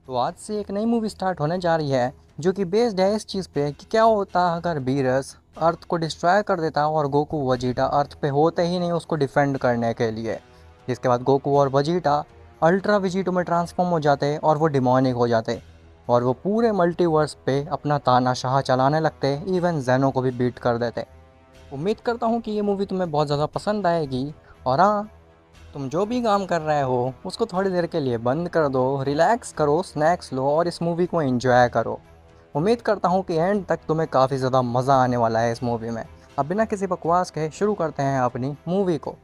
तो आज से एक नई मूवी स्टार्ट होने जा रही है जो कि बेस्ड है इस चीज़ पे कि क्या होता अगर बीरस अर्थ को डिस्ट्रॉय कर देता और गोकू वजीटा अर्थ पे होते ही नहीं उसको डिफेंड करने के लिए। जिसके बाद गोकू और वजीटा अल्ट्रा विजिटो में ट्रांसफॉर्म हो जाते और वो डिमोनिक हो जाते और वो पूरे मल्टीवर्स पे अपना तानाशाह चलाने लगते, इवन जेनो को भी बीट कर देते। उम्मीद करता हूँ कि ये मूवी तुम्हें बहुत ज़्यादा पसंद आएगी। और हाँ, तुम जो भी काम कर रहे हो उसको थोड़ी देर के लिए बंद कर दो, रिलैक्स करो, स्नैक्स लो और इस मूवी को एंजॉय करो। उम्मीद करता हूँ कि एंड तक तुम्हें काफ़ी ज़्यादा मज़ा आने वाला है इस मूवी में। अब बिना किसी बकवास के शुरू करते हैं अपनी मूवी को।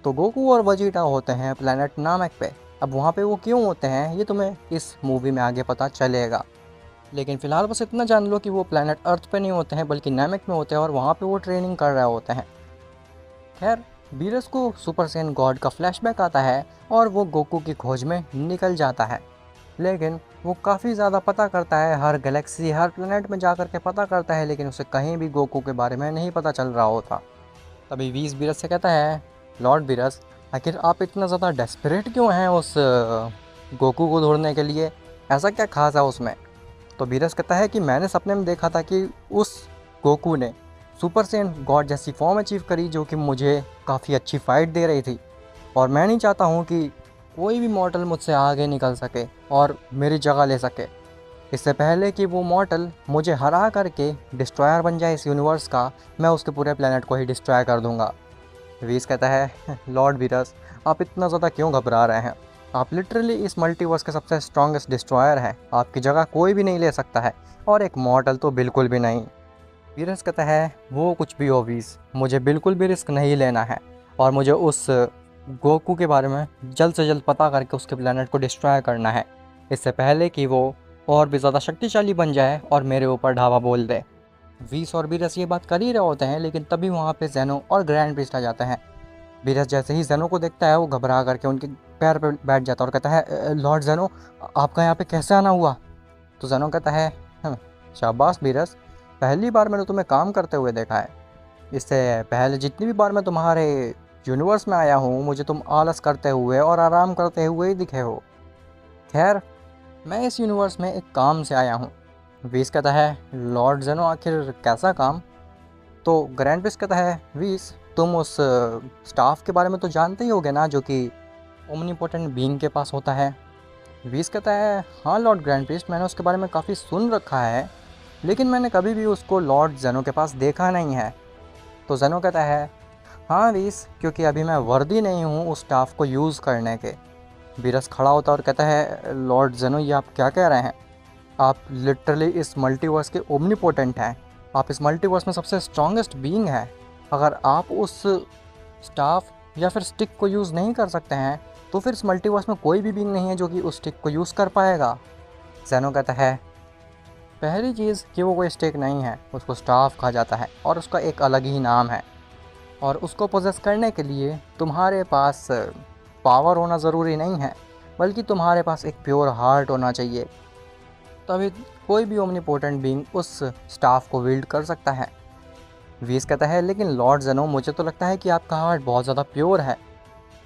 तो गोकू और वजीटा होते हैं प्लेनेट नामेक पे। अब वहाँ पे वो क्यों होते हैं ये तुम्हें इस मूवी में आगे पता चलेगा, लेकिन फ़िलहाल बस इतना जान लो कि वो प्लेनेट अर्थ पे नहीं होते हैं बल्कि नामेक में होते हैं और वहाँ पे वो ट्रेनिंग कर रहे होते हैं। खैर, बीरस को सुपर सैयन गॉड का फ्लैशबैक आता है और वो गोकू की खोज में निकल जाता है। लेकिन वो काफ़ी ज़्यादा पता करता है, हर गैलेक्सी हर प्लेनेट में जा कर के पता करता है, लेकिन उसे कहीं भी गोकू के बारे में नहीं पता चल रहा होता। तभी वीस बीरस से कहता है, लॉर्ड बीरस, आखिर आप इतना ज़्यादा डेस्परेट क्यों हैं उस गोकू को ढूंढने के लिए? ऐसा क्या खास है उसमें? तो बीरस कहता है कि मैंने सपने में देखा था कि उस गोकू ने सुपर सैयन गॉड जैसी फॉर्म अचीव करी जो कि मुझे काफ़ी अच्छी फाइट दे रही थी, और मैं नहीं चाहता हूँ कि कोई भी मॉर्टल मुझसे आगे निकल सके और मेरी जगह ले सके। इससे पहले कि वो मॉर्टल मुझे हरा करके डिस्ट्रॉयर बन जाए इस यूनिवर्स का, मैं उसके पूरे प्लेनेट को ही डिस्ट्रॉय कर दूंगा। वीस कहता है, लॉर्ड वीरस, आप इतना ज़्यादा क्यों घबरा रहे हैं? आप लिटरली इस मल्टीवर्स के सबसे स्ट्रॉन्गेस्ट डिस्ट्रॉयर हैं, आपकी जगह कोई भी नहीं ले सकता है, और एक मॉर्टल तो बिल्कुल भी नहीं। वीरस कहता है, वो कुछ भी हो वीस, मुझे बिल्कुल भी रिस्क नहीं लेना है और मुझे उस गोकू के बारे में जल्द से जल्द पता करके उसके प्लेनेट को डिस्ट्रॉय करना है, इससे पहले कि वो और भी ज़्यादा शक्तिशाली बन जाए और मेरे ऊपर ढाबा बोल दे। वीस और बीरस ये बात कर ही रहे होते हैं, लेकिन तभी वहाँ पे जेनो और ग्रैंड प्रीस्ट आ जाते हैं। बीरस जैसे ही जेनो को देखता है वो घबरा करके उनके पैर पे बैठ जाता है और कहता है, लॉर्ड जेनो, आपका यहाँ पे कैसे आना हुआ? तो जेनो कहता है, "हम्म, शाबाश बीरस, पहली बार मैंने तुम्हें काम करते हुए देखा है। इससे पहले जितनी भी बार मैं तुम्हारे यूनिवर्स में आया हूँ मुझे तुम आलस करते हुए और आराम करते हुए ही दिखे हो। खैर, मैं इस यूनिवर्स में एक काम से आया हूँ। वीस कहता है, लॉर्ड जेनो, आखिर कैसा काम? तो ग्रैंड प्रिस्ट कहता है, वीस, तुम उस स्टाफ के बारे में तो जानते ही होगे ना जो कि ओमनीपोटेंट बीइंग के पास होता है। वीस कहता है, हाँ लॉर्ड ग्रैंड प्रिस्ट, मैंने उसके बारे में काफ़ी सुन रखा है, लेकिन मैंने कभी भी उसको लॉर्ड जेनो के पास देखा नहीं है। तो जेनो कहता है, हाँ वीस, क्योंकि अभी मैं वर्दी नहीं हूँ उस स्टाफ को यूज़ करने के। वीरस खड़ा होता और कहता है, लॉर्ड जेनो, ये आप क्या कह रहे हैं? आप लिटरली इस मल्टीवर्स के ओमनीपोटेंट हैं, आप इस मल्टीवर्स में सबसे स्ट्रॉन्गेस्ट बीइंग हैं। अगर आप उस स्टाफ या फिर स्टिक को यूज़ नहीं कर सकते हैं तो फिर इस मल्टीवर्स में कोई भी बीइंग नहीं है जो कि उस स्टिक को यूज़ कर पाएगा। जेनो कहता है, पहली चीज़ कि वो कोई स्टिक नहीं है, उसको स्टाफ कहा जाता है और उसका एक अलग ही नाम है, और उसको पोजेस करने के लिए तुम्हारे पास पावर होना ज़रूरी नहीं है, बल्कि तुम्हारे पास एक प्योर हार्ट होना चाहिए, तभी कोई भी ओमनीपोटेंट बीइंग उस स्टाफ को विल्ड कर सकता है। वीस कहता है, लेकिन लॉर्ड जेनो, मुझे तो लगता है कि आपका हार्ट बहुत ज़्यादा प्योर है।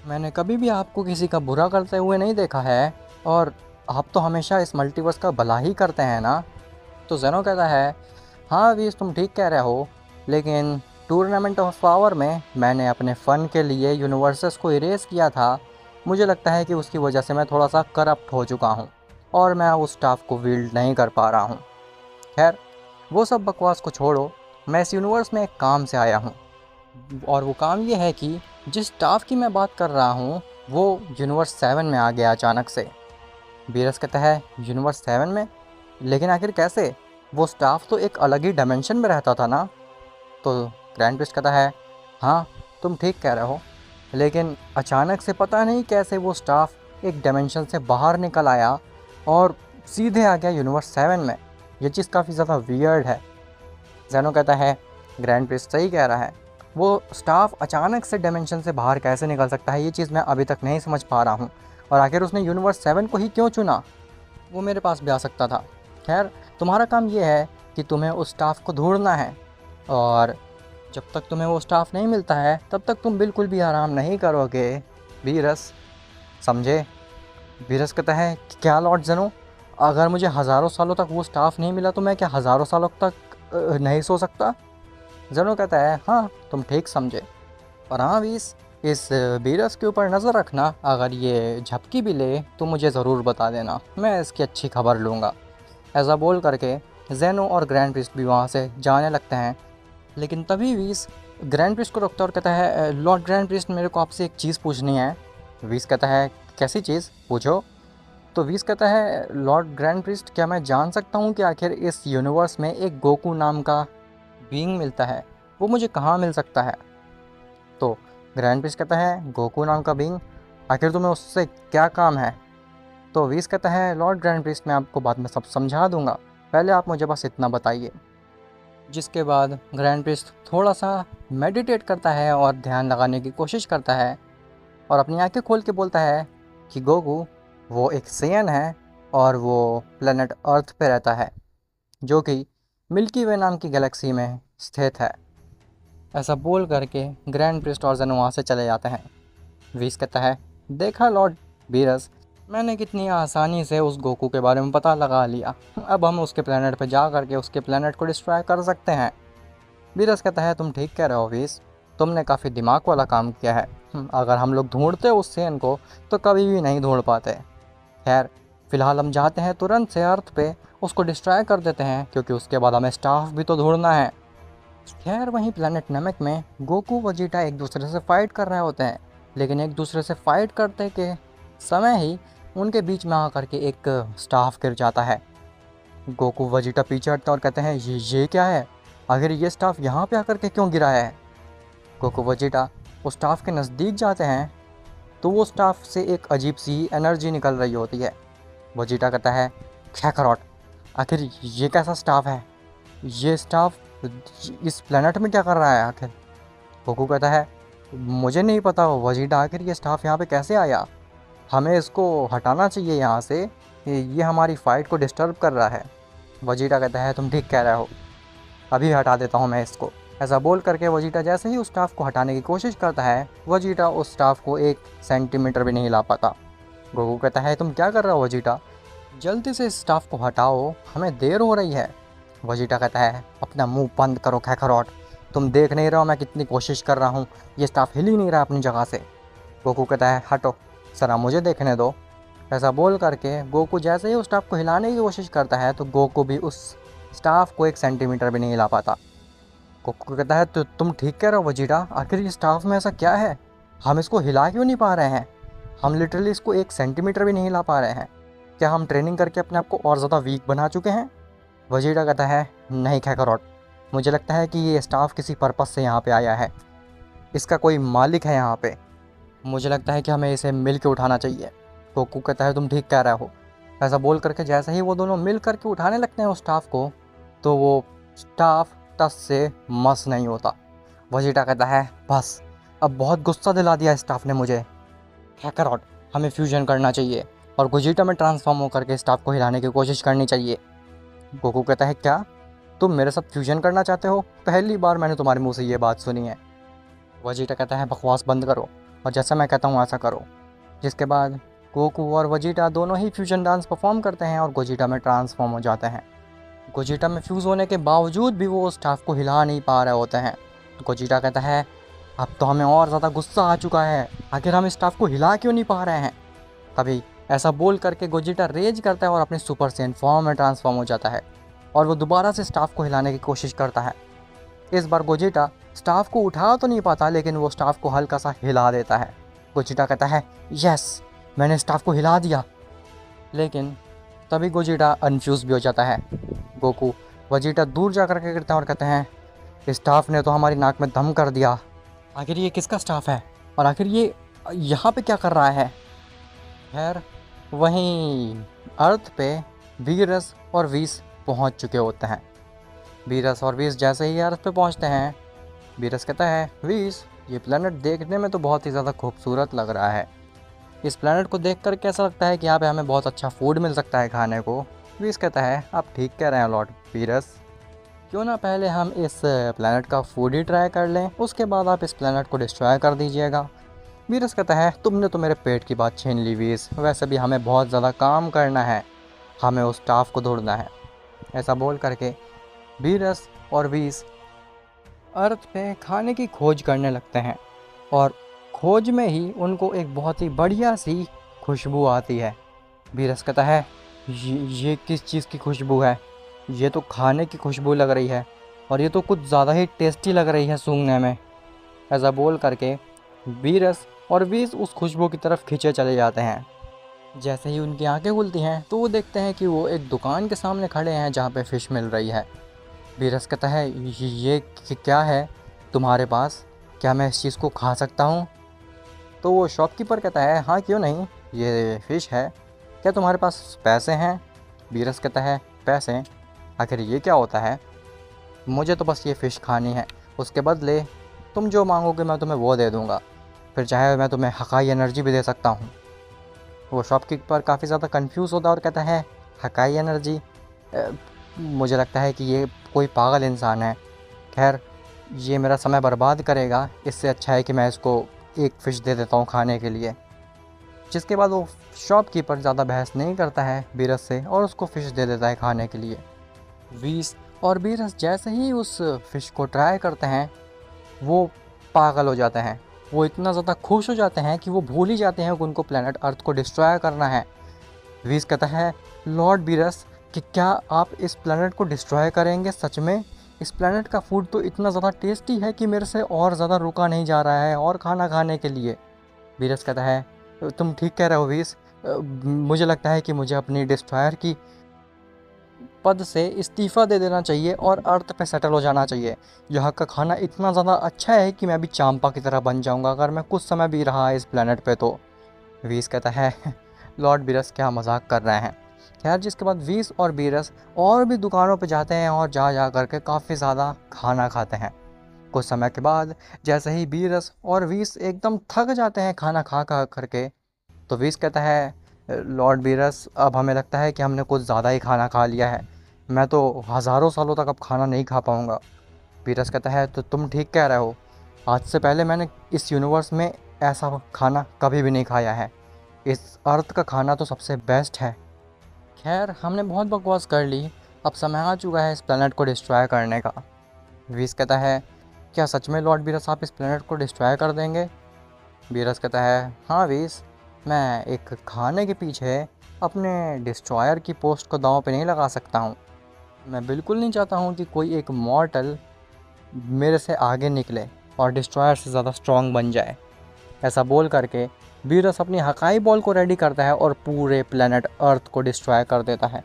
मैंने कभी भी आपको किसी का बुरा करते हुए नहीं देखा है, और आप तो हमेशा इस मल्टीवर्स का भला ही करते हैं ना। तो जेनो कहता है, हाँ वीस, तुम ठीक कह रहे हो, लेकिन टूर्नामेंट ऑफ पावर में मैंने अपने फ़न के लिए यूनिवर्सेस को इरेज किया था। मुझे लगता है कि उसकी वजह से मैं थोड़ा सा करप्ट हो चुका हूँ और मैं उस स्टाफ को विल्ड नहीं कर पा रहा हूँ। खैर, वो सब बकवास को छोड़ो, मैं इस यूनिवर्स में एक काम से आया हूँ, और वो काम ये है कि जिस स्टाफ की मैं बात कर रहा हूँ वो यूनिवर्स 7 में आ गया अचानक से। बीरस कहता है, यूनिवर्स 7 में? लेकिन आखिर कैसे? वो स्टाफ तो एक अलग ही डायमेंशन में रहता था ना। तो ग्रैंड प्रिस्ट कहता है, हाँ तुम ठीक कह रहे हो, लेकिन अचानक से पता नहीं कैसे वो स्टाफ एक डायमेंशन से बाहर निकल आया और सीधे आ गया यूनिवर्स 7 में। ये चीज़ काफ़ी ज़्यादा वियर्ड है। जेनो कहता है, ग्रैंड प्रिस्ट सही कह रहा है, वो स्टाफ अचानक से डायमेंशन से बाहर कैसे निकल सकता है, ये चीज़ मैं अभी तक नहीं समझ पा रहा हूँ, और आखिर उसने यूनिवर्स 7 को ही क्यों चुना? वो मेरे पास भी आ सकता था। खैर, तुम्हारा काम ये है कि तुम्हें उस स्टाफ को ढूंढना है, और जब तक तुम्हें वो स्टाफ नहीं मिलता है तब तक तुम बिल्कुल भी आराम नहीं करोगे, बीरस, समझे? बीरस कहता है, क्या लॉर्ड जेनो, अगर मुझे हज़ारों सालों तक वो स्टाफ नहीं मिला तो मैं क्या हज़ारों सालों तक नहीं सो सकता? जेनो कहता है हाँ तुम ठीक समझे। और हाँ वीस, इस बीरस के ऊपर नज़र रखना, अगर ये झपकी भी ले तो मुझे ज़रूर बता देना, मैं इसकी अच्छी खबर लूँगा। ऐसा बोल करके जेनो और ग्रैंड प्रिस्ट भी वहाँ से जाने लगते हैं। लेकिन तभी वीस ग्रैंड प्रिस्ट को रोकता है और कहता है लॉर्ड ग्रैंड प्रिस्ट, मेरे को आपसे एक चीज़ पूछनी है। वीस कहता है कैसी चीज़, पूछो। तो वीस कहता है लॉर्ड ग्रैंड प्रिस्ट, क्या मैं जान सकता हूँ कि आखिर इस यूनिवर्स में एक गोकू नाम का बीइंग मिलता है, वो मुझे कहाँ मिल सकता है? तो ग्रैंड प्रिस्ट कहता है गोकू नाम का बीइंग, आखिर तुम्हें उससे क्या काम है? तो वीस कहता है लॉर्ड ग्रैंड प्रिस्ट, मैं आपको बाद में सब समझा दूंगा, पहले आप मुझे बस इतना बताइए। जिसके बाद ग्रैंड प्रिस्ट थोड़ा सा मेडिटेट करता है और ध्यान लगाने की कोशिश करता है और अपनी आंखें खोल के बोलता है कि गोकू वो एक सेयन है और वो प्लेनेट अर्थ पे रहता है, जो कि मिल्की वे नाम की गैलेक्सी में स्थित है। ऐसा बोल करके ग्रैंड प्रिस्ट और जेनो वहाँ से चले जाते हैं। वीस कहता है देखा लॉर्ड बीरस, मैंने कितनी आसानी से उस गोकू के बारे में पता लगा लिया, अब हम उसके प्लेनेट पे जा करके उसके प्लेनेट को डिस्ट्रॉय कर सकते हैं। बीरस कहता है तुम ठीक कह रहे हो वीस, तुमने काफ़ी दिमाग वाला काम किया है। अगर हम लोग ढूंढते उस सेन को तो कभी भी नहीं ढूंढ पाते। खैर फिलहाल हम जाते हैं तुरंत से अर्थ पे, उसको डिस्ट्रॉय कर देते हैं क्योंकि उसके बाद हमें स्टाफ भी तो ढूंढना है। खैर वहीं प्लेनेट नमक में गोकू वजीटा एक दूसरे से फाइट कर रहे होते हैं, लेकिन एक दूसरे से फाइट करते के समय ही उनके बीच में आकर के एक स्टाफ गिर जाता है। गोकू वजीटा पीछे हटते हैं और कहते हैं ये क्या है, आखिर ये स्टाफ यहाँ पे आकर के क्यों गिरा है? गोकू वजीटा उस स्टाफ के नज़दीक जाते हैं तो वो स्टाफ से एक अजीब सी एनर्जी निकल रही होती है। वजीटा कहता है खैकरॉट, आखिर ये कैसा स्टाफ है, ये स्टाफ इस प्लेनेट में क्या कर रहा है आखिर? गोकू कहता है मुझे नहीं पता वजीटा, आखिर ये स्टाफ यहाँ पे कैसे आया, हमें इसको हटाना चाहिए यहाँ से, ये हमारी फ़ाइट को डिस्टर्ब कर रहा है। वजीटा कहता है तुम ठीक कह रहे हो, अभी हटा देता हूँ मैं इसको। ऐसा बोल करके वजीटा जैसे ही उस स्टाफ को हटाने की कोशिश करता है, वजीटा उस स्टाफ को 1 सेंटीमीटर भी नहीं हिला पाता। गोकू कहता है तुम क्या कर रहे हो वजीटा, जल्दी से इस स्टाफ को हटाओ, हमें देर हो रही है। वजीटा कहता है अपना मुंह बंद करो खैखरॉट, तुम देख नहीं रहे हो मैं कितनी कोशिश कर रहा हूँ, ये स्टाफ हिल ही नहीं रहा अपनी जगह से। गोकू कहता है हटो सरा, मुझे देखने दो। ऐसा बोल करके गोकू जैसे ही उस स्टाफ को हिलाने की कोशिश करता है तो गोकू भी उस स्टाफ को 1 सेंटीमीटर भी नहीं हिला पाता। गोकू कहता है तो तुम ठीक कह रहे हो वजीटा, आखिर इस स्टाफ में ऐसा क्या है, हम इसको हिला क्यों नहीं पा रहे हैं, हम लिटरली इसको 1 सेंटीमीटर भी नहीं हिला पा रहे हैं, क्या हम ट्रेनिंग करके अपने आप को और ज़्यादा वीक बना चुके हैं? वजीटा कहता है नहीं खैकरॉट, मुझे लगता है कि ये स्टाफ किसी पर्पस से यहाँ पे आया है, इसका कोई मालिक है यहाँ पे, मुझे लगता है कि हमें इसे मिल के उठाना चाहिए। गोकू कहता है तुम ठीक कह रहे हो। ऐसा बोल करके जैसे ही वो दोनों मिल करके उठाने लगते हैं उस स्टाफ को, तो वो स्टाफ टस से मस नहीं होता। वजीटा कहता है बस, अब बहुत गुस्सा दिला दिया स्टाफ ने मुझे, खैकरॉट हमें फ्यूजन करना चाहिए और गोजिटा में ट्रांसफॉर्म होकर के स्टाफ को हिलाने की कोशिश करनी चाहिए। गोकू कहता है क्या तुम मेरे साथ फ्यूजन करना चाहते हो, पहली बार मैंने तुम्हारे मुंह से ये बात सुनी है। वजीटा कहता है बकवास बंद करो और जैसा मैं कहता हूँ ऐसा करो। जिसके बाद गोकू और वजीटा दोनों ही फ्यूजन डांस परफॉर्म करते हैं और गोजिटा में ट्रांसफॉर्म हो जाते हैं। गोजिटा में फ्यूज़ होने के बावजूद भी वो स्टाफ को हिला नहीं पा रहे होते हैं। गोजिटा कहता है अब तो हमें और ज़्यादा गुस्सा आ चुका है, आखिर हम स्टाफ को हिला क्यों नहीं पा रहे हैं? तभी ऐसा बोल करके गोजिटा रेज करता है और अपने सुपर सेन फॉर्म में ट्रांसफॉर्म हो जाता है और वो दोबारा से स्टाफ को हिलाने की कोशिश करता है। इस बार गोजिटा स्टाफ को उठा तो नहीं पाता, लेकिन वो स्टाफ को हल्का सा हिला देता है। गोजिटा कहता है यस, मैंने स्टाफ को हिला दिया। लेकिन तभी गोजिटा कन्फ्यूज़ भी हो जाता है। गोकू वजीटा दूर जा कर के गिरते हैं और कहते हैं स्टाफ ने तो हमारी नाक में दम कर दिया, आखिर ये किसका स्टाफ है और आखिर ये यहाँ पे क्या कर रहा है? खैर वहीं अर्थ पे बीरस और वीस पहुँच चुके होते हैं। बीरस और वीस जैसे ही अर्थ पे पहुँचते हैं, बीरस कहता है वीस, ये प्लेनेट देखने में तो बहुत ही ज़्यादा खूबसूरत लग रहा है, इस प्लेनेट को देख कर कैसा लगता है कि यहाँ पे हमें बहुत अच्छा फूड मिल सकता है खाने को। वीस कहता है आप ठीक कह रहे हैं लॉर्ड बीरस, क्यों ना पहले हम इस प्लेनेट का फूड ही ट्राई कर लें, उसके बाद आप इस प्लेनेट को डिस्ट्रॉय कर दीजिएगा। बीरस कहता है तुमने तो मेरे पेट की बात छीन ली वीस, वैसे भी हमें बहुत ज़्यादा काम करना है, हमें उस स्टाफ को ढूंढना है। ऐसा बोल करके बीरस और वीस अर्थ पे खाने की खोज करने लगते हैं और खोज में ही उनको एक बहुत ही बढ़िया सी खुशबू आती है। बीरस कहता है ये किस चीज़ की खुशबू है? ये तो खाने की खुशबू लग रही है और ये तो कुछ ज़्यादा ही टेस्टी लग रही है सूंघने में। ऐसा बोल करके बीरस और वीस उस खुशबू की तरफ खींचे चले जाते हैं। जैसे ही उनकी आंखें खुलती हैं तो वो देखते हैं कि वो एक दुकान के सामने खड़े हैं जहाँ पे फ़िश मिल रही है। बीरस कहता है ये क्या है तुम्हारे पास? क्या मैं इस चीज़ को खा सकता हूँ? तो वो शॉपकीपर कहता है हाँ क्यों नहीं, ये फ़िश है। क्या तुम्हारे पास पैसे हैं? बीरस कहता है पैसे? आखिर ये क्या होता है? मुझे तो बस ये फ़िश खानी है, उसके बदले तुम जो मांगोगे मैं तुम्हें वो दे दूँगा, फिर चाहे मैं तुम्हें हकाई एनर्जी भी दे सकता हूँ। वो शॉपकीपर काफ़ी ज़्यादा कंफ्यूज होता है और कहता है हकाई एनर्जी? मुझे लगता है कि ये कोई पागल इंसान है। खैर ये मेरा समय बर्बाद करेगा, इससे अच्छा है कि मैं इसको एक फ़िश दे देता हूँ खाने के लिए। जिसके बाद वो शॉपकीपर ज़्यादा बहस नहीं करता है बीरस से और उसको फ़िश दे देता है खाने के लिए। वीस और बीरस जैसे ही उस फ़िश को ट्राई करते हैं वो पागल हो जाते हैं। वो इतना ज़्यादा खुश हो जाते हैं कि वो भूल ही जाते हैं कि उनको प्लेनेट अर्थ को डिस्ट्रॉय करना है। वीस कहता है लॉर्ड बीरस कि क्या आप इस प्लेनेट को डिस्ट्रॉय करेंगे सच में? इस प्लेनेट का फूड तो इतना ज़्यादा टेस्टी है कि मेरे से और ज़्यादा रुका नहीं जा रहा है और खाना खाने के लिए। बीरस कहता है तुम ठीक कह रहे हो वीस, मुझे लगता है कि मुझे अपनी डिस्ट्रॉयर की पद से इस्तीफ़ा दे देना चाहिए और अर्थ पे सेटल हो जाना चाहिए। यहाँ का खाना इतना ज़्यादा अच्छा है कि मैं भी चांपा की तरह बन जाऊँगा अगर मैं कुछ समय भी रहा इस प्लेनेट पे तो। वीस कहता है लॉर्ड बीरस क्या मजाक कर रहे हैं। खैर जिसके बाद वीस और बीरस और भी दुकानों पे जाते हैं और जा करके काफ़ी ज़्यादा खाना खाते हैं। कुछ समय के बाद जैसे ही बीरस और वीस एकदम थक जाते हैं खाना खा खा करके, तो वीस कहता है लॉर्ड बीरस अब हमें लगता है कि हमने कुछ ज़्यादा ही खाना खा लिया है, मैं तो हज़ारों सालों तक अब खाना नहीं खा पाऊँगा। बीरस कहता है तो तुम ठीक कह रहे हो, आज से पहले मैंने इस यूनिवर्स में ऐसा खाना कभी भी नहीं खाया है। इस अर्थ का खाना तो सबसे बेस्ट है। खैर हमने बहुत बकवास कर ली, अब समय आ चुका है इस प्लेनेट को डिस्ट्रॉय करने का। वीस कहता है क्या सच में लॉर्ड बीरस आप इस प्लेनेट को डिस्ट्रॉय कर देंगे? बीरस कहता है हाँ वीस, मैं एक खाने के पीछे अपने डिस्ट्रॉयर की पोस्ट को दांव पे नहीं लगा सकता हूँ। मैं बिल्कुल नहीं चाहता हूँ कि कोई एक मॉर्टल मेरे से आगे निकले और डिस्ट्रॉयर से ज़्यादा स्ट्रॉन्ग बन जाए। ऐसा बोल करके बीरस अपनी हकाई बॉल को रेडी करता है और पूरे प्लेनेट अर्थ को डिस्ट्रॉय कर देता है।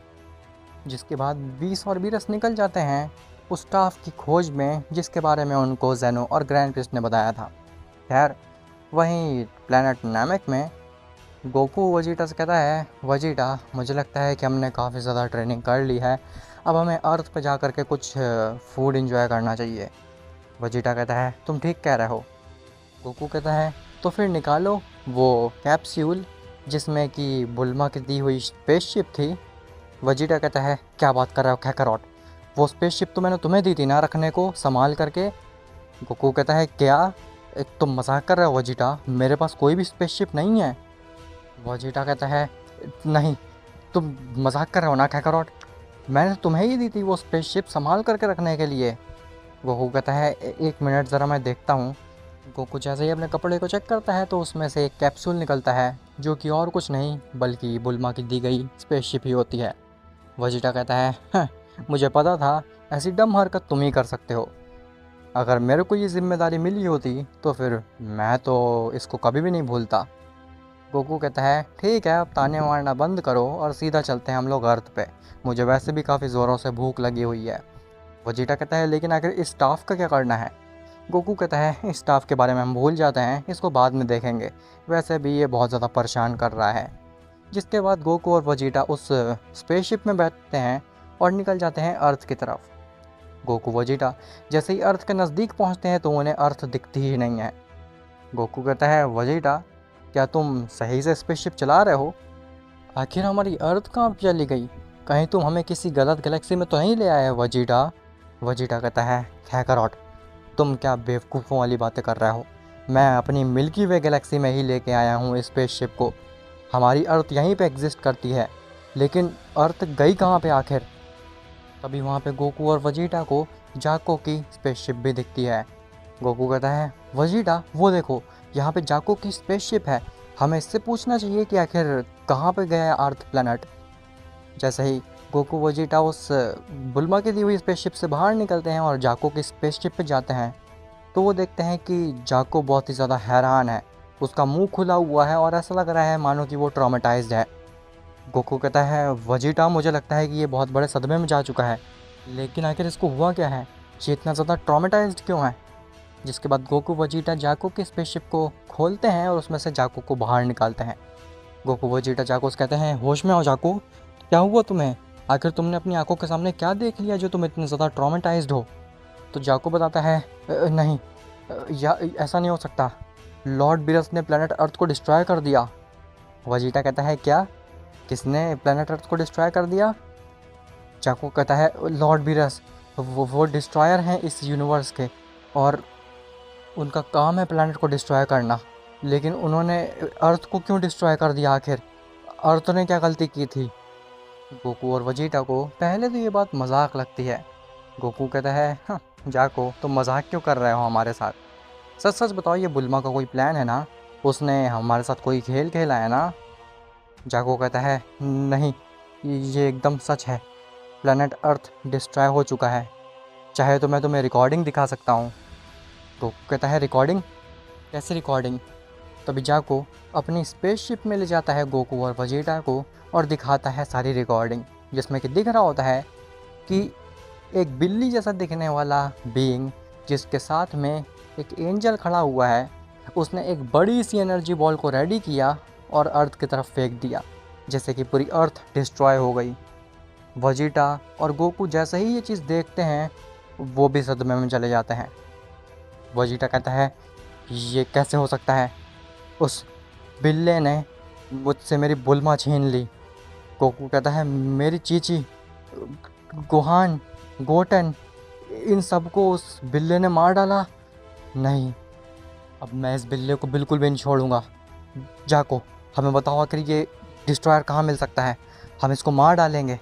जिसके बाद बीस और बीरस निकल जाते हैं उस स्टाफ की खोज में जिसके बारे में उनको जेनो और ग्रैंड प्रिस्ट ने बताया था। खैर वहीं प्लेनेट नामेक में गोकू वजीटा से कहता है वजीटा मुझे लगता है कि हमने काफ़ी ज़्यादा ट्रेनिंग कर ली है, अब हमें अर्थ पर जा कर के कुछ फूड एंजॉय करना चाहिए। वजीटा कहता है तुम ठीक कह रहे हो। गोकू कहता है तो फिर निकालो वो कैप्सूल जिसमें कि बुल्मा की दी हुई स्पेसशिप थी। वजीटा कहता है क्या बात कर रहे हो कैकरॉट, वो स्पेसशिप तो मैंने तुम्हें दी थी ना रखने को संभाल करके। गोकू कहता है क्या तुम मजाक कर रहे हो वजीटा, मेरे पास कोई भी स्पेसशिप नहीं है। वजीटा कहता है नहीं तुम मजाक कर रहे हो ना कैकरॉट, मैंने तुम्हें ही दी थी वो स्पेसशिप संभाल करके रखने के लिए। गोकू कहता है एक मिनट ज़रा मैं देखता हूँ। गोकू जैसे ही अपने कपड़े को चेक करता है तो उसमें से एक कैप्सूल निकलता है जो कि और कुछ नहीं बल्कि बुल्मा की दी गई स्पेसशिप ही होती है। वजीटा कहता है "हाँ, मुझे पता था ऐसी डम हरकत तुम ही कर सकते हो, अगर मेरे को ये जिम्मेदारी मिली होती तो फिर मैं तो इसको कभी भी नहीं भूलता। गोकू कहता है ठीक है अब ताने मारना बंद करो और सीधा चलते हैं हम लोग अर्थ पे, मुझे वैसे भी काफ़ी ज़ोरों से भूख लगी हुई है। वजीटा कहता है लेकिन आखिर इस स्टाफ का क्या करना है? गोकू कहता है इस स्टाफ के बारे में हम भूल जाते हैं, इसको बाद में देखेंगे, वैसे भी ये बहुत ज़्यादा परेशान कर रहा है। जिसके बाद गोकू और वजीटा उस स्पेसशिप में बैठते हैं और निकल जाते हैं अर्थ की तरफ। गोकू वजीटा जैसे ही अर्थ के नज़दीक पहुंचते हैं तो उन्हें अर्थ दिखती ही नहीं है। गोकू कहता है वजीटा क्या तुम सही से स्पेसशिप चला रहे हो? आखिर हमारी अर्थ कहाँ चली गई, कहीं तुम हमें किसी गलत गैलेक्सी में तो नहीं ले आए वजीटा? वजीटा कहता है कैकरॉट तुम क्या बेवकूफ़ों वाली बातें कर रहे हो, मैं अपनी मिल्की वे गैलेक्सी में ही लेके आया हूँ इस स्पेसशिप को, हमारी अर्थ यहीं पे एग्जिस्ट करती है, लेकिन अर्थ गई कहाँ पे आखिर? तभी वहाँ पे गोकू और वजीटा को जाको की स्पेसशिप भी दिखती है। गोकू कहता है, वजीटा वो देखो, यहाँ पे जाको की स्पेसशिप है, हमें इससे पूछना चाहिए कि आखिर कहाँ पे गया है अर्थ प्लैनेट। जैसे ही गोकू वजीटा उस बुल्मा की दी हुई स्पेसशिप से बाहर निकलते हैं और जाको की स्पेसशिप पे जाते हैं, तो वो देखते हैं कि जाको बहुत ही ज़्यादा हैरान है। उसका मुंह खुला हुआ है और ऐसा लग रहा है मानो कि वो ट्रॉमेटाइज्ड है। गोकू कहता है, वजीटा मुझे लगता है कि ये बहुत बड़े सदमे में जा चुका है, लेकिन आखिर इसको हुआ क्या है, ये इतना ज़्यादा ट्रॉमेटाइज्ड क्यों है? जिसके बाद गोकू वजीटा जाको की स्पेसशिप को खोलते हैं और उसमें से जाको को बाहर निकालते हैं। गोकू वजीटा जाको से कहते हैं, होश में आओ जाको, क्या हुआ तुम्हें? आखिर तुमने अपनी आंखों के सामने क्या देख लिया जो तुम इतने ज़्यादा ट्रॉमेटाइज्ड हो?" तो जाको बताता है, नहीं, या ऐसा नहीं हो सकता, लॉर्ड बिरस ने प्लेनेट अर्थ को डिस्ट्रॉय कर दिया।" वजीटा कहता है, क्या? किसने प्लेनेट अर्थ को डिस्ट्रॉय कर दिया? जाको कहता है, लॉर्ड बिरस, वो डिस्ट्रॉयर हैं इस यूनिवर्स के, और उनका काम है प्लेनेट को डिस्ट्रॉय करना, लेकिन उन्होंने अर्थ को क्यों डिस्ट्रॉय कर दिया आखिर? अर्थ ने क्या गलती की थी? गोकू और वजीटा को पहले तो ये बात मजाक लगती है। गोकू कहता है, हाँ, जाको तुम मजाक क्यों कर रहे हो हमारे साथ? सच सच बताओ, ये बुल्मा का कोई प्लान है ना? उसने हमारे साथ कोई खेल खेला है ना? जाको कहता है, नहीं, ये एकदम सच है, प्लेनेट अर्थ डिस्ट्रॉय हो चुका है, चाहे तो मैं तुम्हें रिकॉर्डिंग दिखा सकता हूँ। गोकू कहता है, रिकॉर्डिंग? कैसे रिकॉर्डिंग? तभी जाको अपनी स्पेसशिप में ले जाता है गोकू और वजीटा को और दिखाता है सारी रिकॉर्डिंग, जिसमें कि दिख रहा होता है कि एक बिल्ली जैसा दिखने वाला बीइंग, जिसके साथ में एक एंजल खड़ा हुआ है, उसने एक बड़ी सी एनर्जी बॉल को रेडी किया और अर्थ की तरफ फेंक दिया, जैसे कि पूरी अर्थ डिस्ट्रॉय हो गई। वजीटा और गोकू जैसे ही ये चीज़ देखते हैं, वो भी सदमे में चले जाते हैं। वजीटा कहता है, ये कैसे हो सकता है? उस बिल्ले ने मुझसे मेरी बुल्मा छीन ली। गोकू कहता है, मेरी चीची, गोहान, गोटन, इन सबको उस बिल्ले ने मार डाला? नहीं, अब मैं इस बिल्ले को बिल्कुल भी नहीं छोड़ूंगा। जाको, हमें बताओ आखिर ये डिस्ट्रॉयर कहाँ मिल सकता है, हम इसको मार डालेंगे।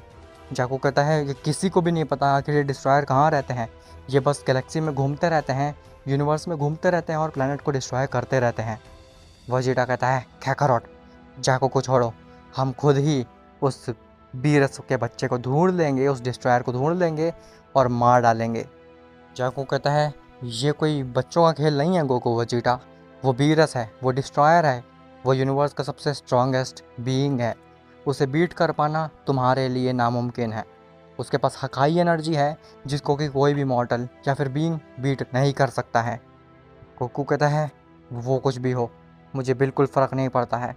जाको कहता है, ये किसी को भी नहीं पता आखिर ये डिस्ट्रॉयर कहाँ रहते हैं, ये बस गैलेक्सी में घूमते रहते हैं, यूनिवर्स में घूमते रहते हैं और प्लैनेट को डिस्ट्रॉय करते रहते हैं। वजीटा कहता है, कैकारोट, जाको को छोड़ो, हम खुद ही उस बीरस के बच्चे को ढूंढ लेंगे, उस डिस्ट्रॉयर को ढूंढ लेंगे और मार डालेंगे। जाको कहता है, ये कोई बच्चों का खेल नहीं है गोकू वजीटा, वो बीरस है, वो डिस्ट्रॉयर है, वो यूनिवर्स का सबसे स्ट्रॉन्गेस्ट बीइंग है, उसे बीट कर पाना तुम्हारे लिए नामुमकिन है। उसके पास हकाई एनर्जी है जिसको कि कोई भी मॉर्टल या फिर बीइंग बीट नहीं कर सकता है। गोकू कहता है, वो कुछ भी हो, मुझे बिल्कुल फ़र्क नहीं पड़ता है,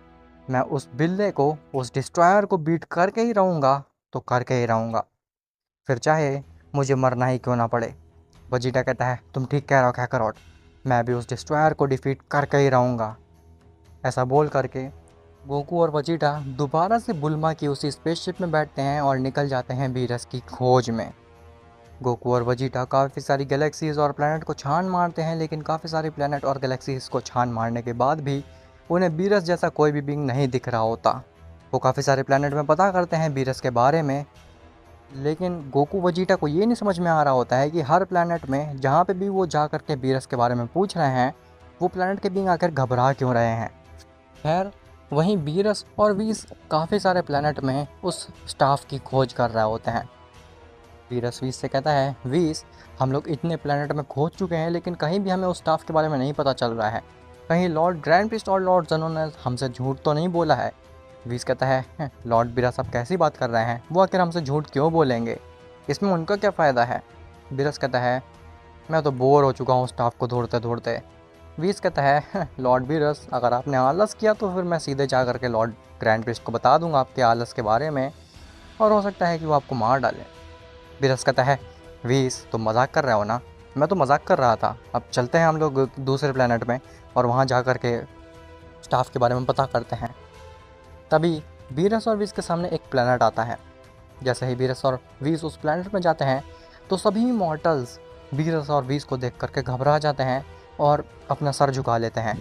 मैं उस बिल्ले को, उस डिस्ट्रॉयर को बीट करके ही रहूँगा तो करके ही रहूँगा, फिर चाहे मुझे मरना ही क्यों ना पड़े। वजीटा कहता है, तुम ठीक कह रहे हो कैकारोट, मैं भी उस डिस्ट्रॉयर को डिफीट करके ही रहूँगा। ऐसा बोल करके गोकू और वजीटा दोबारा से बुल्मा की उसी स्पेसशिप में बैठते हैं और निकल जाते हैं बीरस की खोज में। गोकू और वजीटा काफ़ी सारी गैलेक्सीज़ और प्लैनेट को छान मारते हैं, लेकिन काफ़ी सारी प्लैनेट और गैलेक्सीज़ को छान मारने के बाद भी उन्हें बीरस जैसा कोई भी बीइंग नहीं दिख रहा होता। वो काफ़ी सारे प्लैनेट में पता करते हैं बीरस के बारे में, लेकिन गोकू वजीटा को ये नहीं समझ में आ रहा होता है कि हर प्लैनेट में जहाँ पे भी वो जा कर के बीरस के बारे में पूछ रहे हैं, वो प्लैनेट के बीइंग आकर घबरा क्यों रहे हैं। खैर, वहीं बीरस और वीस काफ़ी सारे प्लैनेट में उस स्टाफ की खोज कर रहे होते हैं। बीरस वीस से कहता है, वीस, हम लोग इतने प्लैनेट में खोज चुके हैं, लेकिन कहीं भी हमें उस स्टाफ के बारे में नहीं पता चल रहा है, कहीं लॉर्ड ग्रैंड प्रिस्ट और लॉर्ड ज़ेनोन ने हमसे झूठ तो नहीं बोला है। वीस कहता है, लॉर्ड बीरस आप कैसी बात कर रहे हैं, वो आखिर हमसे झूठ क्यों बोलेंगे, इसमें उनका क्या फ़ायदा है। बीरस कहता है, मैं तो बोर हो चुका हूँ स्टाफ को ढूंढते ढूंढते। वीस कहता है, लॉर्ड बीरस, अगर आपने आलस किया तो फिर मैं सीधे जा करके लॉर्ड ग्रैंड प्रिस्ट को बता दूंगा आपके आलस के बारे में, और हो सकता है कि वो आपको मार डालें। बीरस कहता है, वीस तुम मजाक कर रहे हो ना? मैं तो मजाक कर रहा था, अब चलते हैं हम लोग दूसरे प्लेनेट में और वहाँ जा कर के स्टाफ के बारे में पता करते हैं। तभी बीरस और वीस के सामने एक प्लेनेट आता है। जैसे ही बीरस और वीस उस प्लेनेट में जाते हैं तो सभी मॉर्टल्स बीरस और वीस को देख करके घबरा जाते हैं और अपना सर झुका लेते हैं।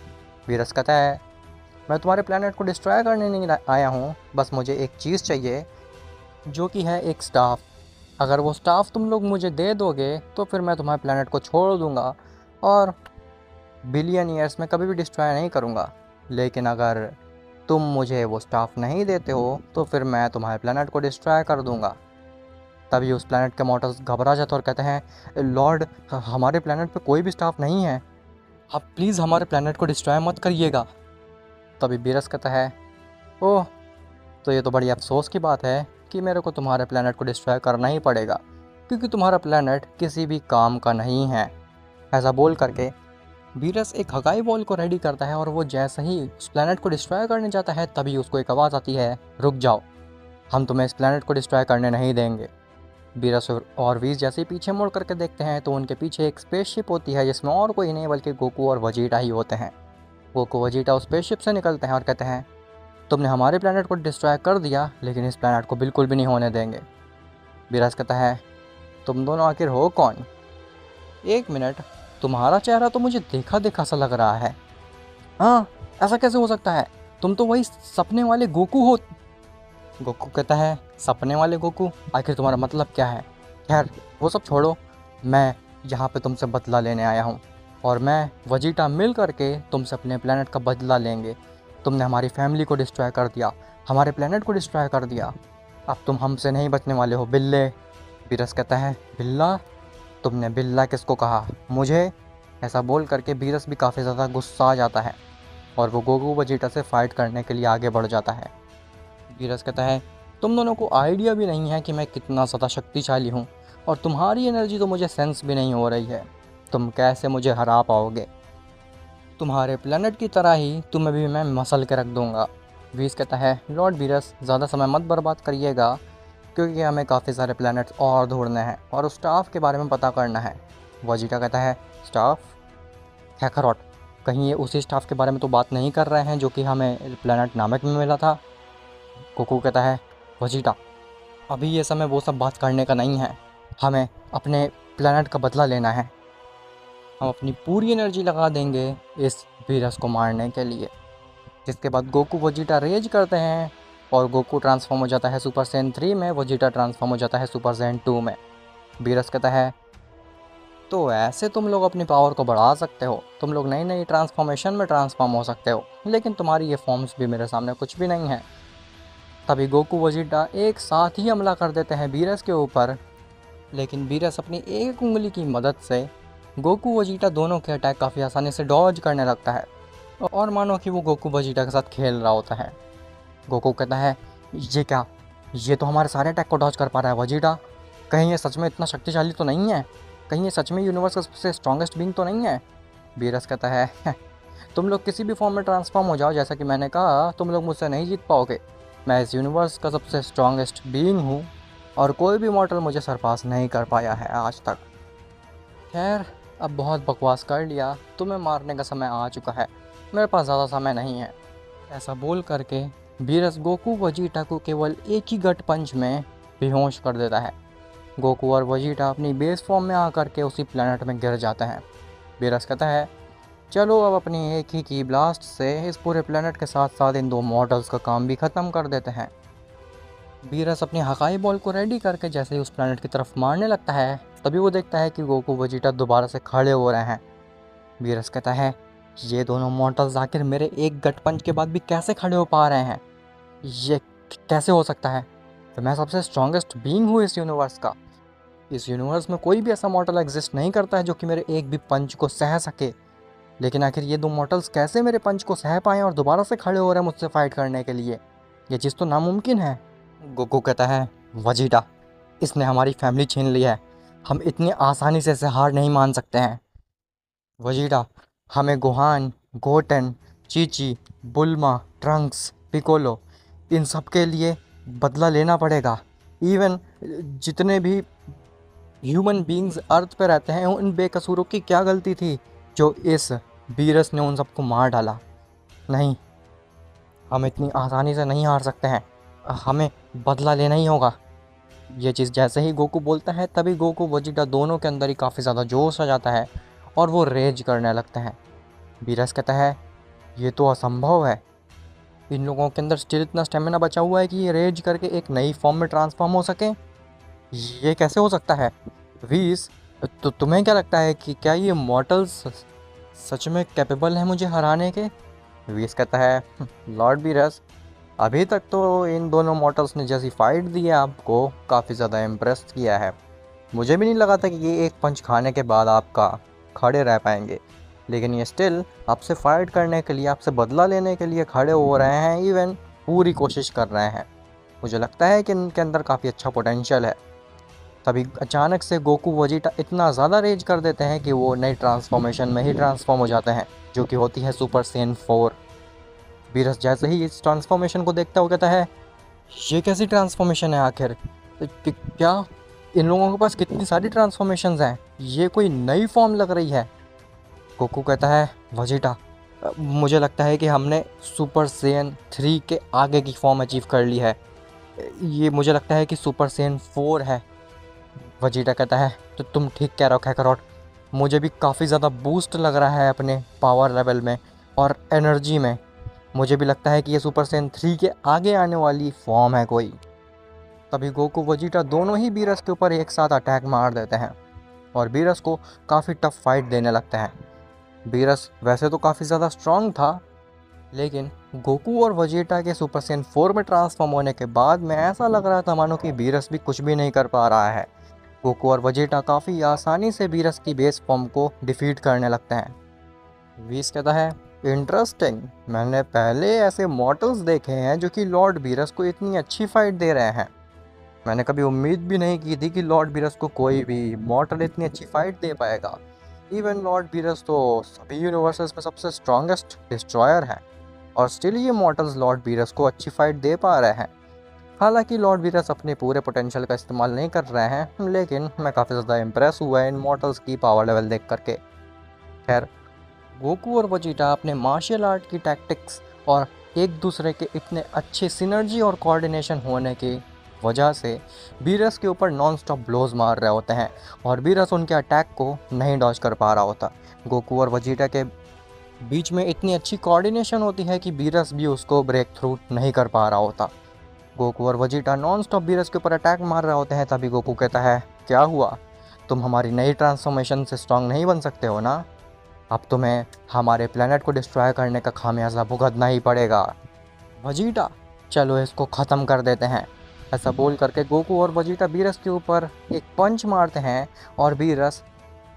बीरस कहता है, मैं तुम्हारे प्लेनेट को डिस्ट्रॉय करने नहीं आया हूँ, बस मुझे एक चीज़ चाहिए जो कि है एक स्टाफ। अगर वो स्टाफ तुम लोग मुझे दे दोगे तो फिर मैं तुम्हारे प्लेनेट को छोड़ दूंगा और बिलियन ईयर्स में कभी भी डिस्ट्रॉय नहीं करूंगा। लेकिन अगर तुम मुझे वो स्टाफ नहीं देते हो तो फिर मैं तुम्हारे प्लेनेट को डिस्ट्रॉय कर दूंगा। तभी उस प्लेनेट के मॉर्टल्स घबरा जाते और कहते हैं, लॉर्ड, हमारे प्लेनेट पे कोई भी स्टाफ नहीं है, आप प्लीज़ हमारे प्लेनेट को डिस्ट्रॉय मत करिएगा। तभी बीरस कहता है, ओह, तो ये तो बड़ी अफसोस की बात है कि मेरे को तुम्हारे प्लेनेट को डिस्ट्रॉय करना ही पड़ेगा, क्योंकि तुम्हारा प्लेनेट किसी भी काम का नहीं है। ऐसा बोल करके बीरस एक हगाई बॉल को रेडी करता है और वो जैसे ही उस प्लेनेट को डिस्ट्रॉय करने जाता है तभी उसको एक आवाज़ आती है, रुक जाओ, हम तुम्हें इस प्लेनेट को डिस्ट्रॉय करने नहीं देंगे। बीरस और वीज जैसे ही पीछे मुड़ करके देखते हैं तो उनके पीछे एक स्पेसशिप होती है जिसमें और कोई नहीं बल्कि गोकू और वजीटा ही होते हैं। गोकू वजीटा उस स्पेसशिप से निकलते हैं और कहते हैं, तुमने हमारे प्लेनेट को डिस्ट्रॉय कर दिया लेकिन इस प्लेनेट को बिल्कुल भी नहीं होने देंगे। बीरस कहता है, तुम दोनों आखिर हो कौन? एक मिनट, तुम्हारा चेहरा तो मुझे देखा देखा सा लग रहा है। हाँ, ऐसा कैसे हो सकता है? तुम तो वही सपने वाले गोकू हो। गोकू कहता है, सपने वाले गोकू? आखिर तुम्हारा मतलब क्या है? खैर, वो सब छोड़ो, मैं यहाँ पे तुमसे बदला लेने आया हूँ और मैं वजीटा मिल करके तुमसे अपने प्लेनेट का बदला लेंगे। तुमने हमारी फैमिली को डिस्ट्रॉय कर दिया, हमारे प्लेनेट को डिस्ट्रॉय कर दिया, अब तुम हमसे नहीं बचने वाले हो बिल्ले। बीरस कहता है, बिल्ला? तुमने बिल्ला किसको कहा? मुझे? ऐसा बोल करके बीरस भी काफ़ी ज़्यादा गुस्सा आ जाता है और वो गोकू वजीटा से फाइट करने के लिए आगे बढ़ जाता है। बीरस कहता है, तुम दोनों को आइडिया भी नहीं है कि मैं कितना ज़्यादा शक्तिशाली हूँ और तुम्हारी एनर्जी तो मुझे सेंस भी नहीं हो रही है। तुम कैसे मुझे हरा पाओगे? तुम्हारे प्लेनेट की तरह ही तुम्हें भी मैं मसल के रख दूँगा। वीस कहता है, लॉर्ड बीरस, ज़्यादा समय मत बर्बाद करिएगा क्योंकि हमें काफ़ी सारे प्लैनेट्स और ढूंढने हैं और उस स्टाफ के बारे में पता करना है। वजीटा कहता है, स्टाफ? कैकरॉट, कहीं ये उसी स्टाफ के बारे में तो बात नहीं कर रहे हैं जो कि हमें प्लेनेट नामक में मिला था? गोकू कहता है, वजीटा, अभी ये समय वो सब बात करने का नहीं है, हमें अपने प्लेनेट का बदला लेना है। हम अपनी पूरी एनर्जी लगा देंगे इस वीरस को मारने के लिए। जिसके बाद गोकू वजीटा रेज करते हैं और गोकू ट्रांसफॉर्म हो जाता है सुपर सैयन 3 में, वजीटा ट्रांसफॉर्म हो जाता है सुपर सैयन 2 में। वीरस कहता है, तो ऐसे तुम लोग अपनी पावर को बढ़ा सकते हो, तुम लोग नई नई ट्रांसफॉर्मेशन में ट्रांसफॉर्म हो सकते हो, लेकिन तुम्हारी ये फॉर्म्स भी मेरे सामने कुछ भी नहीं है। तभी गोकू वजीटा एक साथ ही हमला कर देते हैं वीरस के ऊपर, लेकिन वीरस अपनी एक उंगली की मदद से गोकू वजीटा दोनों के अटैक काफ़ी आसानी से डॉज करने लगता है और मानो कि वो गोकू वजीटा के साथ खेल रहा होता है। गोकू कहता है, ये क्या, ये तो हमारे सारे अटैक को डॉज कर पा रहा है वजीटा, कहीं ये सच में इतना शक्तिशाली तो नहीं है? कहीं ये सच में यूनिवर्स का सबसे स्ट्रॉन्गेस्ट बीइंग तो नहीं है? बीरस कहता है, तुम लोग किसी भी फॉर्म में ट्रांसफॉर्म हो जाओ, जैसा कि मैंने कहा, तुम लोग मुझसे नहीं जीत पाओगे। मैं इस यूनिवर्स का सबसे स्ट्रॉन्गेस्ट बीइंग हूँ और कोई भी मॉडल मुझे सरपास नहीं कर पाया है आज तक। खैर, अब बहुत बकवास कर लिया, तुम्हें मारने का समय आ चुका है, मेरे पास ज़्यादा समय नहीं है। ऐसा बोल करके बीरस गोकू वजीटा को केवल एक ही गट पंच में बेहोश कर देता है। गोकू और वजीटा अपनी बेस फॉर्म में आकर के उसी प्लेनेट में गिर जाते हैं। बीरस कहता है, चलो अब अपनी एक ही की ब्लास्ट से इस पूरे प्लेनेट के साथ साथ इन दो मॉडल्स का काम भी ख़त्म कर देते हैं। बीरस अपनी हकाई बॉल को रेडी करके जैसे ही उस प्लेनेट की तरफ मारने लगता है तभी वो देखता है कि गोकू वजीटा दोबारा से खड़े हो रहे हैं। बीरस कहता है, ये दोनों मॉडल्स आखिर मेरे एक गट पंच के बाद भी कैसे खड़े हो पा रहे हैं? ये कैसे हो सकता है? तो मैं सबसे स्ट्रॉन्गेस्ट बीइंग हूँ इस यूनिवर्स का। इस यूनिवर्स में कोई भी ऐसा मॉडल एग्जिस्ट नहीं करता है जो कि मेरे एक भी पंच को सह सके, लेकिन आखिर ये दो मॉडल्स कैसे मेरे पंच को सह पाएँ और दोबारा से खड़े हो रहे हैं मुझसे फाइट करने के लिए? ये चीज़ तो नामुमकिन है। गोकू कहता है, वजीटा, इसने हमारी फैमिली छीन ली है, हम इतनी आसानी से इसे हार नहीं मान सकते हैं। वजीटा, हमें Gohan, Gotan, Chichi, बुल्मा, Trunks, Piccolo, इन सब के लिए बदला लेना पड़ेगा। इवन जितने भी ह्यूमन बीइंग्स अर्थ पे रहते हैं उन बेकसूरों की क्या गलती थी जो इस बीरस ने उन सबको मार डाला? नहीं, हम इतनी आसानी से नहीं हार सकते हैं, हमें बदला लेना ही होगा। ये चीज़ जैसे ही गोकू बोलता है तभी गोकू वजीटा दोनों के अंदर ही काफ़ी ज़्यादा जोश आ जाता है और वो रेज करने लगते हैं। बीरस कहता है, ये तो असंभव है, इन लोगों के अंदर स्टिल इतना स्टेमिना बचा हुआ है कि ये रेज करके एक नई फॉर्म में ट्रांसफॉर्म हो सके। ये कैसे हो सकता है? वीस, तो तुम्हें क्या लगता है कि क्या ये मॉर्टल्स सच में कैपेबल है मुझे हराने के? वीस कहता है, लॉर्ड बीरस, अभी तक तो इन दोनों मॉर्टल्स ने जैसी फाइट दी है आपको काफ़ी ज़्यादा इम्प्रेस किया है। मुझे भी नहीं लगा था कि ये एक पंच खाने के बाद आपका खड़े रह पाएंगे, लेकिन ये स्टिल आपसे फाइट करने के लिए, आपसे बदला लेने के लिए खड़े हो रहे हैं, इवन पूरी कोशिश कर रहे हैं। मुझे लगता है कि इनके अंदर काफ़ी अच्छा पोटेंशियल है। तभी अचानक से गोकू वजीटा इतना ज़्यादा रेज कर देते हैं कि वो नई ट्रांसफॉर्मेशन में ही ट्रांसफॉर्म हो जाते हैं, जो कि होती है सुपर सेन 4। बीरस जैसे ही इस ट्रांसफॉर्मेशन को देखता है वो कहता है, ये कैसी ट्रांसफॉर्मेशन है आखिर? क्या इन लोगों के पास कितनी सारी ट्रांसफॉर्मेशंस हैं? ये कोई नई फॉर्म लग रही है। गोकू कहता है, वजीटा, मुझे लगता है कि हमने सुपर सेन 3 के आगे की फॉर्म अचीव कर ली है। ये मुझे लगता है कि सुपर सेन 4 है। वजीटा कहता है, तो तुम ठीक कह रहे हो कैकरॉट, मुझे भी काफ़ी ज़्यादा बूस्ट लग रहा है अपने पावर लेवल में और एनर्जी में। मुझे भी लगता है कि ये सुपर सेन 3 के आगे आने वाली फॉर्म है कोई। तभी गोकू वजीटा दोनों ही बीरस के ऊपर एक साथ अटैक मार देते हैं और बीरस को काफ़ी टफ फाइट देने लगते हैं। बीरस वैसे तो काफ़ी ज़्यादा स्ट्रांग था, लेकिन गोकू और वजीटा के सुपर सेन 4 में ट्रांसफॉर्म होने के बाद में ऐसा लग रहा था मानो कि बीरस भी कुछ भी नहीं कर पा रहा है। गोकू और वजीटा काफ़ी आसानी से बीरस की बेस फॉर्म को डिफीट करने लगते हैं। वीस कहता है, इंटरेस्टिंग, मैंने पहले ऐसे मॉडल्स देखे हैं जो कि लॉर्ड बीरस को इतनी अच्छी फाइट दे रहे हैं। मैंने कभी उम्मीद भी नहीं की थी कि लॉर्ड बीरस को कोई भी मॉर्टल इतनी अच्छी फाइट दे पाएगा। इवन लॉर्ड बीरस तो सभी यूनिवर्सेस में सबसे स्ट्रॉन्गेस्ट डिस्ट्रॉयर है और स्टिल ये मॉर्टल्स लॉर्ड बीरस को अच्छी फाइट दे पा रहे हैं। हालांकि लॉर्ड बीरस अपने पूरे पोटेंशियल का इस्तेमाल नहीं कर रहे हैं, लेकिन मैं काफ़ी ज़्यादा इम्प्रेस हुआ इन मॉर्टल्स की पावर लेवल देख करके। खैर, गोकू और वजीटा अपने मार्शल आर्ट की टैक्टिक्स और एक दूसरे के इतने अच्छे सिनर्जी और कोऑर्डिनेशन होने की वजह से बीरस के ऊपर नॉन स्टॉप ब्लोज मार रहे होते हैं और बीरस उनके अटैक को नहीं डॉज कर पा रहा होता। गोकू और वजीटा के बीच में इतनी अच्छी कोऑर्डिनेशन होती है कि बीरस भी उसको ब्रेक थ्रू नहीं कर पा रहा होता। गोकू और वजीटा नॉन स्टॉप बीरस के ऊपर अटैक मार रहे होते हैं। तभी गोकू कहता है, क्या हुआ, तुम हमारी नई ट्रांसफॉर्मेशन से स्ट्रांग नहीं बन सकते हो ना? अब तुम्हें हमारे प्लेनेट को डिस्ट्रॉय करने का खामियाजा भुगतना ही पड़ेगा। वजीटा, चलो इसको ख़त्म कर देते हैं। ऐसा बोल करके गोकू और वजीटा बीरस के ऊपर एक पंच मारते हैं और बीरस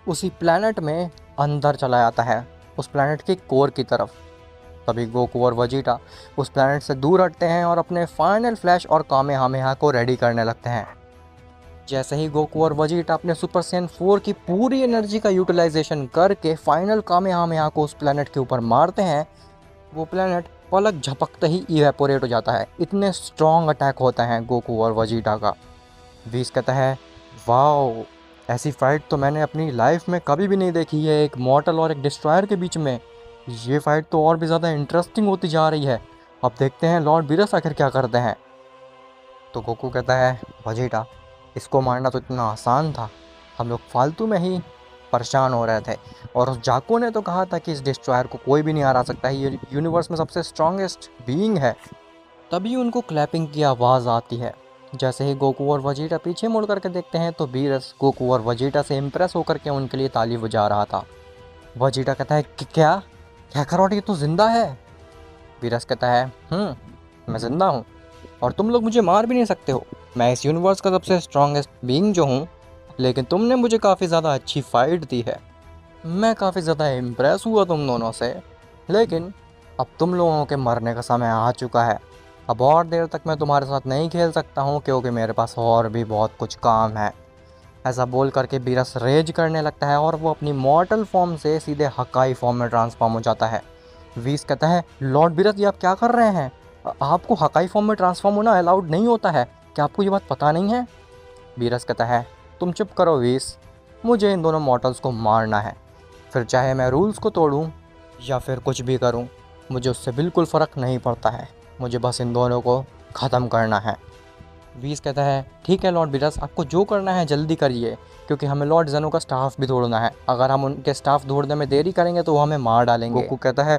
उसी प्लेनेट में अंदर चला जाता है, उस प्लेनेट के कोर की तरफ। तभी गोकू और वजीटा उस प्लेनेट से दूर हटते हैं और अपने फाइनल फ्लैश और कामेहामेहा को रेडी करने लगते हैं। जैसे ही गोकू और वजीटा अपने सुपर सेन 4 की पूरी एनर्जी का यूटिलाइजेशन करके फाइनल कामेहामेहा को उस प्लेनेट के ऊपर मारते हैं, वो प्लेनेट पलक झपकते ही इवेपोरेट हो जाता है। इतने स्ट्रॉन्ग अटैक होता है गोकू और वजीटा का। वीस कहता है, वाओ, ऐसी फाइट तो मैंने अपनी लाइफ में कभी भी नहीं देखी है, एक मॉर्टल और एक डिस्ट्रॉयर के बीच में। ये फाइट तो और भी ज़्यादा इंटरेस्टिंग होती जा रही है। अब देखते हैं लॉर्ड बीरस आखिर क्या करते हैं। तो गोकू कहता है, वजीटा, इसको मारना तो इतना आसान था, हम लोग फालतू में ही परेशान हो रहे थे। और उस जाको ने तो कहा था कि इस डिस्ट्रॉयर को कोई भी नहीं हरा सकता है, ये यूनिवर्स में सबसे स्ट्रॉन्गेस्ट बीइंग है। तभी उनको क्लैपिंग की आवाज़ आती है। जैसे ही गोकू और वजीटा पीछे मुड़ करके देखते हैं तो बीरस गोकू और वजीटा से इम्प्रेस होकर के उनके लिए ताली बजा रहा था। वजीटा कहता है कि क्या कैकरॉट, ये तो जिंदा है। बीरस कहता है, मैं जिंदा हूँ और तुम लोग मुझे मार भी नहीं सकते हो। मैं इस यूनिवर्स का सबसे स्ट्रॉन्गेस्ट बीइंग जो हूँ, लेकिन तुमने मुझे काफ़ी ज़्यादा अच्छी फाइट दी है। मैं काफ़ी ज़्यादा इम्प्रेस हुआ तुम दोनों से, लेकिन अब तुम लोगों के मरने का समय आ चुका है। अब और देर तक मैं तुम्हारे साथ नहीं खेल सकता हूँ, क्योंकि मेरे पास और भी बहुत कुछ काम है। ऐसा बोल करके बीरस रेज करने लगता है और वो अपनी मॉर्टल फॉर्म से सीधे हकाई फॉर्म में ट्रांसफॉर्म हो जाता है। वीस कहता है, लॉर्ड बीरस, ये आप क्या कर रहे हैं? आपको हकाई फॉर्म में ट्रांसफॉर्म होना अलाउड नहीं होता है, क्या आपको ये बात पता नहीं है? बीरस कहता है, तुम चुप करो वीस, मुझे इन दोनों मॉर्टल्स को मारना है, फिर चाहे मैं रूल्स को तोड़ूं या फिर कुछ भी करूं, मुझे उससे बिल्कुल फ़र्क नहीं पड़ता है। मुझे बस इन दोनों को ख़त्म करना है। व्हीस कहता है ठीक है लॉर्ड बीरस, आपको जो करना है जल्दी करिए, क्योंकि हमें लॉर्ड ज़ेनो का स्टाफ भी ढूंढना है। अगर हम उनके स्टाफ ढूंढने में देरी करेंगे तो वो हमें मार डालेंगे। गोकू कहता है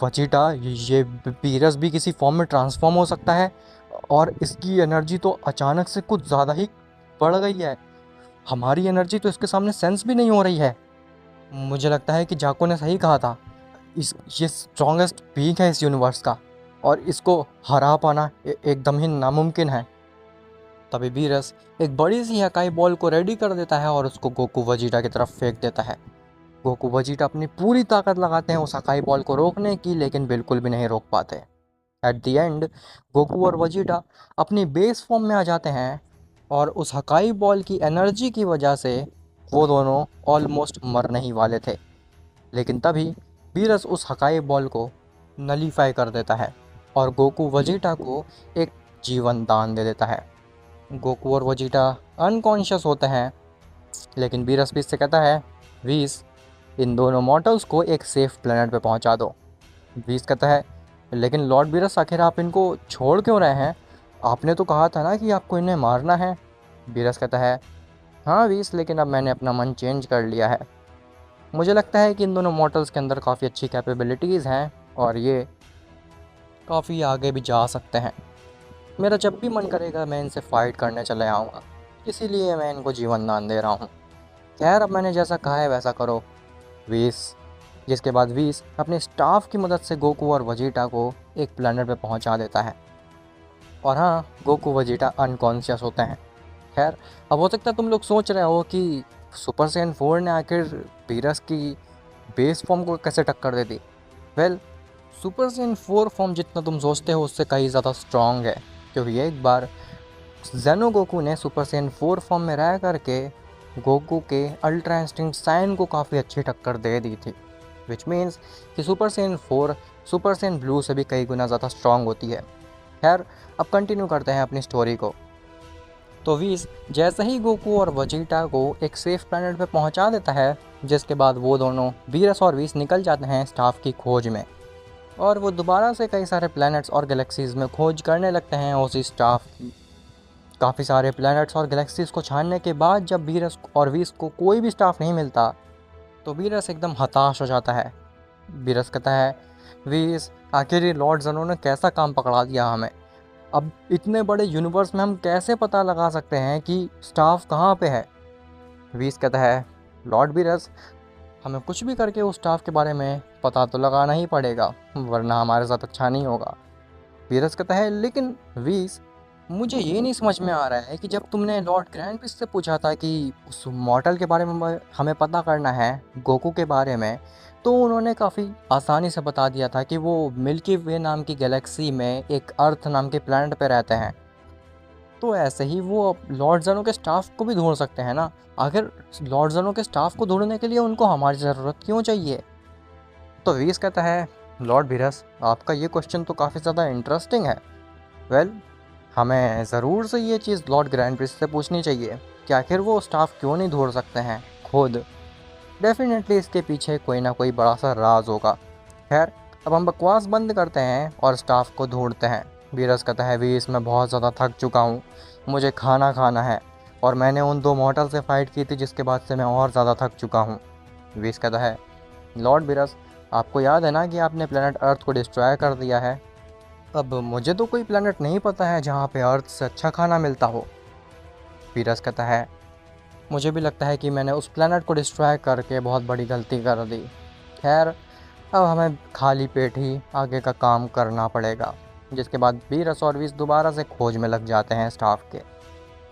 वजीटा, ये बीरस भी किसी फॉर्म में ट्रांसफॉर्म हो सकता है और इसकी एनर्जी तो अचानक से कुछ ज़्यादा ही बढ़ गई है। हमारी एनर्जी तो इसके सामने सेंस भी नहीं हो रही है। मुझे लगता है कि जाको ने सही कहा था, ये स्ट्रॉन्गेस्ट बीइंग है इस यूनिवर्स का और इसको हरा पाना एकदम ही नामुमकिन है। तभी बीरस एक बड़ी सी हकाई बॉल को रेडी कर देता है और उसको गोकू वजीटा की तरफ फेंक देता है। गोकू वजीटा अपनी पूरी ताकत लगाते हैं उस हकाई बॉल को रोकने की, लेकिन बिल्कुल भी नहीं रोक पाते। एट द एंड गोकू और वजीटा अपनी बेस फॉर्म में आ जाते हैं और उस हकाई बॉल की एनर्जी की वजह से वो दोनों ऑलमोस्ट मरने ही वाले थे। लेकिन तभी बीरस उस हकाई बॉल को नलीफाई कर देता है और गोकू वजीटा को एक जीवन दान दे देता है। गोकू और वजीटा अनकॉन्शियस होते हैं, लेकिन बीरस भी इससे कहता है वीस, इन दोनों मॉर्टल्स को एक सेफ प्लेनेट पे पहुंचा दो। वीस कहता है लेकिन लॉर्ड बीरस, आखिर आप इनको छोड़ क्यों रहे हैं? आपने तो कहा था ना कि आपको इन्हें मारना है। बीरस कहता है हाँ वीस, लेकिन अब मैंने अपना मन चेंज कर लिया है। मुझे लगता है कि इन दोनों मॉडल्स के अंदर काफ़ी अच्छी कैपेबिलिटीज़ हैं और ये काफ़ी आगे भी जा सकते हैं। मेरा जब भी मन करेगा मैं इनसे फ़ाइट करने चले आऊँगा, इसीलिए मैं इनको जीवन दान दे रहा हूँ। खैर, अब मैंने जैसा कहा है वैसा करो वीस। जिसके बाद वीस अपने स्टाफ की मदद से गोकू और वजीटा को एक प्लेनेट पे पहुंचा देता है। और हाँ, गोकू वजीटा अनकॉन्शियस होते हैं। खैर, अब हो सकता है तुम लोग सोच रहे हो कि सुपर सैयन 4 ने आखिर बीरस की बेस फॉर्म को कैसे टक्कर दे दी। वेल, सुपर सैयन 4 फॉर्म जितना तुम सोचते हो उससे कहीं ज़्यादा स्ट्रॉन्ग है, क्योंकि एक बार जेनो गोकू ने सुपर सैयन 4 फॉर्म में रह करके गोकू के अल्ट्रा इंस्टिंक्ट साइन को काफ़ी अच्छी टक्कर दे दी थी, विच मीन्स कि super Saiyan 4 super Saiyan blue से भी कई गुना ज़्यादा स्ट्रॉन्ग होती है। खैर, अब कंटिन्यू करते हैं अपनी स्टोरी को। तो वीस जैसे ही गोकू और वजीटा को एक सेफ प्लैनेट पे पहुंचा देता है, जिसके बाद वो दोनों बीरस और वीस निकल जाते हैं स्टाफ की खोज में और वो दोबारा से कई सारे प्लैनेट्स और गैलेक्सीज़ में खोज करने लगते हैं उसी स्टाफ की। काफ़ी सारे प्लैनेट्स और गैलेक्सीज़ को छानने के बाद जब बीरस और वीस को कोई भी स्टाफ नहीं मिलता तो बीरस एकदम हताश हो जाता है। बीरस कहता है वीस, आखिर ये लॉर्ड ज़ेनो ने कैसा काम पकड़ा दिया हमें। अब इतने बड़े यूनिवर्स में हम कैसे पता लगा सकते हैं कि स्टाफ कहाँ पे है। वीस कहता है लॉर्ड बीरस, हमें कुछ भी करके उस स्टाफ के बारे में पता तो लगाना ही पड़ेगा, वरना हमारे साथ अच्छा नहीं होगा। बीरस कहता है लेकिन वीस, मुझे ये नहीं समझ में आ रहा है कि जब तुमने लॉर्ड ग्रैंड प्रिस्ट से पूछा था कि उस मॉडल के बारे में हमें पता करना है, गोकू के बारे में, तो उन्होंने काफ़ी आसानी से बता दिया था कि वो मिल्की वे नाम की गैलेक्सी में एक अर्थ नाम के प्लैनेट पे रहते हैं। तो ऐसे ही वो लॉर्ड ज़ेनो के स्टाफ को भी ढूंढ सकते हैं ना। आखिर लॉर्ड ज़ेनो के स्टाफ को ढूंढने के लिए उनको हमारी ज़रूरत क्यों चाहिए? तो वीस कहता है लॉर्ड बीरस, आपका ये क्वेश्चन तो काफ़ी ज़्यादा इंटरेस्टिंग है। वेल, हमें ज़रूर से ये चीज़ लॉर्ड ग्रैंड प्रिस्ट से पूछनी चाहिए कि आखिर वो स्टाफ क्यों नहीं ढूंढ सकते हैं खुद। डेफिनेटली इसके पीछे कोई ना कोई बड़ा सा राज होगा। खैर, अब हम बकवास बंद करते हैं और स्टाफ को ढूंढते हैं। बीरस कहता है वीस, मैं बहुत ज़्यादा थक चुका हूँ, मुझे खाना खाना है और मैंने उन दो मॉडल से फ़ाइट की थी जिसके बाद से मैं और ज़्यादा थक चुका हूँ। वीस कहता है लॉर्ड बीरस, आपको याद है ना कि आपने प्लेनेट अर्थ को डिस्ट्रॉय कर दिया है। अब मुझे तो कोई प्लेनेट नहीं पता है जहाँ पे अर्थ से अच्छा खाना मिलता हो। बीरस कहता है मुझे भी लगता है कि मैंने उस प्लेनेट को डिस्ट्रॉय करके बहुत बड़ी गलती कर दी। खैर, अब हमें खाली पेट ही आगे का काम करना पड़ेगा। जिसके बाद बीरस और वीस दोबारा से खोज में लग जाते हैं स्टाफ के,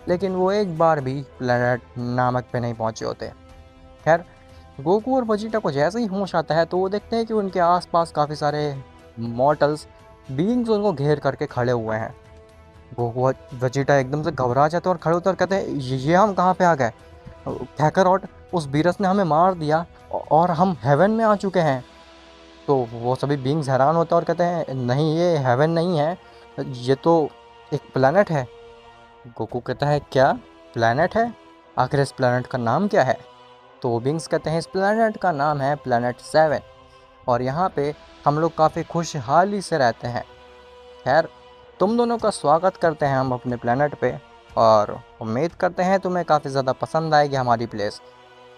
लेकिन वो एक बार भी प्लेनेट नामक पे नहीं पहुँचे होते। खैर, गोकू और वजीटा को जैसे ही होश आता है तो वो देखते हैं कि उनके आसपास काफ़ी सारे मॉर्टल्स बीइंग्स उनको घेर करके खड़े हुए हैं। गोकू वजीटा एकदम से घबरा जाते हैं और खड़े होते और कहते हैं ये हम कहाँ पे आ गए? कैकरॉट, उस बीरस ने हमें मार दिया और हम हेवन में आ चुके हैं। तो वो सभी बीइंग्स हैरान होते हैं और कहते हैं नहीं, ये हेवन नहीं है, ये तो एक प्लेनेट है। गोकू कहता है क्या प्लेनेट है? आखिर इस प्लेनेट का नाम क्या है? तो बीइंग्स कहते हैं इस प्लेनेट का नाम है प्लेनेट 7 और यहाँ पे हम लोग काफ़ी खुशहाली से रहते हैं। खैर, तुम दोनों का स्वागत करते हैं हम अपने प्लेनेट पे और उम्मीद करते हैं तुम्हें काफ़ी ज़्यादा पसंद आएगी हमारी प्लेस।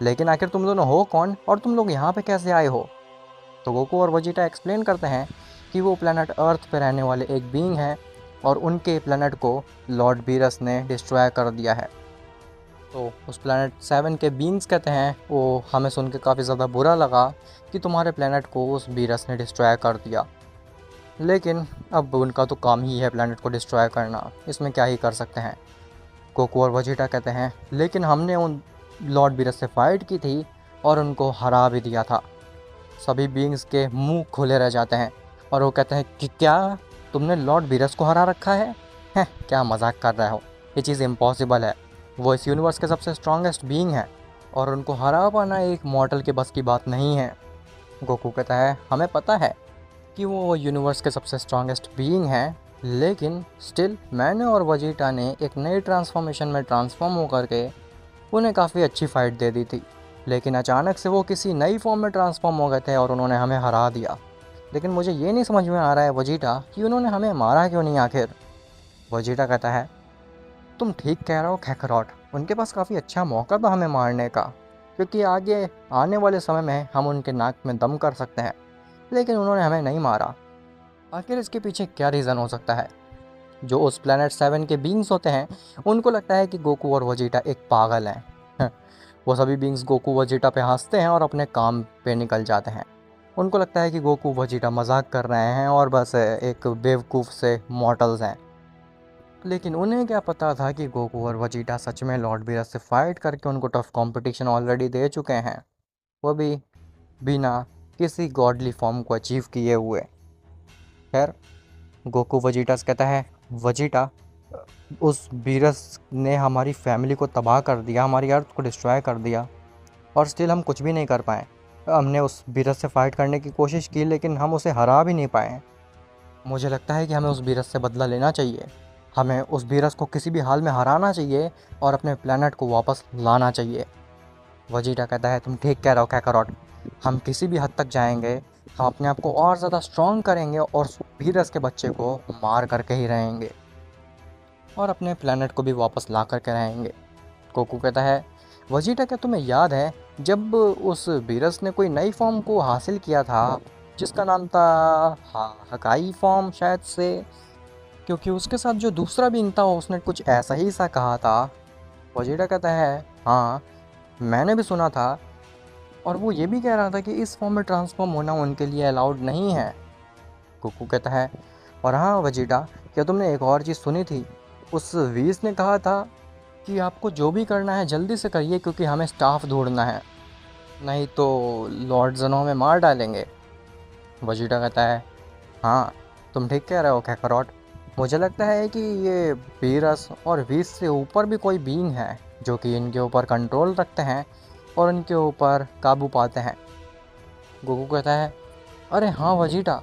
लेकिन आखिर तुम दोनों हो कौन और तुम लोग यहाँ पे कैसे आए हो? तो गोकू और वजीटा एक्सप्लेन करते हैं कि वो प्लेनेट अर्थ पे रहने वाले एक बीइंग हैं और उनके प्लेनेट को लॉर्ड बीरस ने डिस्ट्रॉय कर दिया है। तो उस प्लेनेट 7 के बीइंग्स कहते हैं वो हमें सुन के काफ़ी ज़्यादा बुरा लगा कि तुम्हारे प्लेनेट को उस बीरस ने डिस्ट्रॉय कर दिया। लेकिन अब उनका तो काम ही है प्लेनेट को डिस्ट्रॉय करना, इसमें क्या ही कर सकते हैं। गोकू और वजीटा कहते हैं लेकिन हमने उन लॉर्ड बीरस से फाइट की थी और उनको हरा भी दिया था। सभी बीइंग्स के मुंह खुले रह जाते हैं और वो कहते हैं कि क्या तुमने लॉर्ड बीरस को हरा रखा है? हैं, क्या मजाक कर रहे हो, ये चीज़ इम्पॉसिबल है। वो इस यूनिवर्स के सबसे स्ट्रॉन्गेस्ट बीइंग है और उनको हरा पाना एक मॉर्टल के बस की बात नहीं है। गोकू कहता है हमें पता है कि वो यूनिवर्स के सबसे स्ट्रॉन्गेस्ट बीइंग हैं, लेकिन स्टिल मैंने और वजीटा ने एक नई ट्रांसफॉर्मेशन में ट्रांसफॉर्म होकर के उन्हें काफ़ी अच्छी फाइट दे दी थी। लेकिन अचानक से वो किसी नई फॉर्म में ट्रांसफॉर्म हो गए थे और उन्होंने हमें हरा दिया। लेकिन मुझे ये नहीं समझ में आ रहा है वजीटा कि उन्होंने हमें मारा क्यों नहीं आखिर। वजीटा कहता है तुम ठीक कह रहे हो खैकरॉट, उनके पास काफ़ी अच्छा मौका था हमें मारने का, क्योंकि आगे आने वाले समय में हम उनके नाक में दम कर सकते हैं, लेकिन उन्होंने हमें नहीं मारा। आखिर इसके पीछे क्या रीज़न हो सकता है? जो उस प्लेनेट 7 के बींग्स होते हैं उनको लगता है कि गोकू और वजीटा एक पागल हैं। वो सभी बींग्स गोकू वजीटा पे हंसते हैं और अपने काम पे निकल जाते हैं। उनको लगता है कि गोकू वजीटा मजाक कर रहे हैं और बस एक बेवकूफ़ से मॉर्टल्स हैं। लेकिन उन्हें क्या पता था कि गोकू और वजीटा सच में लॉर्ड बीरस से फाइट करके उनको टफ कंपटीशन ऑलरेडी दे चुके हैं, वो भी बिना किसी गॉडली फॉर्म को अचीव किए हुए। खैर, गोकू वजीटा से कहता है वजीटा, उस बीरस ने हमारी फैमिली को तबाह कर दिया, हमारी अर्थ को डिस्ट्रॉय कर दिया और स्टिल हम कुछ भी नहीं कर पाए। हमने उस बीरस से फाइट करने की कोशिश की लेकिन हम उसे हरा भी नहीं पाए। मुझे लगता है कि हमें उस बीरस से बदला लेना चाहिए। हमें उस बीरस को किसी भी हाल में हराना चाहिए और अपने प्लेनेट को वापस लाना चाहिए। वजीटा कहता है तुम ठीक कह रहे हो कैकरॉट, हम किसी भी हद तक जाएंगे, हम अपने आप को और ज़्यादा स्ट्रॉन्ग करेंगे और उस बीरस के बच्चे को मार करके ही रहेंगे और अपने प्लेनेट को भी वापस ला करके रहेंगे। गोकू कहता है वजीटा क्या तुम्हें याद है जब उस बीरस ने कोई नई फॉर्म को हासिल किया था जिसका नाम था हकाई फॉर्म शायद से, क्योंकि उसके साथ जो दूसरा बीइंग था उसने कुछ ऐसा ही सा कहा था। वजीटा कहता है हाँ, मैंने भी सुना था और वो ये भी कह रहा था कि इस फॉर्म में ट्रांसफॉर्म होना उनके लिए अलाउड नहीं है। गोकू कहता है और हाँ वजीटा, क्या तुमने एक और चीज़ सुनी थी? उस वीस ने कहा था कि आपको जो भी करना है जल्दी से करिए क्योंकि हमें स्टाफ ढूंढना है, नहीं तो लॉर्ड ज़नो हमें मार डालेंगे। वजीटा कहता है हाँ, तुम ठीक कह रहे हो कैकरॉट, मुझे लगता है कि ये बीरस और 20 से ऊपर भी कोई बीइंग है जो कि इनके ऊपर कंट्रोल रखते हैं और इनके ऊपर काबू पाते हैं। गोकू कहता है अरे हाँ वजीटा,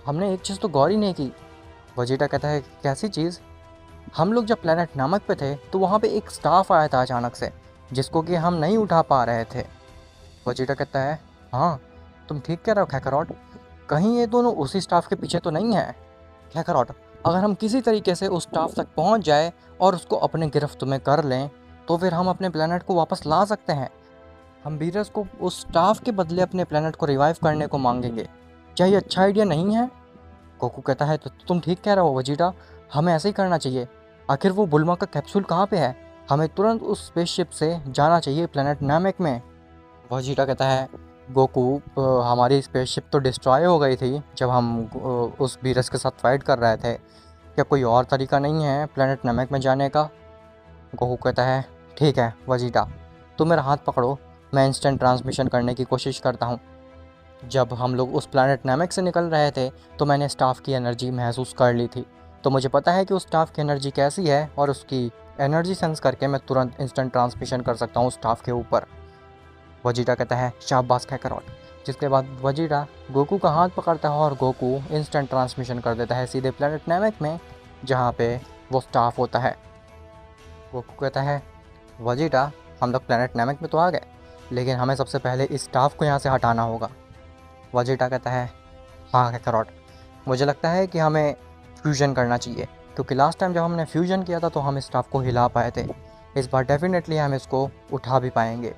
हमने एक चीज़ तो गौर ही नहीं की। वजीटा कहता है कैसी चीज़? हम लोग जब प्लेनेट नमक पे थे तो वहाँ पे एक स्टाफ आया था अचानक से जिसको कि हम नहीं उठा पा रहे थे। वजीटा कहता है हाँ, तुम ठीक कह रहे हो खैकरॉट, कहीं ये दोनों उसी स्टाफ के पीछे तो नहीं है? खैकरॉट, अगर हम किसी तरीके से उस स्टाफ तक पहुँच जाए और उसको अपने गिरफ्त में कर लें तो फिर हम अपने प्लेनेट को वापस ला सकते हैं। हम बीरस को उस स्टाफ के बदले अपने प्लेनेट को रिवाइव करने को मांगेंगे। क्या ये अच्छा आइडिया नहीं है? गोकू कहता है तो तुम ठीक कह रहे हो वजीटा, हमें ऐसे ही करना चाहिए। आखिर वो बुल्मा का कैप्सूल कहाँ पे है? हमें तुरंत उस स्पेसशिप से जाना चाहिए प्लेनेट नामेक में। वजीटा कहता है गोकू, हमारी स्पेसशिप तो डिस्ट्रॉय हो गई थी जब हम उस बीरस के साथ फाइट कर रहे थे, क्या कोई और तरीका नहीं है प्लेनेट नमक में जाने का? गोकू कहता है ठीक है वजीटा, तुम मेरा हाथ पकड़ो, मैं इंस्टेंट ट्रांसमिशन करने की कोशिश करता हूँ। जब हम लोग उस प्लैनेट नैमेक से निकल रहे थे तो मैंने स्टाफ की एनर्जी महसूस कर ली थी, तो मुझे पता है कि उस स्टाफ की एनर्जी कैसी है और उसकी एनर्जी सेंस करके मैं तुरंत इंस्टेंट ट्रांसमिशन कर सकता हूँ स्टाफ के ऊपर। वजीटा कहता है शाबाश कैकरॉट, जिसके बाद वजीटा गोकू का हाथ पकड़ता है और गोकू इंस्टेंट ट्रांसमिशन कर देता है सीधे प्लैनेट नैमेक में जहाँ पे वो स्टाफ होता है। गोकू कहता है वजीटा, हम लोग प्लैनेट नैमेक में तो आ गए, लेकिन हमें सबसे पहले इस स्टाफ को यहाँ से हटाना होगा। वजीटा कहता है हाँ कैकरॉट, मुझे लगता है कि हमें फ्यूजन करना चाहिए, क्योंकि लास्ट टाइम जब हमने फ्यूजन किया था तो हम स्टाफ को हिला पाए थे। इस बार डेफिनेटली हम इसको उठा भी पाएंगे।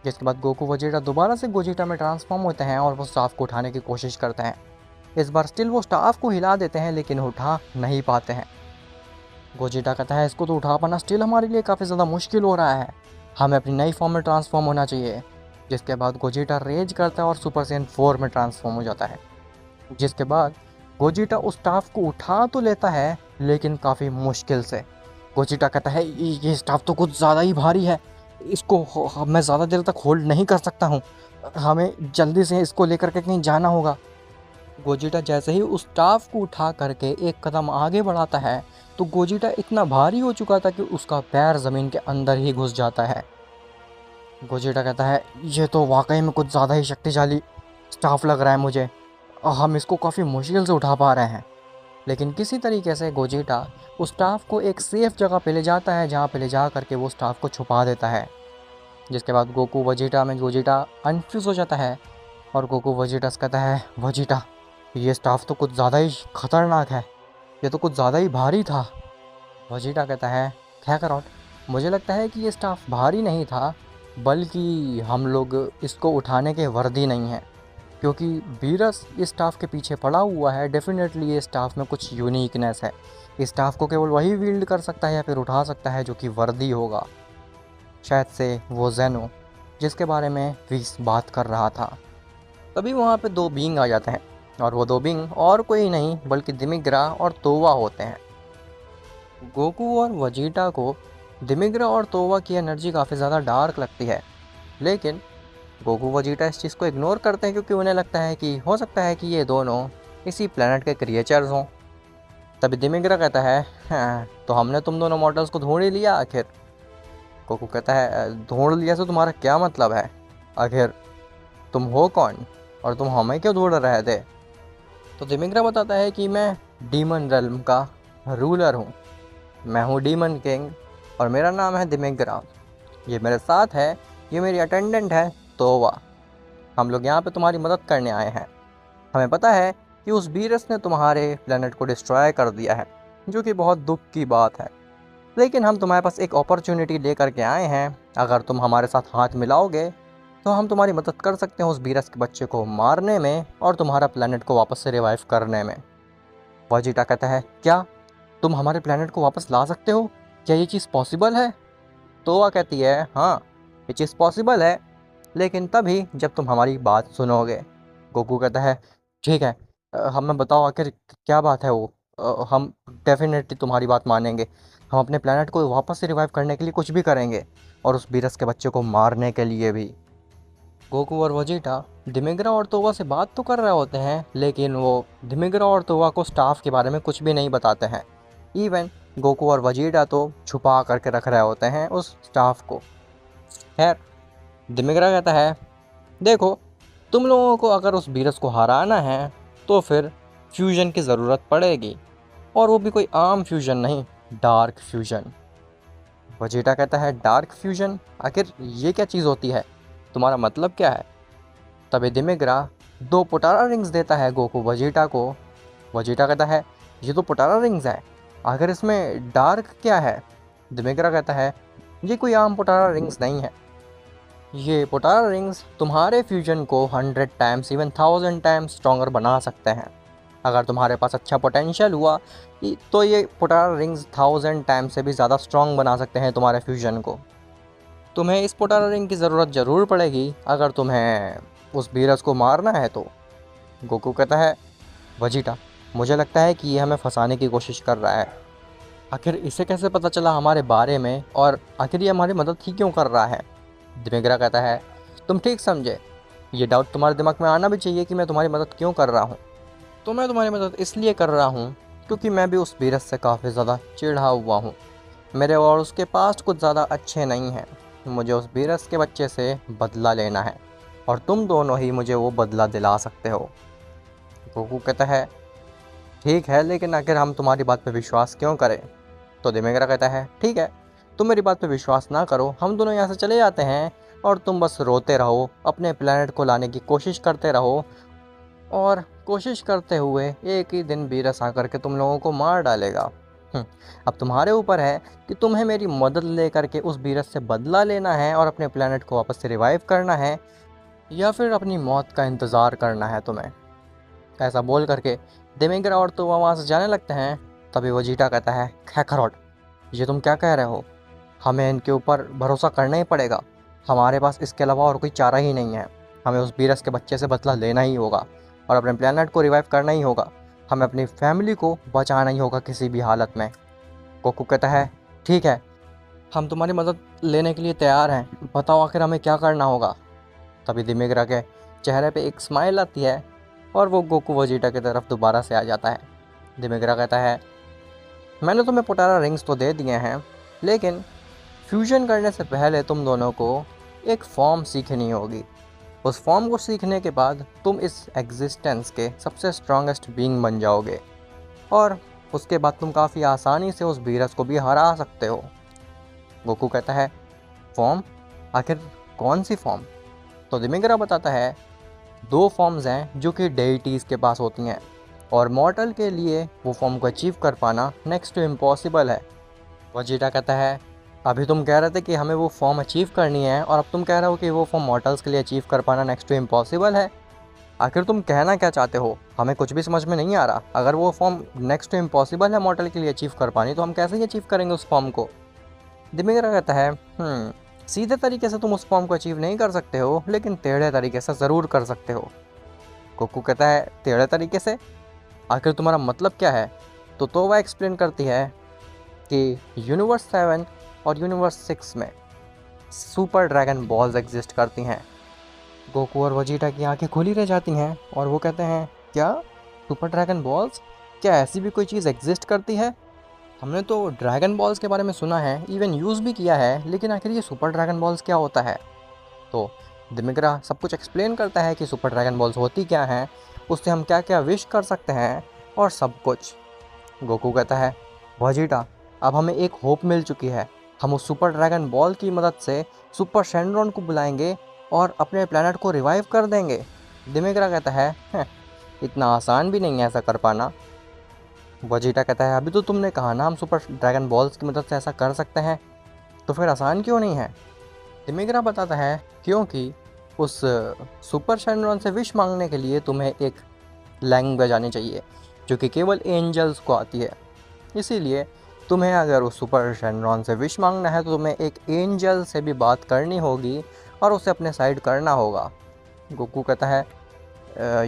जिसके बाद गोकू वजीटा दोबारा से गोजीटा में ट्रांसफॉर्म होते हैं और वो स्टाफ को उठाने की कोशिश करते हैं। इस बार स्टिल वो स्टाफ को हिला देते हैं लेकिन उठा नहीं पाते हैं। गोजीटा कहता है इसको तो उठा पाना स्टिल हमारे लिए काफ़ी ज़्यादा मुश्किल हो रहा है, हमें अपनी नई फॉर्म में ट्रांसफॉर्म होना चाहिए। जिसके बाद गोजीटा रेज करता है और सुपर सैयन 4 में ट्रांसफॉर्म हो जाता है। जिसके बाद गोजीटा उस स्टाफ को उठा तो लेता है लेकिन काफ़ी मुश्किल से। गोजीटा कहता है ये स्टाफ तो कुछ ज़्यादा ही भारी है, इसको मैं ज़्यादा देर तक होल्ड नहीं कर सकता हूँ, हमें जल्दी से इसको लेकर के कहीं जाना होगा। गोजीटा जैसे ही उस स्टाफ को उठा करके एक कदम आगे बढ़ाता है तो गोजीटा इतना भारी हो चुका था कि उसका पैर ज़मीन के अंदर ही घुस जाता है। गोजीटा कहता है ये तो वाकई में कुछ ज़्यादा ही शक्तिशाली स्टाफ लग रहा है मुझे, हम इसको काफ़ी मुश्किल से उठा पा रहे हैं। लेकिन किसी तरीके से गोजीटा उस स्टाफ को एक सेफ़ जगह पे ले जाता है जहाँ पे ले जा करके वो स्टाफ को छुपा देता है। जिसके बाद गोकू वजीटा में गोजीटा कन्फ्यूज़ हो जाता है और गोकू वजीटा से कहता है वजीटा ये स्टाफ तो कुछ ज़्यादा ही ख़तरनाक है, ये तो कुछ ज़्यादा ही भारी था। वजीटा कहता है काकारोट मुझे लगता है कि ये स्टाफ भारी नहीं था बल्कि हम लोग इसको उठाने के वर्दी नहीं हैं, क्योंकि बीरस इस स्टाफ के पीछे पड़ा हुआ है। डेफिनेटली ये स्टाफ में कुछ यूनिकनेस है, इस स्टाफ को केवल वही वील्ड कर सकता है या फिर उठा सकता है जो कि वर्दी होगा, शायद से वो जेनो जिसके बारे में वीस बात कर रहा था। तभी वहाँ पे दो बींग आ जाते हैं और वो दो बींग और कोई नहीं बल्कि दिमिग्रा और तोवा होते हैं। गोकू और वजीटा को दिमिग्रा और तोवा की एनर्जी काफ़ी ज़्यादा डार्क लगती है, लेकिन गोकू वजीटा इस चीज़ को इग्नोर करते हैं क्योंकि उन्हें लगता है कि हो सकता है कि ये दोनों इसी प्लेनेट के क्रिएचर्स हों। तभी दिमिग्रा कहता है हाँ, तो हमने तुम दोनों मॉडल्स को ढूंढ ही लिया आखिर। गोकू कहता है ढूंढ लिया से तुम्हारा क्या मतलब है, आखिर तुम हो कौन और तुम हमें क्यों ढूंढ रहे थे। तो दिमिग्रा बताता है कि मैं डीमन रेल्म का रूलर हूँ, मैं हूँ डीमन किंग और मेरा नाम है दिमिग्रा। ये मेरे साथ है, ये मेरी अटेंडेंट है तोवा। हम लोग यहाँ पे तुम्हारी मदद करने आए हैं। हमें पता है कि उस बीरस ने तुम्हारे प्लेनेट को डिस्ट्रॉय कर दिया है, जो कि बहुत दुख की बात है, लेकिन हम तुम्हारे पास एक अपॉर्चुनिटी लेकर के आए हैं। अगर तुम हमारे साथ हाथ मिलाओगे तो हम तुम्हारी मदद कर सकते हैं उस बीरस के बच्चे को मारने में और तुम्हारा प्लेनेट को वापस से रिवाइव करने में। वजीटा कहता है क्या तुम हमारे प्लेनेट को वापस ला सकते हो, क्या ये चीज़ पॉसिबल है। तोवा कहती है हाँ ये चीज़ पॉसिबल है, लेकिन तभी जब तुम हमारी बात सुनोगे। गोकू कहता है ठीक है, हमें बताओ आखिर क्या बात है वो, हम डेफिनेटली तुम्हारी बात मानेंगे, हम अपने प्लेनेट को वापस से रिवाइव करने के लिए कुछ भी करेंगे और उस बीरस के बच्चे को मारने के लिए भी। गोकू और वजीटा दिमिग्रा और तोवा से बात तो कर रहे होते हैं लेकिन वो दिमिग्रा और तोवा को स्टाफ के बारे में कुछ भी नहीं बताते हैं। इवन गोकू और वजीटा तो छुपा करके रख रहे होते हैं उस स्टाफ को। खैर दिमिग्रा कहता है देखो तुम लोगों को अगर उस बीरस को हराना है तो फिर फ्यूजन की ज़रूरत पड़ेगी, और वो भी कोई आम फ्यूजन नहीं, डार्क फ्यूजन। वजीटा कहता है डार्क फ्यूजन, आखिर ये क्या चीज़ होती है, तुम्हारा मतलब क्या है। तभी दिमिग्रा दो पोटारा रिंग्स देता है गोकू वजीटा को। वजीटा कहता है ये तो पोटारा रिंग्स है, आखिर इसमें डार्क क्या है। दिमिग्रा कहता है ये कोई आम पोटारा रिंग्स नहीं है, ये पोटारा रिंग्स तुम्हारे फ्यूजन को 100 टाइम्स इवन 1000 टाइम्स स्ट्रॉन्गर बना सकते हैं। अगर तुम्हारे पास अच्छा पोटेंशियल हुआ तो ये पोटारा रिंग्स 1000 टाइम्स से भी ज़्यादा स्ट्रॉन्ग बना सकते हैं तुम्हारे फ्यूजन को। तुम्हें इस पोटारा रिंग की ज़रूरत ज़रूर पड़ेगी अगर तुम्हें उस बीरस को मारना है तो। गोकू कहता है वजीटा मुझे लगता है कि ये हमें फंसाने की कोशिश कर रहा है, आखिर इसे कैसे पता चला हमारे बारे में और आखिर ये हमारी मदद ही क्यों कर रहा है। दिमिग्रा कहता है तुम ठीक समझे, ये डाउट तुम्हारे दिमाग में आना भी चाहिए कि मैं तुम्हारी मदद क्यों कर रहा हूँ। तो मैं तुम्हारी मदद इसलिए कर रहा हूँ क्योंकि मैं भी उस बीरस से काफ़ी ज़्यादा चिढ़ा हुआ हूँ, मेरे और उसके पास्ट कुछ ज़्यादा अच्छे नहीं हैं, मुझे उस बीरस के बच्चे से बदला लेना है और तुम दोनों ही मुझे वो बदला दिला सकते हो। गोकू कहता है ठीक है, लेकिन आखिर हम तुम्हारी बात पे विश्वास क्यों करें। तो दिमिग्रा कहता है ठीक है, तुम मेरी बात पे विश्वास ना करो, हम दोनों यहाँ से चले जाते हैं और तुम बस रोते रहो, अपने प्लेनेट को लाने की कोशिश करते रहो और कोशिश करते हुए एक ही दिन बीरस आकर के तुम लोगों को मार डालेगा। अब तुम्हारे ऊपर है कि तुम्हें मेरी मदद लेकर के उस वीरस से बदला लेना है और अपने प्लेनेट को वापस से रिवाइव करना है, या फिर अपनी मौत का इंतज़ार करना है तुम्हें। ऐसा बोल करके देमेंद्र और तो वहाँ से जाने लगते हैं। तभी वजीटा कहता है, खैखरोट, ये तुम क्या कह रहे हो? हमें इनके ऊपर भरोसा करना ही पड़ेगा। हमारे पास इसके अलावा और कोई चारा ही नहीं है। हमें उस वीरस के बच्चे से बदला लेना ही होगा और अपने प्लेनेट को रिवाइव करना ही होगा। हमें अपनी फैमिली को बचाना ही होगा किसी भी हालत में। गोकू कहता है, ठीक है, हम तुम्हारी मदद लेने के लिए तैयार हैं, बताओ आखिर हमें क्या करना होगा। तभी दिमेग्रा के चेहरे पे एक स्माइल आती है और वो गोकू वजीटा की तरफ दोबारा से आ जाता है। दिमेग्रा कहता है, मैंने तुम्हें पोटारा रिंग्स तो दे दिए हैं, लेकिन फ्यूजन करने से पहले तुम दोनों को एक फॉर्म सीखनी होगी। उस फॉर्म को सीखने के बाद तुम इस एग्जिस्टेंस के सबसे स्ट्रॉन्गेस्ट बीइंग बन जाओगे और उसके बाद तुम काफ़ी आसानी से उस वीरस को भी हरा सकते हो। गोकू कहता है, फॉर्म? आखिर कौन सी फॉर्म? तो दिमेग्रा बताता है, दो फॉर्म्स हैं जो कि डेइटीज़ के पास होती हैं और मॉर्टल के लिए वो फॉर्म को अचीव कर पाना नेक्स्ट टू इम्पॉसिबल है। वजीटा कहता है, अभी तुम कह रहे थे कि हमें वो फॉर्म अचीव करनी है और अब तुम कह रहे हो कि वो फॉर्म मॉर्टल्स के लिए अचीव कर पाना नेक्स्ट टू इम्पॉसिबल है। आखिर तुम कहना क्या चाहते हो? हमें कुछ भी समझ में नहीं आ रहा। अगर वो फॉर्म नेक्स्ट टू इम्पॉसिबल है मॉर्टल के लिए अचीव कर पानी, तो हम कैसे ही अचीव करेंगे उस फॉर्म को? दिमेग्रा कहता है, सीधे तरीके से तुम उस फॉर्म को अचीव नहीं कर सकते हो, लेकिन टेढ़े तरीके से ज़रूर कर सकते हो। गोकू कहता है, टेढ़े तरीके से? आखिर तुम्हारा मतलब क्या है? तो तोवा एक्सप्लेन करती है कि यूनिवर्स 7 और यूनिवर्स 6 में सुपर ड्रैगन बॉल्स एग्जिस्ट करती हैं। गोकू और वजीटा की आंखें खुली रह जाती हैं और वो कहते हैं, क्या सुपर ड्रैगन बॉल्स? क्या ऐसी भी कोई चीज़ एग्जिस्ट करती है? हमने तो ड्रैगन बॉल्स के बारे में सुना है, इवन यूज़ भी किया है, लेकिन आखिर ये सुपर ड्रैगन बॉल्स क्या होता है? तो दिमेग्रा सब कुछ एक्सप्लेन करता है कि सुपर ड्रैगन बॉल्स होती क्या हैं, उससे हम क्या क्या विश कर सकते हैं और सब कुछ। गोकू कहता है, वजीटा, अब हमें एक होप मिल चुकी है। हम उस सुपर ड्रैगन बॉल की मदद से सुपर शेनरॉन को बुलाएंगे और अपने प्लेनेट को रिवाइव कर देंगे। दिमेग्रा कहता है, इतना आसान भी नहीं है ऐसा कर पाना। वजीटा कहता है, अभी तो तुमने कहा ना हम सुपर ड्रैगन बॉल्स की मदद से ऐसा कर सकते हैं, तो फिर आसान क्यों नहीं है? दिमेग्रा बताता है, क्योंकि उस सुपर शेनरॉन से विश मांगने के लिए तुम्हें एक लैंग्वेज आनी चाहिए जो कि केवल एंजल्स को आती है। इसीलिए तुम्हें अगर उस सुपर शेनरॉन से विश मांगना है तो तुम्हें एक एंजल से भी बात करनी होगी और उसे अपने साइड करना होगा। गोकू कहता है,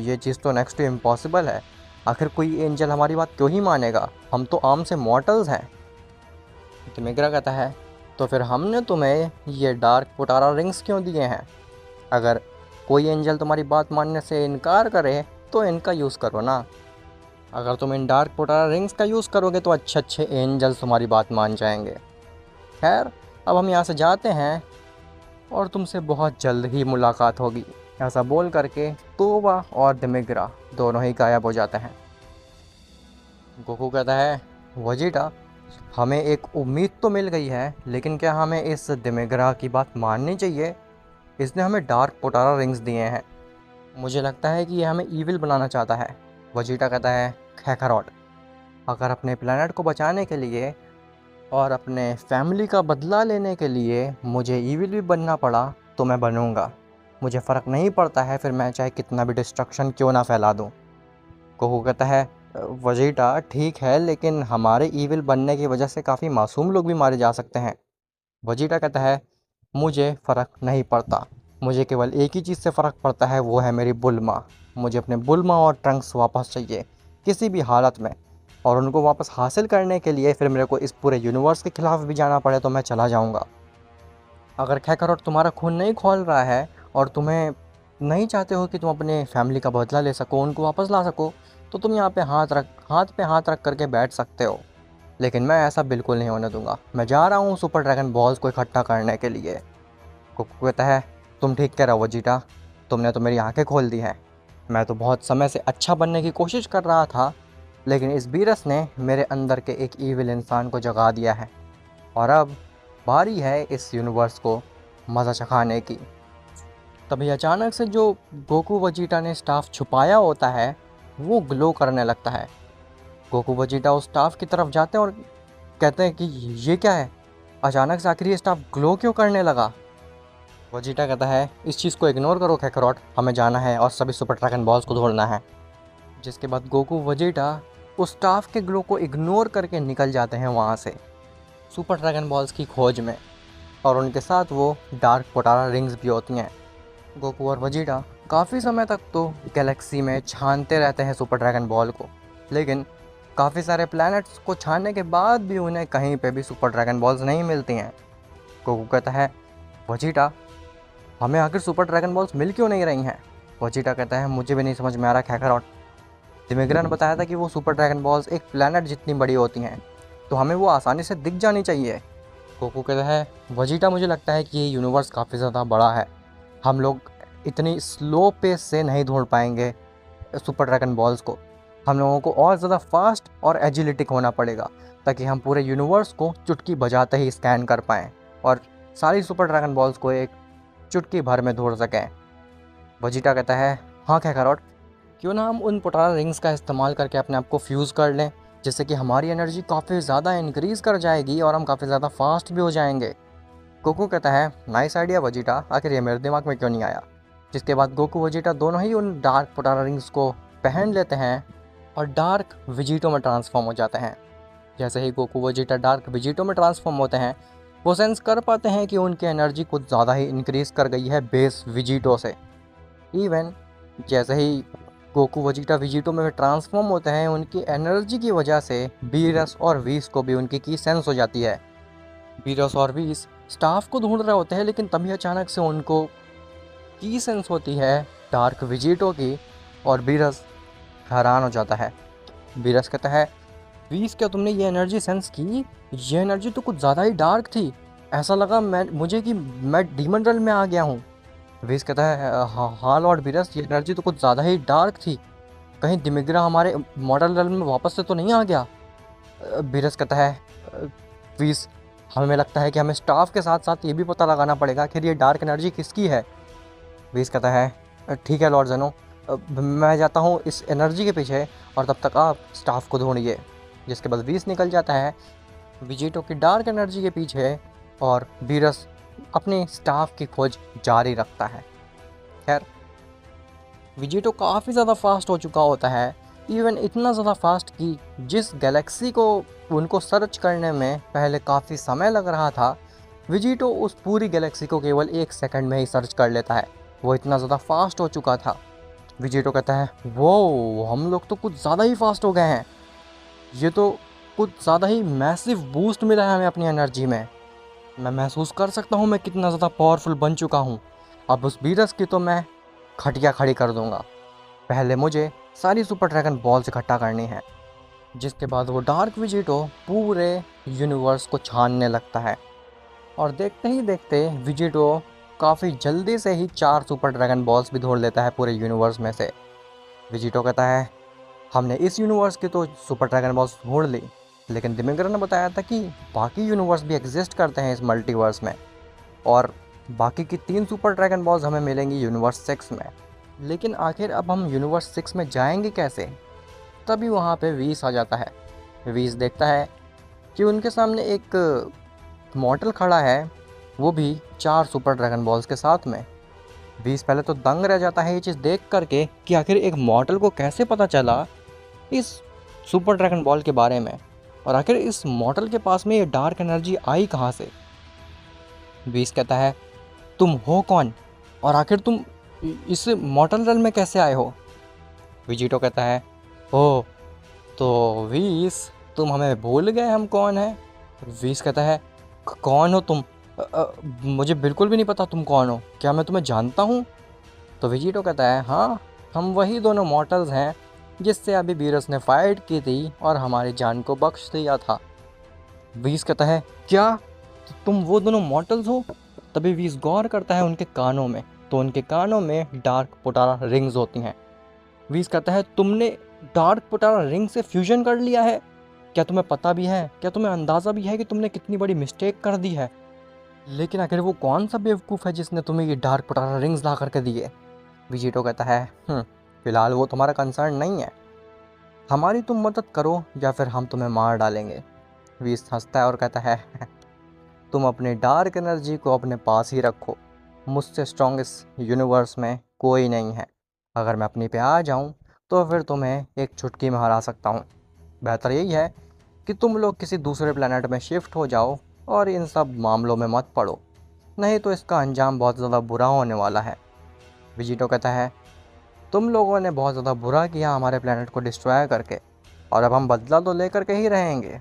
ये चीज़ तो नेक्स्ट टू इम्पॉसिबल है। आखिर कोई एंजल हमारी बात क्यों ही मानेगा? हम तो आम से मॉर्टल्स हैं। दिमेग्रा कहता है, तो फिर हमने तुम्हें ये डार्क पोटारा रिंग्स क्यों दिए हैं? अगर कोई एंजल तुम्हारी बात मानने से इनकार करे तो इनका यूज़ करो ना। अगर तुम इन डार्क पोटारा रिंग्स का यूज़ करोगे तो अच्छे अच्छे एंजल्स तुम्हारी बात मान जाएंगे। खैर, अब हम यहाँ से जाते हैं और तुमसे बहुत जल्द ही मुलाकात होगी। ऐसा बोल करके तोवा और दिमेग्रा दोनों ही गायब हो जाते हैं। गोकू कहता है, वजीटा, हमें एक उम्मीद तो मिल गई है, लेकिन क्या हमें इस दिमेग्रा की बात माननी चाहिए? इसने हमें डार्क पोटारा रिंग्स दिए हैं। मुझे लगता है कि ये हमें ईविल बनाना चाहता है। वजीटा कहता है, खैखरोट, अगर अपने प्लेनेट को बचाने के लिए और अपने फैमिली का बदला लेने के लिए मुझे ईविल भी बनना पड़ा तो मैं बनूंगा। मुझे फ़र्क नहीं पड़ता है, फिर मैं चाहे कितना भी डिस्ट्रक्शन क्यों ना फैला दूं। गोकू कहता है, वजीटा ठीक है, लेकिन हमारे ईविल बनने की वजह से काफ़ी मासूम लोग भी मारे जा सकते हैं। वजीटा कहता है, मुझे फ़र्क नहीं पड़ता, मुझे केवल एक ही चीज़ से फ़र्क पड़ता है, वो है मेरी बुल्मा। मुझे अपने बुल्मा और ट्रंक्स वापस चाहिए किसी भी हालत में, और उनको वापस हासिल करने के लिए फिर मेरे को इस पूरे यूनिवर्स के ख़िलाफ़ भी जाना पड़े तो मैं चला जाऊंगा। अगर खैखरोट तुम्हारा खून नहीं खोल रहा है और तुम्हें नहीं चाहते हो कि तुम अपने फैमिली का बदला ले सको, उनको वापस ला सको, तो तुम यहाँ पे हाथ रख करके बैठ सकते हो, लेकिन मैं ऐसा बिल्कुल नहीं होने दूंगा। मैं जा रहा हूँ सुपर ड्रैगन बॉल्स को इकट्ठा करने के लिए। गोकू कहता है, तुम ठीक कह रहे हो वजीटा, तुमने तो मेरी आंखें खोल दी हैं। मैं तो बहुत समय से अच्छा बनने की कोशिश कर रहा था, लेकिन इस वीरस ने मेरे अंदर के एक ईविल इंसान को जगा दिया है और अब बारी है इस यूनिवर्स को मज़ा चखाने की। तभी अचानक से जो गोकू वजीटा ने स्टाफ छुपाया होता है वो ग्लो करने लगता है गोकू वजीटा उस स्टाफ की तरफ जाते हैं और कहते हैं कि ये क्या है, अचानक से आखिर ये स्टाफ ग्लो क्यों करने लगा। वजीटा कहता है इस चीज़ को इग्नोर करो कैकरॉट, हमें जाना है और सभी सुपर ड्रैगन बॉल्स को ढूंढना है। जिसके बाद गोकू वजीटा उस स्टाफ के ग्लो को इग्नोर करके निकल जाते हैं वहाँ से सुपर ड्रैगन बॉल्स की खोज में, और उनके साथ वो डार्क पोटारा रिंग्स भी होती हैं। गोकू और वजीटा काफ़ी समय तक तो गैलेक्सी में छानते रहते हैं सुपर ड्रैगन बॉल को, लेकिन काफ़ी सारे प्लैनेट्स को छानने के बाद भी उन्हें कहीं पे भी सुपर ड्रैगन बॉल्स नहीं मिलती हैं। गोकू कहता है वजीटा हमें आखिर सुपर ड्रैगन बॉल्स मिल क्यों नहीं रही हैं। वजीटा कहता है मुझे भी नहीं समझ में आ रहा कैकरॉट, दिमिग्रा ने बताया था कि वो सुपर ड्रैगन बॉल्स एक प्लैनेट जितनी बड़ी होती हैं, तो हमें वो आसानी से दिख जानी चाहिए। गोकू कहता है वजीटा मुझे लगता है कि ये यूनिवर्स काफ़ी ज़्यादा बड़ा है, हम लोग इतनी स्लो पेस से नहीं ढूंढ पाएंगे सुपर ड्रैगन बॉल्स को, हम लोगों को और ज़्यादा फास्ट और एजिलिटिक होना पड़ेगा ताकि हम पूरे यूनिवर्स को चुटकी बजाते ही स्कैन कर पाएँ और सारी सुपर ड्रैगन बॉल्स को एक चुटकी भर में ढूंढ सकें। वजीटा कहता है हाँ कैकरॉट, क्यों ना हम उन पोटारा रिंग्स का इस्तेमाल करके अपने आप को फ्यूज़ कर लें, जिससे कि हमारी एनर्जी काफ़ी ज़्यादा इंक्रीज़ कर जाएगी और हम काफ़ी ज़्यादा फास्ट भी हो जाएंगे। गोकू कहता है नाइस आइडिया वजीटा, आखिर ये मेरे दिमाग में क्यों नहीं आया। जिसके बाद गोकू वजीटा दोनों ही उन डार्क पोटारा रिंग्स को पहन लेते हैं और डार्क विजिटो में ट्रांसफॉर्म हो जाते हैं। जैसे ही गोकू वजीटा डार्क विजिटो में ट्रांसफॉर्म होते हैं, वो सेंस कर पाते हैं कि उनकी एनर्जी कुछ ज़्यादा ही इंक्रीज़ कर गई है बेस विजिटो से। इवन जैसे ही गोकू वजीटा विजिटो में ट्रांसफॉर्म होते हैं, उनकी एनर्जी की वजह से बीरस और वीस को भी उनकी की सेंस हो जाती है। बीरस और वीस स्टाफ को ढूंढ रहे होते हैं, लेकिन तभी अचानक से उनको की सेंस होती है डार्क विजिटो की, और बीरस हैरान हो जाता है। बीरस कहता है वीस क्या तुमने ये एनर्जी सेंस की, ये एनर्जी तो कुछ ज़्यादा ही डार्क थी, ऐसा लगा मुझे कि मैं डीमन रेल्म में आ गया हूँ। वीस कहता है हाँ हाँ लॉर्ड बीरस, ये एनर्जी तो कुछ ज़्यादा ही डार्क थी, कहीं दिमिग्रा हमारे मॉडल रेल्म में वापस से तो नहीं आ गया। बीरस कहता है वीस हमें लगता है कि हमें स्टाफ के साथ साथ ये भी पता लगाना पड़ेगा कि ये डार्क एनर्जी किसकी है। वीस कहता है ठीक है लॉर्ड ज़ेनो, मैं जाता हूँ इस एनर्जी के पीछे और तब तक आप स्टाफ को ढूंढिए। जिसके बाद वीस निकल जाता है विजिटो की डार्क एनर्जी के पीछे, और बीरस अपनी स्टाफ की खोज जारी रखता है। खैर विजिटो काफ़ी ज़्यादा फास्ट हो चुका होता है, इवन इतना ज़्यादा फास्ट कि जिस गैलेक्सी को उनको सर्च करने में पहले काफ़ी समय लग रहा था, विजिटो उस पूरी गैलेक्सी को केवल 1 सेकंड में ही सर्च कर लेता है। वो इतना ज़्यादा फास्ट हो चुका था। विजिटो कहता है वो हम लोग तो कुछ ज़्यादा ही फास्ट हो गए हैं, ये तो कुछ ज़्यादा ही मैसिव बूस्ट मिला है हमें अपनी एनर्जी में, मैं महसूस कर सकता हूँ मैं कितना ज़्यादा पावरफुल बन चुका हूँ। अब उस बीरस की तो मैं खटिया खड़ी कर दूँगा, पहले मुझे सारी सुपर ड्रैगन बॉल्स इकट्ठा करनी है। जिसके बाद वो डार्क विजिटो पूरे यूनिवर्स को छानने लगता है, और देखते ही देखते विजिटो काफ़ी जल्दी से ही 4 सुपर ड्रैगन बॉल्स भी ढूंढ लेता है पूरे यूनिवर्स में से। विजिटो कहता है हमने इस यूनिवर्स की तो सुपर ड्रैगन बॉल्स ढूंढ ली, लेकिन दिमिग्रा ने बताया था कि बाकी यूनिवर्स भी एग्जिस्ट करते हैं इस मल्टीवर्स में, और बाकी की 3 सुपर ड्रैगन बॉल्स हमें मिलेंगी यूनिवर्स 6 में। लेकिन आखिर अब हम यूनिवर्स 6 में जाएंगे कैसे। तभी वहाँ पे वीस आ जाता है। वीस देखता है कि उनके सामने एक मॉडल खड़ा है, वो भी 4 सुपर ड्रैगन बॉल्स के साथ में। वीस पहले तो दंग रह जाता है ये चीज़ देख करके कि आखिर एक मॉडल को कैसे पता चला इस सुपर ड्रैगन बॉल के बारे में, और आखिर इस मॉडल के पास में ये डार्क एनर्जी आई कहाँ से। वीस कहता है तुम हो कौन, और आखिर तुम इस मॉडल रेल में कैसे आए हो। विजिटो कहता है ओह तो वीस तुम हमें भूल गए हम कौन हैं। वीस कहता है कौन हो तुम, मुझे बिल्कुल भी नहीं पता तुम कौन हो, क्या मैं तुम्हें जानता हूँ। तो विजिटो कहता है हाँ हम वही दोनों मॉर्टल्स हैं जिससे अभी बीरस ने फाइट की थी और हमारी जान को बख्श दिया था। वीस कहता है क्या तुम वो दोनों मॉर्टल्स हो। तभी वीस गौर करता है उनके कानों में, तो उनके कानों में डार्क पोटारा रिंग्स होती हैं। वीस कहता है तुमने डार्क पोटारा रिंग से फ्यूजन कर लिया है, क्या तुम्हें पता भी है, क्या तुम्हें अंदाज़ा भी है कि तुमने कितनी बड़ी मिस्टेक कर दी है। लेकिन आखिर वो कौन सा बेवकूफ़ है जिसने तुम्हें ये डार्क पोटारा रिंग्स ला करके दिए। विजिटो कहता है फिलहाल वो तुम्हारा कंसर्न नहीं है, हमारी तुम मदद करो या फिर हम तुम्हें मार डालेंगे। वीस हंसता है और कहता है तुम अपनी डार्क एनर्जी को अपने पास ही रखो, मुझसे स्ट्रॉन्ग इस यूनिवर्स में कोई नहीं है। अगर मैं अपनी पे आ जाऊं तो फिर तुम्हें एक चुटकी में हरा सकता हूं। बेहतर यही है कि तुम लोग किसी दूसरे प्लेनेट में शिफ्ट हो जाओ और इन सब मामलों में मत पड़ो, नहीं तो इसका अंजाम बहुत ज़्यादा बुरा होने वाला है। विजिटो कहता है तुम लोगों ने बहुत ज़्यादा बुरा किया हमारे प्लेनेट को डिस्ट्रॉय करके, और अब हम बदला तो लेकर के ही रहेंगे।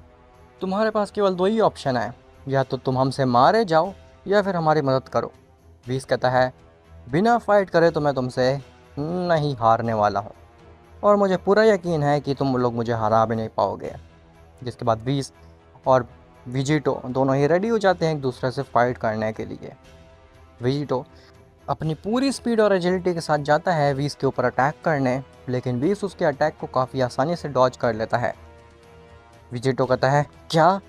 तुम्हारे पास केवल दो ही ऑप्शन है, या तो तुम हमसे मारे जाओ या फिर हमारी मदद करो। वीस कहता है बिना फाइट करे तो मैं तुमसे नहीं हारने वाला हूँ, और मुझे पूरा यकीन है कि तुम लोग मुझे हरा भी नहीं पाओगे। जिसके बाद वीस और विजिटो दोनों ही रेडी हो जाते हैं एक दूसरे से फाइट करने के लिए। विजिटो अपनी पूरी स्पीड और एजिलिटी के साथ जाता है वीस के ऊपर अटैक करने, लेकिन वीस उसके अटैक को काफ़ी आसानी से डॉज कर लेता है। विजिटो कहता है क्या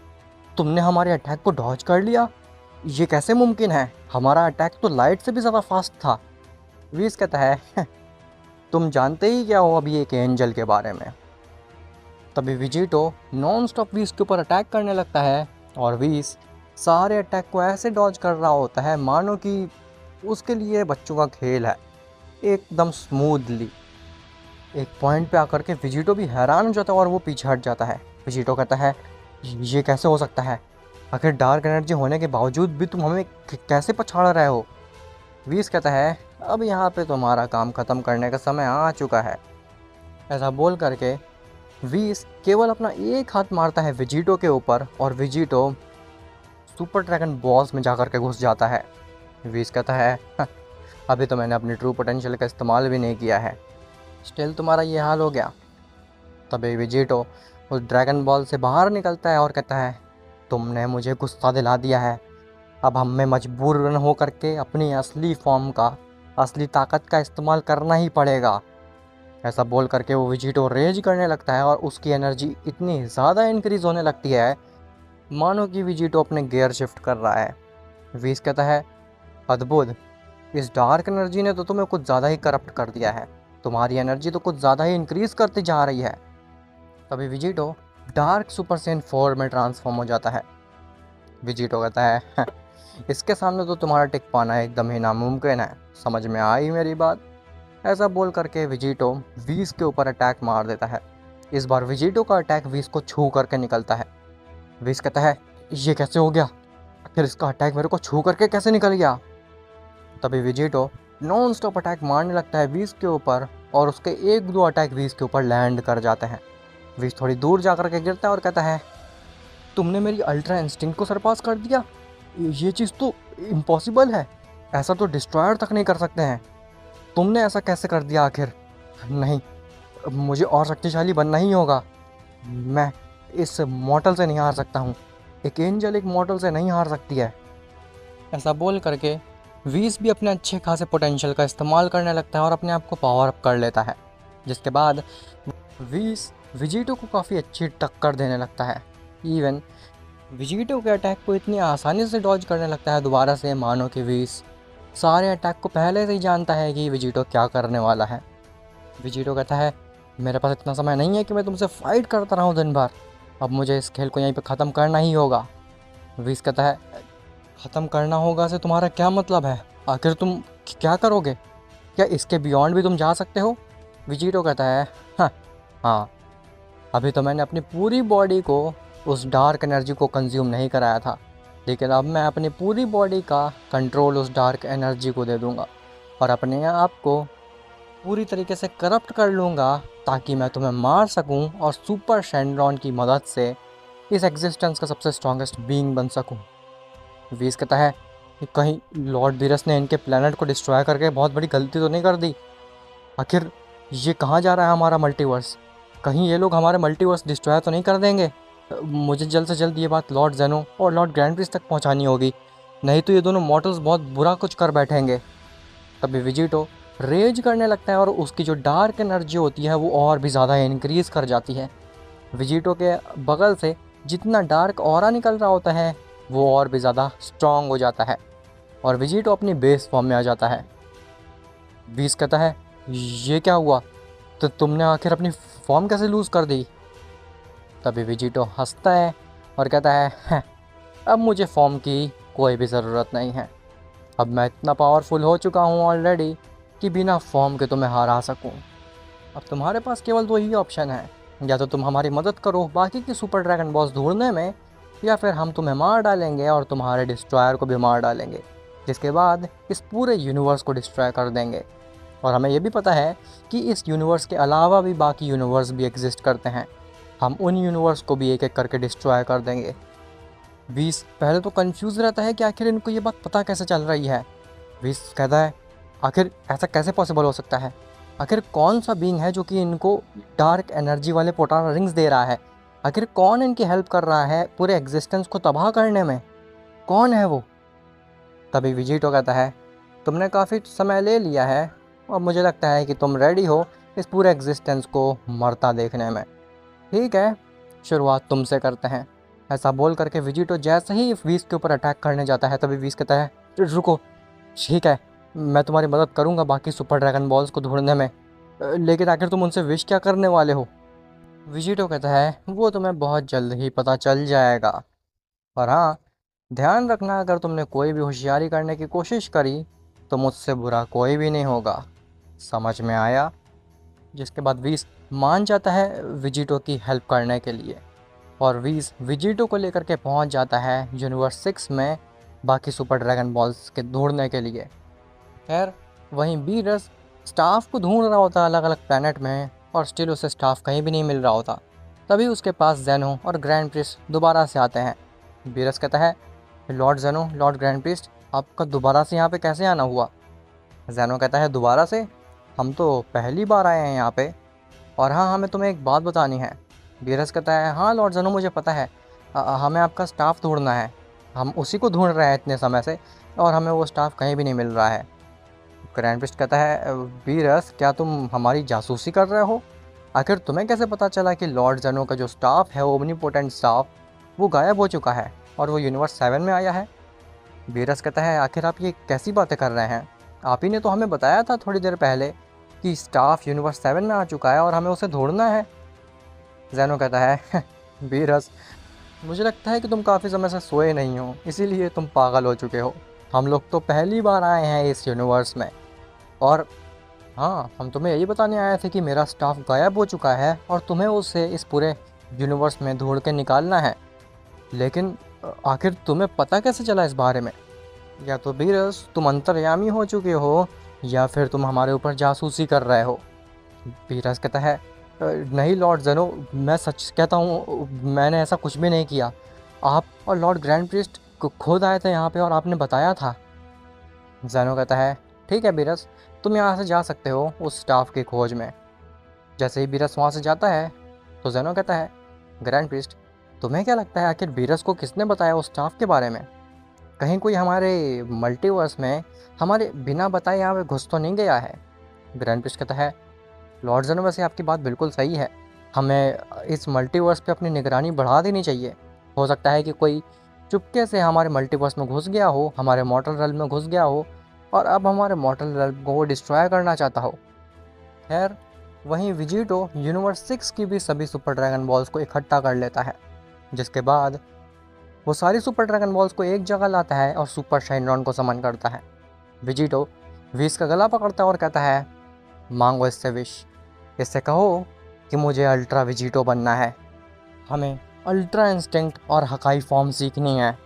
तुमने हमारे अटैक को डॉज कर लिया? ये कैसे मुमकिन है? हमारा अटैक तो लाइट से भी ज़्यादा फास्ट था। वीस कहता है तुम जानते ही क्या हो अभी एक एंजल के बारे में। तभी विजिटो नॉन स्टॉप वीस के ऊपर अटैक करने लगता है, और वीस सारे अटैक को ऐसे डॉज कर रहा होता है मानो कि उसके लिए बच्चों का खेल है, एकदम स्मूथली। एक पॉइंट पे आकर के विजिटो भी हैरान हो जाता है और वो पीछे हट जाता है। विजिटो कहता है ये कैसे हो सकता है? आखिर डार्क एनर्जी होने के बावजूद भी तुम हमें कैसे पछाड़ रहे हो? वीस कहता है अब यहाँ पे तुम्हारा काम ख़त्म करने का समय आ चुका है। ऐसा बोल करके वीस केवल अपना एक हाथ मारता है विजिटो के ऊपर, और विजिटो सुपर ड्रैगन बॉल्स में जाकर के घुस जाता है। वीस कहता है अभी तो मैंने अपनी ट्रू पोटेंशियल का इस्तेमाल भी नहीं किया है, स्टिल तुम्हारा ये हाल हो गया। तभी विजिटो उस ड्रैगन बॉल से बाहर निकलता है और कहता है तुमने मुझे गुस्सा दिला दिया है, अब हमें मजबूर न हो करके अपनी असली फॉर्म का, असली ताकत का इस्तेमाल करना ही पड़ेगा। ऐसा बोल करके वो विजिटो रेज करने लगता है और उसकी एनर्जी इतनी ज़्यादा इंक्रीज़ होने लगती है मानो कि विजिटो अपने गियर शिफ्ट कर रहा है। वीस कहता है अद्भुत, इस डार्क एनर्जी ने तो तुम्हें कुछ ज़्यादा ही करप्ट कर दिया है, तुम्हारी एनर्जी तो कुछ ज़्यादा ही इंक्रीज़ करती जा रही है। तभी विजिटो डार्क सुपर सेन 4 में ट्रांसफॉर्म हो जाता है। विजिटो कहता है इसके सामने तो तुम्हारा टिक पाना एकदम ही नामुमकिन है, समझ में आई मेरी बात? ऐसा बोल करके विजिटो वीस के ऊपर अटैक मार देता है। इस बार विजिटो का अटैक वीस को छू करके निकलता है। वीस कहता है ये कैसे हो गया? आखिर इसका अटैक मेरे को छू करके कैसे निकल गया? तभी विजिटो नॉन स्टॉप अटैक मारने लगता है वीस के ऊपर, और उसके एक दो अटैक वीस के ऊपर लैंड कर जाते हैं। वीस थोड़ी दूर जा कर के गिरता है और कहता है तुमने मेरी अल्ट्रा इंस्टिंक्ट को सरपास कर दिया, ये चीज़ तो इम्पॉसिबल है, ऐसा तो डिस्ट्रॉयर तक नहीं कर सकते हैं, तुमने ऐसा कैसे कर दिया आखिर? नहीं, मुझे और शक्तिशाली बनना ही होगा, मैं इस मॉर्टल से नहीं हार सकता हूँ, एक एंजल एक मॉर्टल से नहीं हार सकती है। ऐसा बोल करके वीस भी अपने अच्छे खासे पोटेंशियल का इस्तेमाल करने लगता है और अपने आप को पावर अप कर लेता है। जिसके बाद वीस विजिटो को काफ़ी अच्छी टक्कर देने लगता है। इवन विजिटो के अटैक को इतनी आसानी से डॉज करने लगता है दोबारा से मानो कि वीस सारे अटैक को पहले से ही जानता है कि विजिटो क्या करने वाला है। विजिटो कहता है मेरे पास इतना समय नहीं है कि मैं तुमसे फाइट करता रहूं दिन भर, अब मुझे इस खेल को यहीं पे ख़त्म करना ही होगा। वीस कहता है ख़त्म करना होगा से तुम्हारा क्या मतलब है? आखिर तुम क्या करोगे? क्या इसके बियॉन्ड भी तुम जा सकते हो? विजिटो कहता है हाँ, अभी तो मैंने अपनी पूरी बॉडी को उस डार्क एनर्जी को कंज्यूम नहीं कराया था, लेकिन अब मैं अपनी पूरी बॉडी का कंट्रोल उस डार्क एनर्जी को दे दूँगा और अपने आप को पूरी तरीके से करप्ट कर लूँगा ताकि मैं तुम्हें मार सकूँ और सुपर शेंड्रॉन की मदद से इस एग्जिस्टेंस का सबसे स्ट्रॉन्गेस्ट बीइंग बन सकूँ। वीस कहता है कि कहीं लॉर्ड बीरस ने इनके प्लेनेट को डिस्ट्रॉय करके बहुत बड़ी गलती तो नहीं कर दी? आखिर ये कहाँ जा रहा है हमारा मल्टीवर्स? कहीं ये लोग हमारे मल्टीवर्स डिस्ट्रॉय तो नहीं कर देंगे? मुझे जल्द से जल्द ये बात लॉर्ड जेनो और लॉर्ड ग्रैंड प्रिंस तक पहुँचानी होगी, नहीं तो ये दोनों मॉर्टल्स बहुत बुरा कुछ कर बैठेंगे। तभी विजिटो रेज करने लगता है और उसकी जो डार्क एनर्जी होती है वो और भी ज़्यादा इंक्रीज़ कर जाती है। विजिटो के बगल से जितना डार्क ऑरा निकल रहा होता है वो और भी ज़्यादा स्ट्रॉन्ग हो जाता है और विजिटो अपनी बेस फॉर्म में आ जाता है। वीस कहता है ये क्या हुआ? तो तुमने आखिर अपनी फॉर्म कैसे लूज़ कर दी? तभी विजिटो हंसता है और कहता है, "हैं, अब मुझे फॉर्म की कोई भी ज़रूरत नहीं है। अब मैं इतना पावरफुल हो चुका हूँ ऑलरेडी कि बिना फॉर्म के तुम्हें हरा सकूँ। अब तुम्हारे पास केवल दो ही ऑप्शन है, या तो तुम हमारी मदद करो बाकी की सुपर ड्रैगन बॉल्स ढूंढने में, या फिर हम तुम्हें मार डालेंगे और तुम्हारे डिस्ट्रॉयर को भी मार डालेंगे, जिसके बाद इस पूरे यूनिवर्स को डिस्ट्रॉय कर देंगे। और हमें ये भी पता है कि इस यूनिवर्स के अलावा भी बाकी यूनिवर्स भी एग्जिस्ट करते हैं। हम उन यूनिवर्स को भी एक एक करके डिस्ट्रॉय कर देंगे। वीस पहले तो कंफ्यूज रहता है कि आखिर इनको ये बात पता कैसे चल रही है। वीस कहता है, आखिर ऐसा कैसे पॉसिबल हो सकता है? आखिर कौन सा बीइंग है जो कि इनको डार्क एनर्जी वाले पोटाना रिंग्स दे रहा है? आखिर कौन इनकी हेल्प कर रहा है पूरे एग्जिस्टेंस को तबाह करने में? कौन है वो? तभी विजिटो कहता है, तुमने काफ़ी समय ले लिया है और मुझे लगता है कि तुम रेडी हो इस पूरे एग्जिस्टेंस को मरता देखने में। ठीक है, शुरुआत तुमसे करते हैं। ऐसा बोल करके विजिटो जैसे ही वीस के ऊपर अटैक करने जाता है, तभी वीस कहता है, रुको, ठीक है, मैं तुम्हारी मदद करूंगा बाकी सुपर ड्रैगन बॉल्स को ढूंढने में, लेकिन आखिर तुम उनसे विश क्या करने वाले हो? विजिटो कहता है, वो तुम्हें बहुत जल्द ही पता चल जाएगा। और हाँ, ध्यान रखना, अगर तुमने कोई भी होशियारी करने की कोशिश करी तो मुझसे बुरा कोई भी नहीं होगा। समझ में आया? जिसके बाद वीस मान जाता है विजिटो की हेल्प करने के लिए, और वीस विजिटो को लेकर के पहुंच जाता है यूनिवर्स 6 में बाकी सुपर ड्रैगन बॉल्स के ढूंढने के लिए। खैर, वहीं बीरस स्टाफ को ढूंढ रहा होता अलग अलग प्लैनेट में, और स्टिल उसे स्टाफ कहीं भी नहीं मिल रहा होता। तभी उसके पास जेनो और ग्रैंड प्रिस्ट दोबारा से आते हैं। बीरस कहता है, लॉर्ड जेनो, लॉर्ड ग्रैंड प्रिस्ट, आपका दोबारा से यहाँ पे कैसे आना हुआ? जेनो कहता है, दोबारा से? हम तो पहली बार आए हैं यहाँ पे, और हाँ, हमें तुम्हें एक बात बतानी है। बीरस कहता है, हाँ लॉर्ड जेनो, मुझे पता है, हमें आपका स्टाफ ढूंढना है। हम उसी को ढूंढ रहे हैं इतने समय से, और हमें वो स्टाफ कहीं भी नहीं मिल रहा है। ग्रैंड प्रिस्ट कहता है, बीरस, क्या तुम हमारी जासूसी कर रहे हो? आखिर तुम्हें कैसे पता चला कि लॉर्ड जेनो का जो स्टाफ है, ओमनीपोटेंट स्टाफ, वो गायब हो चुका है और वो यूनिवर्स 7 में आया है? बीरस कहता है, आखिर आप ये कैसी बातें कर रहे हैं? आप ही ने तो हमें बताया था थोड़ी देर पहले कि स्टाफ यूनिवर्स 7 में आ चुका है और हमें उसे ढूंढना है। जेनो कहता है, बीरस, मुझे लगता है कि तुम काफ़ी समय से सोए नहीं हो, इसीलिए तुम पागल हो चुके हो। हम लोग तो पहली बार आए हैं इस यूनिवर्स में, और हाँ, हम तुम्हें यही बताने आए थे कि मेरा स्टाफ गायब हो चुका है और तुम्हें उसे इस पूरे यूनिवर्स में ढूंढ के निकालना है। लेकिन आखिर तुम्हें पता कैसे चला इस बारे में? या तो बीरस, तुम अंतर्यामी हो चुके हो, या फिर तुम हमारे ऊपर जासूसी कर रहे हो। बीरस कहता है, नहीं लॉर्ड जेनो, मैं सच कहता हूँ, मैंने ऐसा कुछ भी नहीं किया। आप और लॉर्ड ग्रैंड प्रिस्ट खुद आए थे यहाँ पे और आपने बताया था। जेनो कहता है, ठीक है बीरस, तुम यहाँ से जा सकते हो उस स्टाफ की खोज में। जैसे ही बीरस वहाँ से जाता है तो जेनो कहता है, ग्रैंड प्रिस्ट, तुम्हें क्या लगता है आखिर बीरस को किसने बताया उस स्टाफ के बारे में? कहीं कोई हमारे मल्टीवर्स में हमारे बिना बताए यहाँ पे घुस तो नहीं गया है? ग्रैंड प्रिस्ट कहता है, लॉर्ड जेनो, वैसे आपकी बात बिल्कुल सही है, हमें इस मल्टीवर्स पे अपनी निगरानी बढ़ा देनी चाहिए। हो सकता है कि कोई चुपके से हमारे मल्टीवर्स में घुस गया हो, हमारे मॉर्टल रेल्म में घुस गया हो, और अब हमारे मॉर्टल रेल्म को वो डिस्ट्रॉय करना चाहता हो। खैर, वहीं विजिटो यूनिवर्स 6 की भी सभी सुपर ड्रैगन बॉल्स को इकट्ठा कर लेता है, जिसके बाद वो सारी सुपर ड्रैगन बॉल्स को एक जगह लाता है और सुपर शाइनरॉन को समन करता है। विजिटो विस का गला पकड़ता है और कहता है, मांगो इससे विश, इससे कहो कि मुझे अल्ट्रा विजिटो बनना है, हमें अल्ट्रा इंस्टिंक्ट और हकाई फॉर्म सीखनी है।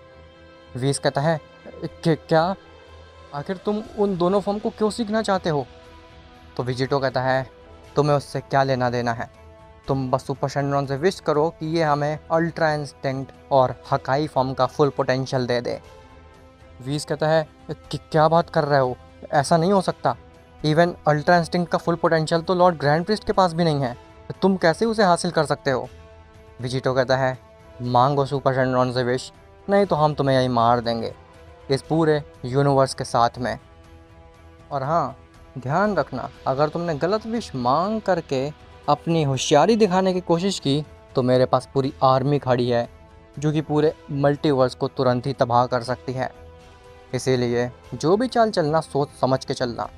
वीस कहता है, क्या? आखिर तुम उन दोनों फॉर्म को क्यों सीखना चाहते हो? तो विजिटो कहता है, तुम्हें उससे क्या लेना देना है? तुम बस सुपर शैनरॉन से विश करो कि ये हमें अल्ट्रा इंस्टिंक्ट और हकाई फॉर्म का फुल पोटेंशियल दे दे। वीस कहता है, कि क्या बात कर रहे हो? ऐसा नहीं हो सकता। इवन अल्ट्रा इंस्टिंक्ट का फुल पोटेंशियल तो लॉर्ड ग्रैंड प्रिस्ट के पास भी नहीं है, तुम कैसे उसे हासिल कर सकते हो? विजिटो कहता है, मांगो सुपर शैनरॉन से विश, नहीं तो हम तुम्हें यही मार देंगे इस पूरे यूनिवर्स के साथ में। और हाँ, ध्यान रखना, अगर तुमने गलत विश मांग करके अपनी होशियारी दिखाने की कोशिश की तो मेरे पास पूरी आर्मी खड़ी है जो कि पूरे मल्टीवर्स को तुरंत ही तबाह कर सकती है। इसीलिए जो भी चाल चलना सोच समझ के चलना।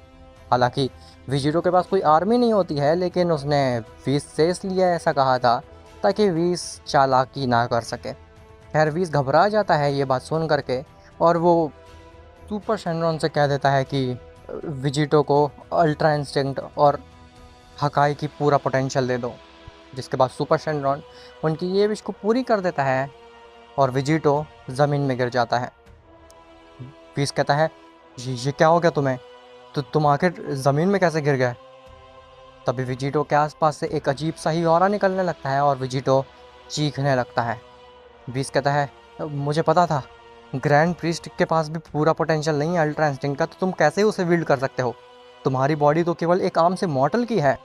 हालांकि विजिटो के पास कोई आर्मी नहीं होती है, लेकिन उसने वीस से इसलिए ऐसा कहा था ताकि वीस चालाकी ना कर सके। खैर वीस घबरा जाता है ये बात सुन करके, और वो सुपर शेनरॉन से कह देता है कि विजिटो को अल्ट्रा इंस्टिंक्ट और हकाई की पूरा पोटेंशियल दे दो। जिसके बाद सुपर शेनरॉन उनकी ये विश को पूरी कर देता है और विजिटो ज़मीन में गिर जाता है। वीस कहता है ये क्या हो गया तुम्हें, तो तुम आखिर ज़मीन में कैसे गिर गए। तभी विजिटो के आसपास से एक अजीब सा ही ऑरा निकलने लगता है और विजिटो चीखने लगता है। वीस कहता है मुझे पता था, ग्रैंड प्रीस्ट के पास भी पूरा पोटेंशियल नहीं है अल्ट्रा इंस्टिंक्ट का, तो तुम कैसे उसे विल्ड कर सकते हो। तुम्हारी बॉडी तो केवल एक आर्म से मॉर्टल की है,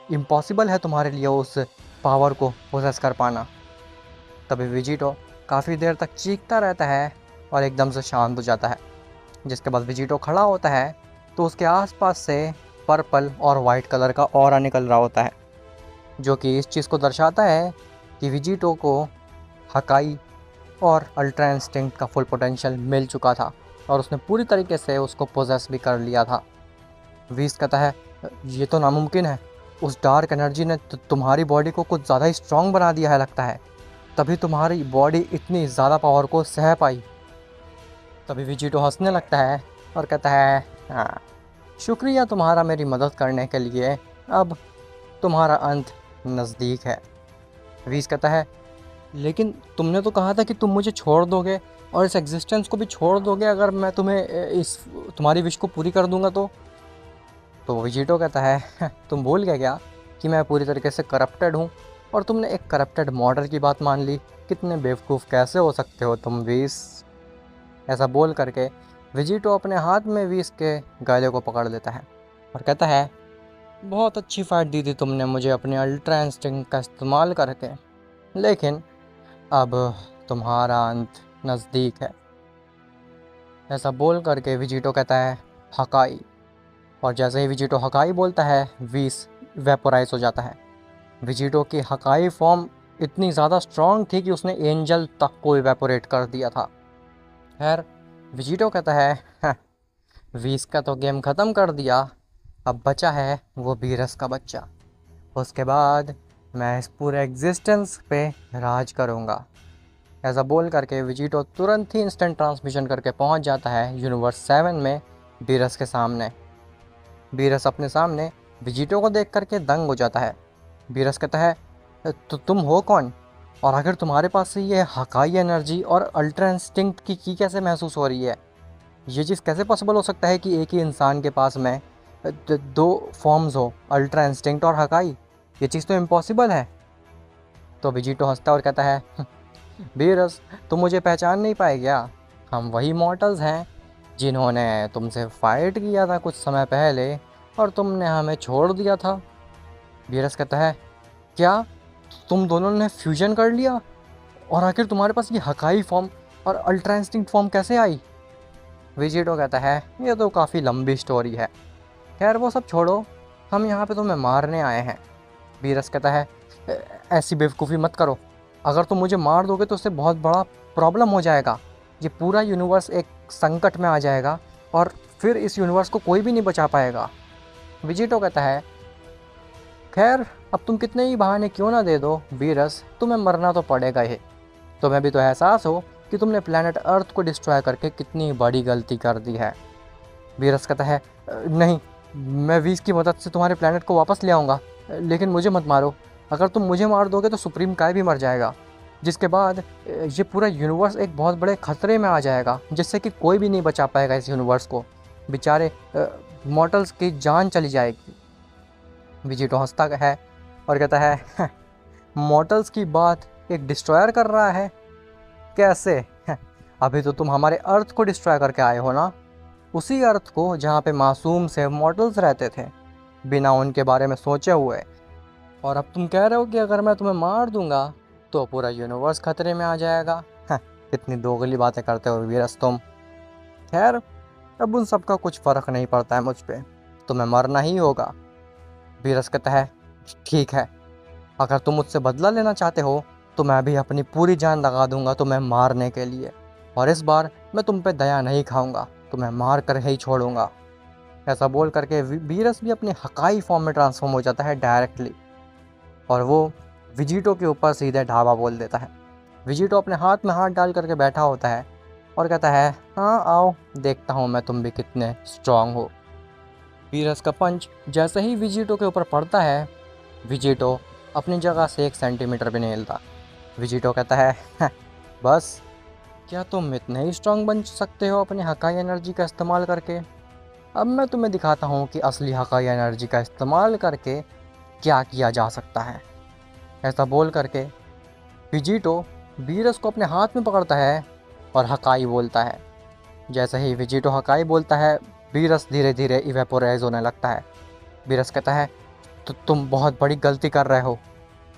इम्पॉसिबल है तुम्हारे लिए उस पावर को पोसेस कर पाना। तभी विजिटो काफ़ी देर तक चीखता रहता है और एकदम से शांत हो जाता है। जिसके बाद विजिटो खड़ा होता है तो उसके आसपास से पर्पल और वाइट कलर का ऑरा निकल रहा होता है, जो कि इस चीज़ को दर्शाता है कि विजिटो को हकाई और अल्ट्रा इंस्टिंक्ट का फुल पोटेंशियल मिल चुका था और उसने पूरी तरीके से उसको पोजेस भी कर लिया था। वीस कहता है ये तो नामुमकिन है, उस डार्क एनर्जी ने तुम्हारी बॉडी को कुछ ज़्यादा ही स्ट्रॉन्ग बना दिया है लगता है, तभी तुम्हारी बॉडी इतनी ज़्यादा पावर को सह पाई। तभी विजिटो हंसने लगता है और कहता है हाँ, शुक्रिया तुम्हारा मेरी मदद करने के लिए, अब तुम्हारा अंत नज़दीक है। वीस कहता है लेकिन तुमने तो कहा था कि तुम मुझे छोड़ दोगे और इस एग्जिस्टेंस को भी छोड़ दोगे अगर मैं तुम्हारी विश को पूरी कर दूंगा तो विजिटो कहता है तुम भूल गए क्या कि मैं पूरी तरीके से करप्टेड हूँ, और तुमने एक करप्टेड मॉडल की बात मान ली। कितने बेवकूफ़ कैसे हो सकते हो तुम वीस। ऐसा बोल करके विजिटो अपने हाथ में वीस के गले को पकड़ लेता है और कहता है बहुत अच्छी फाइट दी थी तुमने मुझे अपने अल्ट्रा इंस्टिंक्ट का इस्तेमाल करके, लेकिन अब तुम्हारा अंत नज़दीक है। ऐसा बोल करके विजिटो कहता है हकाई, और जैसे ही विजिटो हकाई बोलता है वीस वेपोराइज हो जाता है। विजिटो की हकाई फॉर्म इतनी ज़्यादा स्ट्रॉन्ग थी कि उसने एंजल तक को इवेपोरेट कर दिया था। खैर विजिटो कहता है वीस का तो गेम ख़त्म कर दिया, अब बचा है वो बीरस का बच्चा, उसके बाद मैं इस पूरे एग्जिस्टेंस पे राज करूँगा। ऐसा बोल करके विजिटो तुरंत ही इंस्टेंट ट्रांसमिशन करके पहुंच जाता है यूनिवर्स 7 में बीरस के सामने। बीरस अपने सामने विजिटो को देख करके दंग हो जाता है। बीरस कहता है तो तुम हो कौन, और आखिर तुम्हारे पास से ये हकाई एनर्जी और अल्ट्रा इंस्टिंक्ट की कैसे महसूस हो रही है। ये चीज़ कैसे पॉसिबल हो सकता है कि एक ही इंसान के पास में दो फॉर्म्स हो, अल्ट्रा इंस्टिंक्ट और हकाई। ये चीज़ तो इम्पॉसिबल है। तो विजिटो हंसता और कहता है बीरस तुम मुझे पहचान नहीं पाए क्या, हम वही मॉर्टल्स हैं जिन्होंने तुमसे फाइट किया था कुछ समय पहले और तुमने हमें छोड़ दिया था। बीरस कहता है क्या तुम दोनों ने फ्यूजन कर लिया, और आखिर तुम्हारे पास ये हकाई फॉर्म और अल्ट्रा इंस्टिंक्ट फॉर्म कैसे आई। विजिटो कहता है ये तो काफ़ी लंबी स्टोरी है, खैर वो सब छोड़ो, हम यहाँ पे तुम्हें मारने आए हैं। बीरस कहता है ऐसी बेवकूफ़ी मत करो, अगर तुम मुझे मार दोगे तो उससे बहुत बड़ा प्रॉब्लम हो जाएगा, ये पूरा यूनिवर्स एक संकट में आ जाएगा और फिर इस यूनिवर्स को कोई भी नहीं बचा पाएगा। विजिटो कहता है खैर अब तुम कितने ही बहाने क्यों ना दे दो बीरस, तुम्हें मरना तो पड़ेगा ही। तुम्हें भी तो एहसास हो कि तुमने प्लैनेट अर्थ को डिस्ट्रॉय करके कितनी बड़ी गलती कर दी है। बीरस कहता है नहीं, मैं वीस की मदद से तुम्हारे प्लैनेट को वापस ले आऊँगा, लेकिन मुझे मत मारो, अगर तुम मुझे मार दोगे तो सुप्रीम काय भी मर जाएगा, जिसके बाद ये पूरा यूनिवर्स एक बहुत बड़े ख़तरे में आ जाएगा, जिससे कि कोई भी नहीं बचा पाएगा इस यूनिवर्स को, बेचारे मॉर्टल्स की जान चली जाएगी। विजिटो हंसता है और कहता है मॉर्टल्स की बात एक डिस्ट्रॉयर कर रहा है, कैसे अभी तो तुम हमारे अर्थ को डिस्ट्रॉय करके आए हो ना, उसी अर्थ को जहाँ पे मासूम से मॉर्टल्स रहते थे बिना उनके बारे में सोचे हुए, और अब तुम कह रहे हो कि अगर मैं तुम्हें मार दूंगा तो पूरा यूनिवर्स खतरे में आ जाएगा। कितनी दोगली बातें करते हो वीरस तुम। खैर अब उन सब का कुछ फ़र्क नहीं पड़ता है मुझ पे, तुम्हें मरना ही होगा। वीरस कहता है ठीक है, अगर तुम मुझसे बदला लेना चाहते हो तो मैं भी अपनी पूरी जान लगा दूंगा तुम्हें मारने के लिए, और इस बार मैं तुम पे दया नहीं खाऊंगा, तुम्हें मार कर ही छोड़ूंगा। ऐसा बोल करके बीरस भी अपने हकाई फॉर्म में ट्रांसफॉर्म हो जाता है डायरेक्टली, और वो विजिटो के ऊपर सीधे ढाबा बोल देता है। विजिटो अपने हाथ में हाथ डाल करके बैठा होता है और कहता है, हाँ आओ, देखता हूँ मैं तुम भी कितने स्ट्रांग हो। बीरस का पंच जैसे ही विजिटो के ऊपर पड़ता है, विजिटो अपनी जगह से 1 सेंटीमीटर भी नहीं हिलता। विजिटो कहता है, "हाँ, बस क्या तुम इतने ही स्ट्रांग बन सकते हो अपनी हकाई एनर्जी का इस्तेमाल करके? अब मैं तुम्हें दिखाता हूँ कि असली हकाई एनर्जी का इस्तेमाल करके क्या किया जा सकता है। ऐसा बोल करके विजिटो बीरस को अपने हाथ में पकड़ता है और हकाई बोलता है। जैसे ही विजिटो हकाई बोलता है, बीरस धीरे धीरे इवेपोराइज होने लगता है। बीरस कहता है, तो तुम बहुत बड़ी गलती कर रहे हो,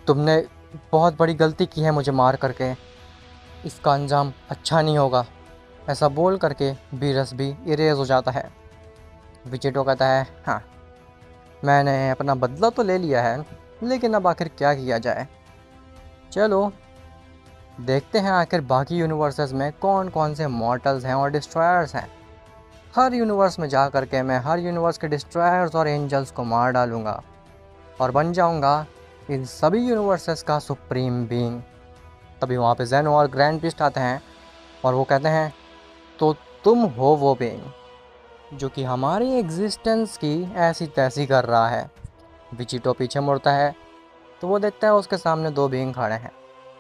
तुमने बहुत बड़ी गलती की है मुझे मार करके, इसका अंजाम अच्छा नहीं होगा। ऐसा बोल करके बीरस भी इरेज हो जाता है। विजिटो कहता है, हाँ, मैंने अपना बदला तो ले लिया है, लेकिन अब आखिर क्या किया जाए। चलो देखते हैं आखिर बाकी यूनिवर्सेस में कौन कौन से मॉर्टल्स हैं और डिस्ट्रॉयर्स हैं। हर यूनिवर्स में जा कर के मैं हर यूनिवर्स के डिस्ट्रॉयर्स और एंजल्स को मार डालूंगा और बन जाऊंगा इन सभी यूनिवर्सेस का सुप्रीम बीइंग। तभी वहाँ पे जेनो और ग्रैंड प्रीस्ट आते हैं और वो कहते हैं, तो तुम हो वो बीइंग जो कि हमारी एग्जिस्टेंस की ऐसी तैसी कर रहा है। विजिटो पीछे मुड़ता है तो वो देखता है उसके सामने 2 बीइंग खड़े हैं।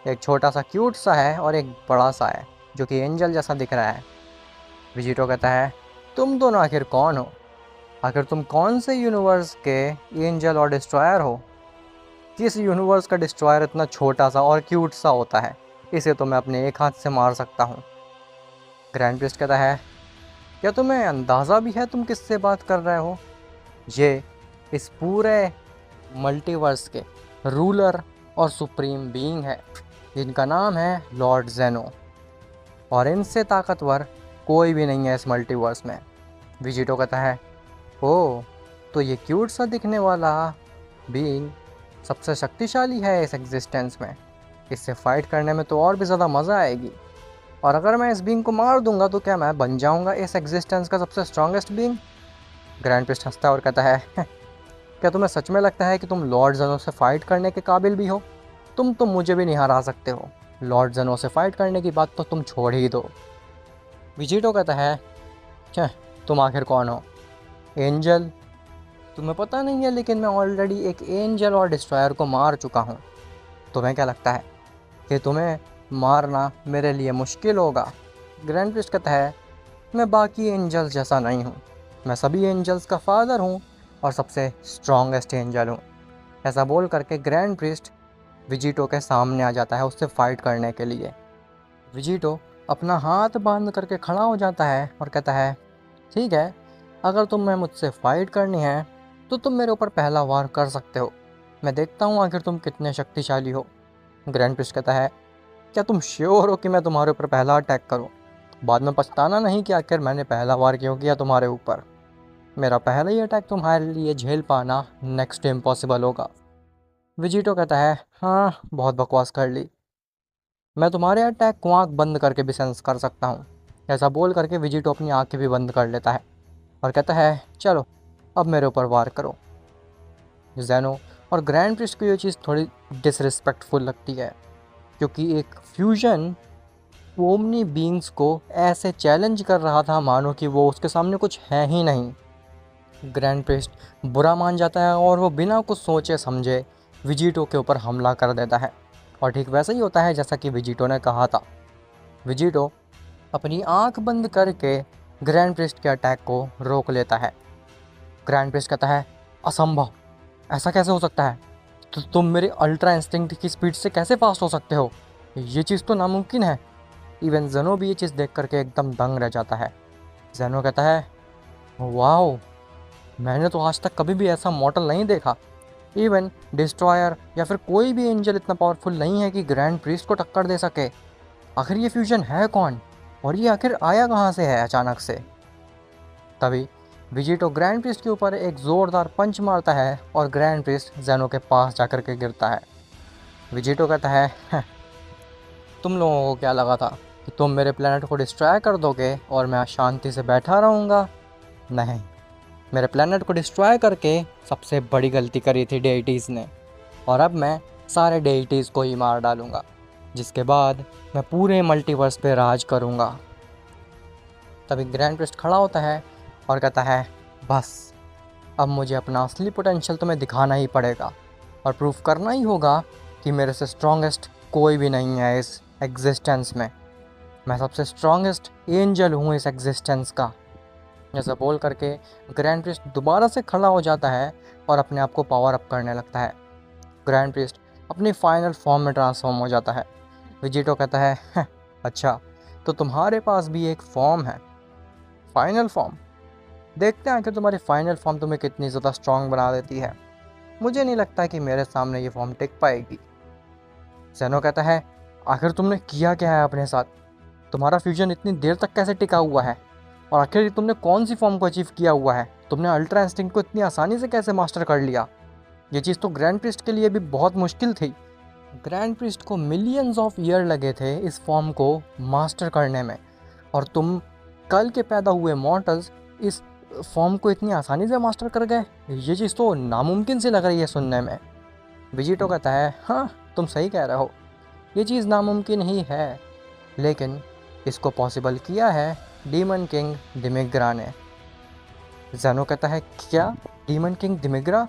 एक छोटा सा क्यूट सा है और एक बड़ा सा है जो कि एंजल जैसा दिख रहा है। विजिटो कहता है, तुम दोनों आखिर कौन हो? आखिर तुम कौन से यूनिवर्स के एंजल और डिस्ट्रॉयर हो? किस यूनिवर्स का डिस्ट्रॉयर इतना छोटा सा और क्यूट सा होता है? इसे तो मैं अपने एक हाथ से मार सकता हूँ। ग्रैंड प्रिस्ट कहता है, क्या तुम्हें अंदाज़ा भी है तुम किससे बात कर रहे हो? ये इस पूरे मल्टीवर्स के रूलर और सुप्रीम बीइंग है, जिनका नाम है लॉर्ड जेनो, और इनसे ताकतवर कोई भी नहीं है इस मल्टीवर्स में। विजिटो कहता है, ओह, तो ये क्यूट सा दिखने वाला बीइंग सबसे शक्तिशाली है इस एग्जिस्टेंस में, इससे फाइट करने में तो और भी ज़्यादा मज़ा आएगी। और अगर मैं इस बीइंग को मार दूंगा तो क्या मैं बन जाऊंगा इस एग्जिस्टेंस का सबसे स्ट्रॉन्गेस्ट बीइंग? ग्रैंड प्रिस्ट हंसता है और कहता है, क्या तुम्हें सच में लगता है कि तुम लॉर्ड जेनो से फाइट करने के काबिल भी हो? तुम तो मुझे भी नहीं हरा सकते हो। लॉर्ड जेनो से फाइट करने की बात तो तुम छोड़ ही दो। विजिटो कहता है, क्या तुम आखिर कौन हो? एंजल? तुम्हें पता नहीं है, लेकिन मैं ऑलरेडी एक एंजल और डिस्ट्रॉयर को मार चुका हूँ। तुम्हें क्या लगता है कि तुम्हें मारना मेरे लिए मुश्किल होगा? ग्रैंड प्रिस्ट कहता है, मैं बाकी एंजल्स जैसा नहीं हूँ, मैं सभी एंजल्स का फादर हूँ और सबसे स्ट्रॉन्गेस्ट एंजल हूँ। ऐसा बोल करके ग्रैंड प्रिस्ट विजिटो के सामने आ जाता है उससे फाइट करने के लिए। विजिटो अपना हाथ बांध करके खड़ा हो जाता है और कहता है, ठीक है, अगर तुम्हें मुझसे फाइट करनी है तो तुम मेरे ऊपर पहला वार कर सकते हो, मैं देखता हूँ आखिर तुम कितने शक्तिशाली हो। ग्रैंड प्रिस्ट कहता है, क्या तुम श्योर हो कि मैं तुम्हारे ऊपर पहला अटैक करूं? बाद में पछताना नहीं कि आखिर मैंने पहला वार क्यों किया तुम्हारे ऊपर। मेरा पहला ही अटैक तुम्हारे लिए झेल पाना नेक्स्ट टू इम्पॉसिबल होगा। विजिटो कहता है, हाँ, बहुत बकवास कर ली, मैं तुम्हारे अटैक को आँख बंद करके भी सेंस कर सकता हूँ। ऐसा बोल करके विजिटो अपनी आँखें भी बंद कर लेता है और कहता है, चलो अब मेरे ऊपर वार करो। जेनो और ग्रैंड प्रिस्ट को ये चीज़ थोड़ी डिसरिस्पेक्टफुल लगती है, क्योंकि एक फ्यूजन ओमनी बीइंग्स को ऐसे चैलेंज कर रहा था मानो कि वो उसके सामने कुछ है ही नहीं। ग्रैंड प्रिस्ट बुरा मान जाता है और वो बिना कुछ सोचे समझे विजिटो के ऊपर हमला कर देता है, और ठीक वैसा ही होता है जैसा कि विजिटो ने कहा था। विजिटो अपनी आंख बंद करके ग्रैंड प्रिस्ट के अटैक को रोक लेता है। ग्रैंड प्रिस्ट कहता है, असंभव, ऐसा कैसे हो सकता है? तो तुम मेरे अल्ट्रा इंस्टिंक्ट की स्पीड से कैसे फास्ट हो सकते हो? ये चीज़ तो नामुमकिन है। इवन जेनो भी ये चीज़ देख करके एकदम दंग रह जाता है। जेनो कहता है, वाओ, मैंने तो आज तक कभी भी ऐसा मॉडल नहीं देखा। इवन डिस्ट्रॉयर या फिर कोई भी एंजल इतना पावरफुल नहीं है कि ग्रैंड प्रीस्ट को टक्कर दे सके। आखिर ये फ्यूजन है कौन, और ये आखिर आया कहाँ से है अचानक से? तभी विजिटो ग्रैंड प्रीस्ट के ऊपर एक ज़ोरदार पंच मारता है और ग्रैंड प्रीस्ट जेनो के पास जाकर के गिरता है। विजिटो कहता है, तुम लोगों को क्या लगा था कि तुम मेरे प्लेनेट को डिस्ट्रॉय कर दोगे और मैं शांति से बैठा रहूँगा? नहीं, मेरे प्लेनेट को डिस्ट्रॉय करके सबसे बड़ी गलती करी थी डेइटीज़ ने, और अब मैं सारे डेइटीज़ को ही मार डालूँगा, जिसके बाद मैं पूरे मल्टीवर्स पे राज करूँगा। तभी ग्रैंड प्रिस्ट खड़ा होता है और कहता है, बस अब मुझे अपना असली पोटेंशियल तुम्हें दिखाना ही पड़ेगा और प्रूफ करना ही होगा कि मेरे से स्ट्रॉन्गेस्ट कोई भी नहीं है इस एग्जिस्टेंस में। मैं सबसे स्ट्रॉन्गेस्ट एंजल हूँ इस एग्जिस्टेंस का। ऐसा बोल करके ग्रैंड प्रिस्ट दोबारा से खड़ा हो जाता है और अपने आप को पावर अप करने लगता है। ग्रैंड प्रिस्ट अपनी फाइनल फॉर्म में ट्रांसफॉर्म हो जाता है। विजिटो कहता है, अच्छा तो तुम्हारे पास भी एक फॉर्म है, फाइनल फॉर्म। देखते हैं कि तुम्हारी फाइनल फॉर्म तुम्हें कितनी ज़्यादा स्ट्रॉन्ग बना देती है। मुझे नहीं लगता कि मेरे सामने ये फॉर्म टिक पाएगी। ज़ेनो कहता है, आखिर तुमने किया क्या है अपने साथ? तुम्हारा फ्यूजन इतनी देर तक कैसे टिका हुआ है? और आखिर तुमने कौन सी फॉर्म को अचीव किया हुआ है? तुमने अल्ट्रा इंस्टिंक्ट को इतनी आसानी से कैसे मास्टर कर लिया? ये चीज़ तो ग्रैंड प्रिस्ट के लिए भी बहुत मुश्किल थी। ग्रैंड प्रिस्ट को मिलियंस ऑफ ईयर लगे थे इस फॉर्म को मास्टर करने में, और तुम कल के पैदा हुए मॉर्टल्स इस फॉर्म को इतनी आसानी से मास्टर कर गए? ये चीज़ तो नामुमकिन सी लग रही है सुनने में। विजिटो कहता है, हाँ तुम सही कह रहे हो, ये चीज़ नामुमकिन ही है, लेकिन इसको पॉसिबल किया है डीमन किंग दिमिग्रा ने। ज़ेनो कहता है, क्या डीमन किंग दिमिग्रा?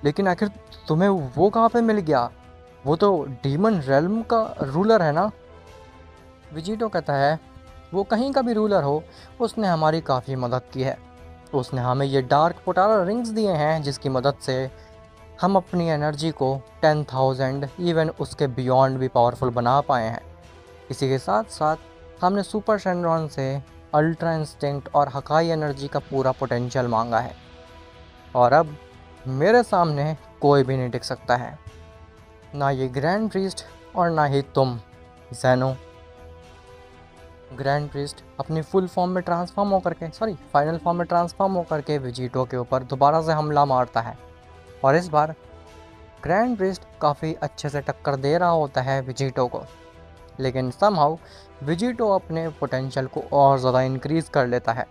लेकिन आखिर तुम्हें वो कहाँ पे मिल गया? वो तो डीमन रेल्म का रूलर है ना। विजिटो कहता है, वो कहीं का भी रूलर हो, उसने हमारी काफ़ी मदद की है। उसने हमें ये डार्क पोटारा रिंग्स दिए हैं, जिसकी मदद से हम अपनी एनर्जी को 10,000 इवन उसके बियॉन्ड भी पावरफुल बना पाए हैं। इसी के साथ साथ हमने सुपर शेनरॉन से अल्ट्रा इंस्टिंक्ट और हकाई एनर्जी का पूरा पोटेंशियल मांगा है, और अब मेरे सामने कोई भी नहीं टिक सकता है, ना ये ग्रैंड प्रीस्ट और ना ही तुम ज़ेनो। ग्रैंड प्रीस्ट अपनी फुल फॉर्म में ट्रांसफॉर्म होकर के फाइनल फॉर्म में ट्रांसफॉर्म होकर के विजिटो के ऊपर दोबारा से हमला मारता है, और इस बार ग्रैंड प्रीस्ट काफ़ी अच्छे से टक्कर दे रहा होता है विजिटो को, लेकिन समहाउ विजिटो अपने पोटेंशियल को और ज़्यादा इंक्रीज़ कर लेता है।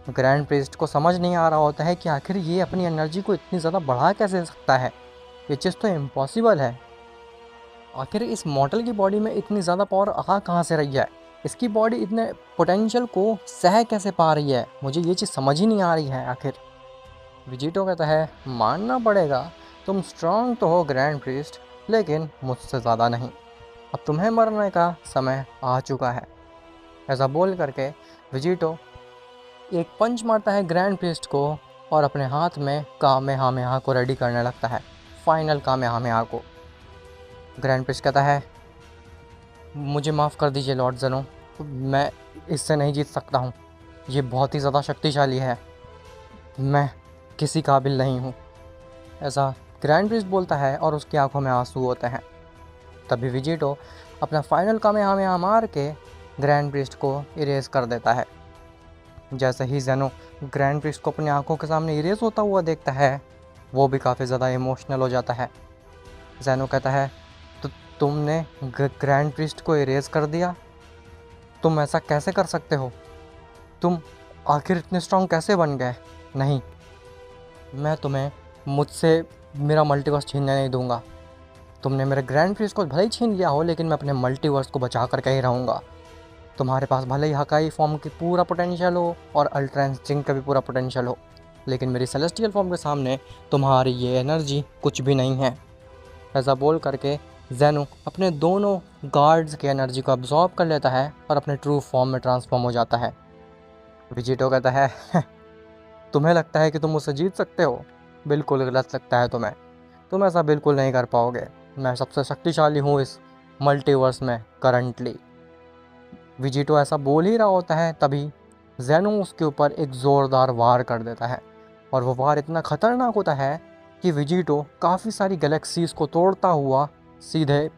ग्रैंड प्रीस्ट को समझ नहीं आ रहा होता है कि आखिर ये अपनी एनर्जी को इतनी ज़्यादा बढ़ा कैसे सकता है। ये चीज़ तो इम्पॉसिबल है। आखिर इस मॉडल की बॉडी में इतनी ज़्यादा पावर आ कहाँ से रही है? इसकी बॉडी इतने पोटेंशियल को सह कैसे पा रही है? मुझे ये चीज़ समझ ही नहीं आ रही है आखिर। विजिटो कहता है, मानना पड़ेगा तुम स्ट्रांग तो हो ग्रैंड प्रीस्ट, लेकिन मुझसे ज़्यादा नहीं। अब तुम्हें मरने का समय आ चुका है। ऐसा बोल करके विजिटो एक पंच मारता है ग्रैंड प्रीस्ट को, और अपने हाथ में कामेहामेहा को रेडी करने लगता है, फाइनल कामेहामेहा को। ग्रैंड प्रीस्ट कहता है, मुझे माफ़ कर दीजिए लॉर्ड ज़ेनो, मैं इससे नहीं जीत सकता हूँ। ये बहुत ही ज़्यादा शक्तिशाली है, मैं किसी काबिल नहीं हूँ। ऐसा ग्रैंड प्रीस्ट बोलता है और उसकी आंखों में आंसू होते हैं। तभी विजिटो अपना फाइनल कामेहामेहा मार के ग्रैंड प्रीस्ट को इरेज कर देता है। जैसे ही ज़ेनो ग्रैंड प्रीस्ट को अपनी आंखों के सामने इरेज होता हुआ देखता है, वो भी काफ़ी ज़्यादा इमोशनल हो जाता है। ज़ेनो कहता है, तो तुमने ग्रैंड प्रीस्ट को इरेज कर दिया? तुम ऐसा कैसे कर सकते हो? तुम आखिर इतने स्ट्रॉन्ग कैसे बन गए? नहीं, मैं तुम्हें मुझसे मेरा मल्टीवर्स छीनने नहीं दूंगा। तुमने मेरे ग्रैंड प्रीस्ट को भले ही छीन लिया हो, लेकिन मैं अपने मल्टीवर्स को बचा कर के ही रहूँगा। तुम्हारे पास भले ही हकाई फॉर्म की पूरा पोटेंशियल हो और अल्ट्रा इंस्टिंक्ट का भी पूरा पोटेंशियल हो, लेकिन मेरी सेलेस्टियल फॉर्म के सामने तुम्हारी ये एनर्जी कुछ भी नहीं है। ऐसा बोल करके ज़ेनो अपने दोनों गार्ड्स की एनर्जी को अब्जॉर्ब कर लेता है और अपने ट्रू फॉर्म में ट्रांसफॉर्म हो जाता है। विजिटो कहता है, तुम्हें लगता है कि तुम मुझसे जीत सकते हो? बिल्कुल गलत लगता है तुम्हें। तुम ऐसा बिल्कुल नहीं कर पाओगे। मैं सबसे शक्तिशाली हूँ इस मल्टीवर्स में करंटली। विजिटो ऐसा बोल ही रहा होता है, तभी ज़ेनो उसके ऊपर एक ज़ोरदार वार कर देता है, और वो वार इतना ख़तरनाक होता है कि विजिटो काफ़ी सारी गैलेक्सीज़ को तोड़ता हुआ सीधे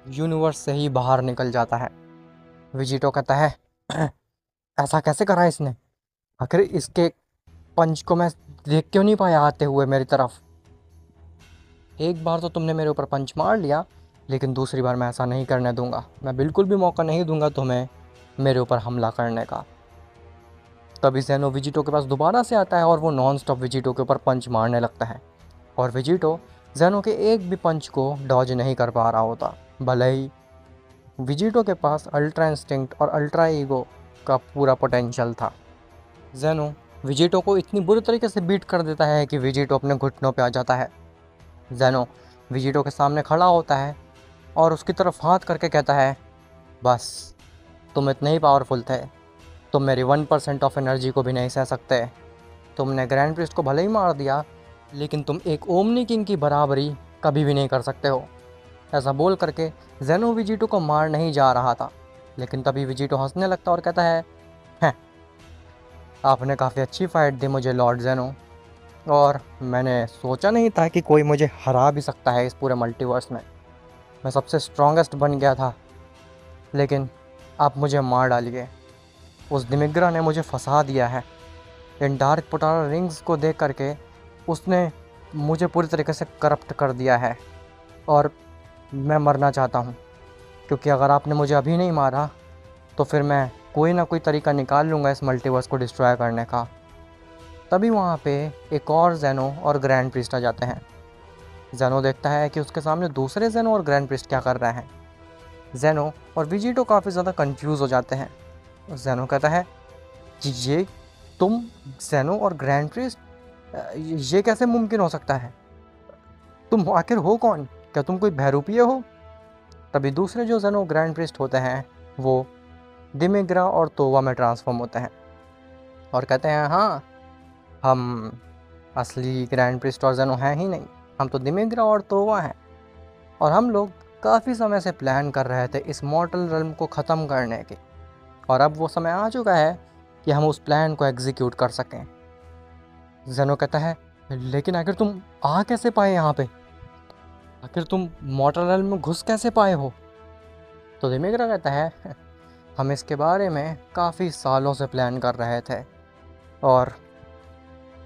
यूनिवर्स से ही बाहर निकल जाता है। विजिटो कहता है, ऐसा कैसे करा इसने? आखिर इसके पंच को मैं देख क्यों नहीं पाया आते हुए मेरी तरफ? एक बार तो तुमने मेरे ऊपर पंच मार लिया, लेकिन दूसरी बार मैं ऐसा नहीं करने दूंगा। मैं बिल्कुल भी मौका नहीं दूंगा तुम्हें मेरे ऊपर हमला करने का। तभी ज़ेनो विजिटो के पास दोबारा से आता है और वो नॉन स्टॉप विजिटो के ऊपर पंच मारने लगता है। और विजिटो ज़ेनो के एक भी पंच को डॉज नहीं कर पा रहा होता। भले ही विजिटो के पास अल्ट्रा इंस्टिंक्ट और अल्ट्रा ईगो का पूरा पोटेंशियल था। ज़ेनो विजिटो को इतनी बुरी तरीके से बीट कर देता है कि विजिटो अपने घुटनों पे आ जाता है। ज़ेनो विजिटो के सामने खड़ा होता है और उसकी तरफ हाथ करके कहता है, बस तुम इतने ही पावरफुल थे, तुम मेरी 1% ऑफ एनर्जी को भी नहीं सह सकते। तुमने ग्रैंड प्रिस्ट को भले ही मार दिया, लेकिन तुम एक ओमनी किंग की बराबरी कभी भी नहीं कर सकते हो। ऐसा बोल करके ज़ेनो विजिटो को मार नहीं जा रहा था, लेकिन तभी विजिटो हंसने लगता और कहता है, हैं, आपने काफ़ी अच्छी फाइट दी मुझे लॉर्ड ज़ेनो, और मैंने सोचा नहीं था कि कोई मुझे हरा भी सकता है इस पूरे मल्टीवर्स में। मैं सबसे स्ट्रॉन्गेस्ट बन गया था, लेकिन आप मुझे मार डालिए। उस दिमिग्रा ने मुझे फंसा दिया है। इन डार्क पोटारा रिंग्स को देख करके उसने मुझे पूरी तरीके से करप्ट कर दिया है, और मैं मरना चाहता हूँ, क्योंकि अगर आपने मुझे अभी नहीं मारा तो फिर मैं कोई ना कोई तरीका निकाल लूँगा इस मल्टीवर्स को डिस्ट्रॉय करने का। तभी वहाँ पे एक और ज़ेनो और ग्रैंड प्रीस्ट आ जाते हैं। ज़ेनो देखता है कि उसके सामने दूसरे ज़ेनो और ग्रैंड प्रीस्ट क्या कर रहे हैं। ज़ेनो और विजिटो काफ़ी ज़्यादा कंफ्यूज हो जाते हैं। ज़ेनो कहता है कि ये तुम ज़ेनो और ग्रैंड प्रीस्ट, ये कैसे मुमकिन हो सकता है? तुम आखिर हो कौन? क्या तुम कोई बहरूपिये हो? तभी दूसरे जो ज़ेनो ग्रैंड प्रीस्ट होते हैं वो दिमिग्रा और तोवा में ट्रांसफॉर्म होते हैं और कहते हैं, हाँ, हम असली ग्रैंड प्रीस्ट और ज़ेनो हैं ही नहीं, हम तो दिमिग्रा और तोवा हैं। और हम लोग काफ़ी समय से प्लान कर रहे थे इस मॉर्टल रेल्म को ख़त्म करने की, और अब वो समय आ चुका है कि हम उस प्लान को एग्जीक्यूट कर सकें। ज़ेनो कहता है, लेकिन आखिर तुम आ कैसे पाए यहाँ पे? आखिर तुम मॉर्टल रेल्म में घुस कैसे पाए हो? तो दिमिग्रा कहता है, हम इसके बारे में काफ़ी सालों से प्लान कर रहे थे, और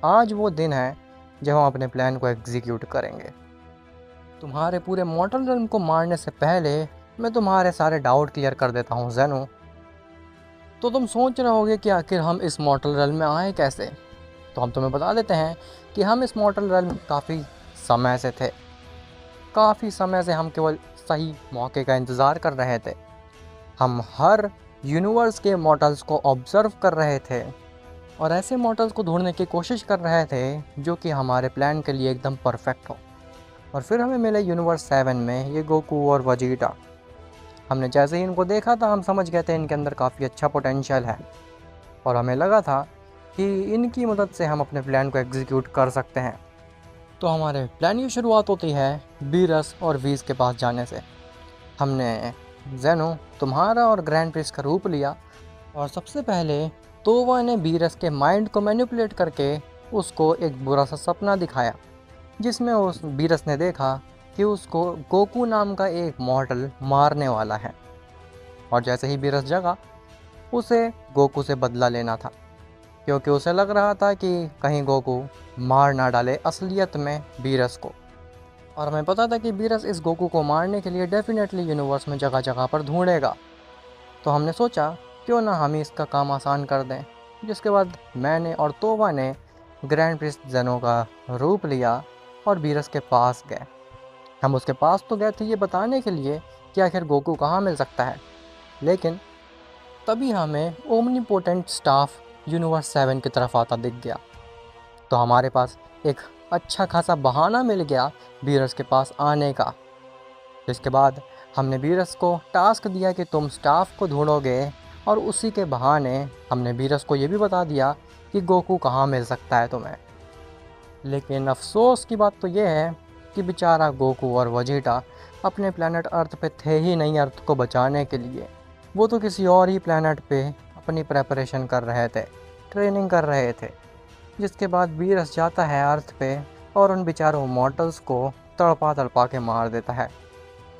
आज वो दिन है जब हम अपने प्लान को एग्जीक्यूट करेंगे। तुम्हारे पूरे मॉर्टल रेल्म को मारने से पहले मैं तुम्हारे सारे डाउट क्लियर कर देता हूँ ज़ेनो। तो तुम सोच रहे होगे कि आखिर हम इस मॉर्टल रेल्म में आए कैसे? तो हम तुम्हें बता देते हैं कि हम इस मॉर्टल रेल्म में काफ़ी समय से थे। काफ़ी समय से हम केवल सही मौके का इंतज़ार कर रहे थे। हम हर यूनिवर्स के मॉर्टल्स को ऑब्ज़र्व कर रहे थे और ऐसे मॉर्टल्स को ढूंढने की कोशिश कर रहे थे जो कि हमारे प्लान के लिए एकदम परफेक्ट हो। और फिर हमें मिले यूनिवर्स 7 में ये गोकू और वजीटा। हमने जैसे ही इनको देखा था हम समझ गए थे इनके अंदर काफ़ी अच्छा पोटेंशियल है, और हमें लगा था कि इनकी मदद से हम अपने प्लान को एग्जीक्यूट कर सकते हैं। तो हमारे प्लान की शुरुआत होती है बीरस और वीज़ के पास जाने से। हमने ज़ेनो, तुम्हारा और ग्रैंड प्रिंस का रूप लिया, और सबसे पहले तोवा ने बीरस के माइंड को मैनिपुलेट करके उसको एक बुरा सा सपना दिखाया, जिसमें उस बीरस ने देखा कि उसको गोकू नाम का एक मॉर्टल मारने वाला है। और जैसे ही बीरस जगा, उसे गोकू से बदला लेना था, क्योंकि उसे लग रहा था कि कहीं गोकू मार ना डाले असलियत में बीरस को। और हमें पता था कि बीरस इस गोकू को मारने के लिए डेफिनेटली यूनिवर्स में जगह जगह पर ढूंढेगा। तो हमने सोचा क्यों ना हम ही इसका काम आसान कर दें, जिसके बाद मैंने और तोवा ने ग्रैंड प्रिंस ज़ेनो का रूप लिया और बीरस के पास गए। हम उसके पास तो गए थे ये बताने के लिए कि आखिर गोकू कहाँ मिल सकता है, लेकिन तभी हमें ओमनीपोटेंट स्टाफ यूनिवर्स 7 की तरफ आता दिख गया। तो हमारे पास एक अच्छा खासा बहाना मिल गया बीरस के पास आने का। जिसके बाद हमने बीरस को टास्क दिया कि तुम स्टाफ को ढूंढोगे, और उसी के बहाने हमने बीरस को ये भी बता दिया कि गोकू कहाँ मिल सकता है तुम्हें। लेकिन अफसोस की बात तो ये है कि बेचारा गोकू और वजीटा अपने प्लैनेट अर्थ पे थे ही नहीं अर्थ को बचाने के लिए। वो तो किसी और ही प्लैनेट पे अपनी प्रेपरेशन कर रहे थे, ट्रेनिंग कर रहे थे। जिसके बाद बीरस जाता है अर्थ पे और उन बेचारों मॉर्टल्स को तड़पा तड़पा के मार देता है।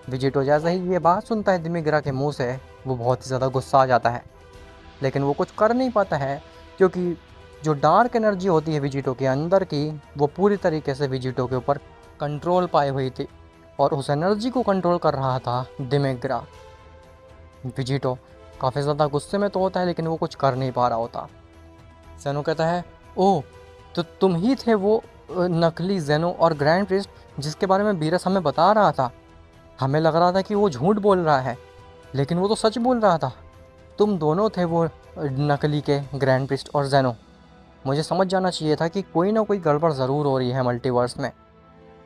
विजिटो जैसे ही ये बात सुनता है दिमिग्रा के मुंह से, वो बहुत ही ज़्यादा गुस्सा आ जाता है, लेकिन वो कुछ कर नहीं पाता है, क्योंकि जो डार्क एनर्जी होती है विजिटो के अंदर की, वो पूरी तरीके से विजिटो के ऊपर कंट्रोल पाई हुई थी, और उस एनर्जी को कंट्रोल कर रहा था दिमिग्रा। विजिटो काफ़ी ज़्यादा गुस्से में तो होता है, लेकिन वो कुछ कर नहीं पा रहा होता। जेनो कहता है, ओह, तो तुम ही थे वो नकली जेनो और ग्रैंड प्रिस्ट जिसके बारे में बीरस हमें बता रहा था। हमें लग रहा था कि वो झूठ बोल रहा है, लेकिन वो तो सच बोल रहा था। तुम दोनों थे वो नकली के ग्रैंड प्रिस्ट और जेनो। मुझे समझ जाना चाहिए था कि कोई ना कोई गड़बड़ ज़रूर हो रही है मल्टीवर्स में।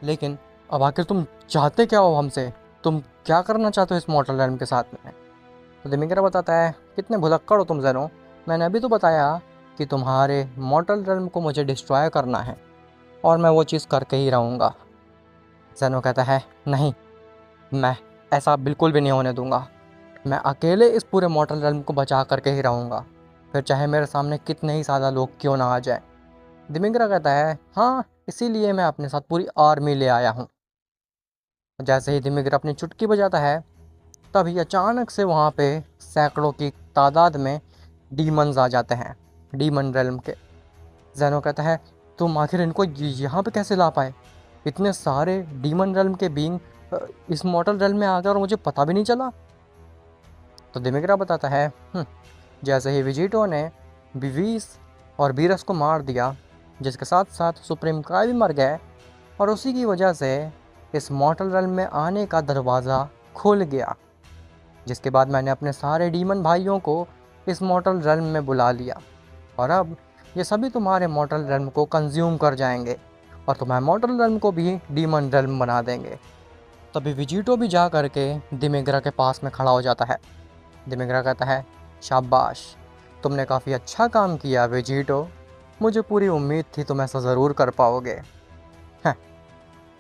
लेकिन अब आखिर तुम चाहते क्या हो हमसे? तुम क्या करना चाहते हो इस मॉर्टल रेल्म के साथ में? तो दिमिग्रा बताता है, कितने भुलक्कड़ हो तुम जेनो। मैंने अभी तो बताया कि तुम्हारे मॉर्टल रेल्म को मुझे डिस्ट्रॉय करना है, और मैं वो चीज़ करके ही रहूँगा। जेनो कहता है, नहीं, मैं ऐसा बिल्कुल भी नहीं होने दूंगा। मैं अकेले इस पूरे मॉर्टल रेल्म को बचा करके ही रहूँगा, फिर चाहे मेरे सामने कितने ही ज़्यादा लोग क्यों ना आ जाए। दिमिंग्रा कहता है, हाँ, इसीलिए मैं अपने साथ पूरी आर्मी ले आया हूँ। जैसे ही दिमिंग्रा अपनी चुटकी बजाता है, तभी अचानक से वहाँ पे सैकड़ों की तादाद में डीमंस आ जाते हैं, डीमन रेल्म के। जेनो कहता है, तुम आखिर इनको यहाँ पे कैसे ला पाए? इतने सारे डीमन रेल्म के बीइंग इस मॉर्टल रेल्म में आ गए और मुझे पता भी नहीं चला। तो दिमिग्रा बताता है, जैसे ही विजिटो ने बिवीस और बीरस को मार दिया, जिसके साथ साथ सुप्रीम काय भी मर गए, और उसी की वजह से इस मॉर्टल रेल्म में आने का दरवाज़ा खुल गया। जिसके बाद मैंने अपने सारे डीमन भाइयों को इस मॉर्टल रेल्म में बुला लिया, और अब ये सभी तुम्हारे मॉर्टल रेल्म को कंज्यूम कर जाएंगे और तुम्हारे मॉर्टल रेल्म को भी डीमन रेल्म बना देंगे। तभी विजिटो भी जा करके दिमिग्रा के पास में खड़ा हो जाता है। दिमिग्रा कहता है, शाबाश, तुमने काफ़ी अच्छा काम किया वेजिटो। मुझे पूरी उम्मीद थी तुम ऐसा ज़रूर कर पाओगे। हैं।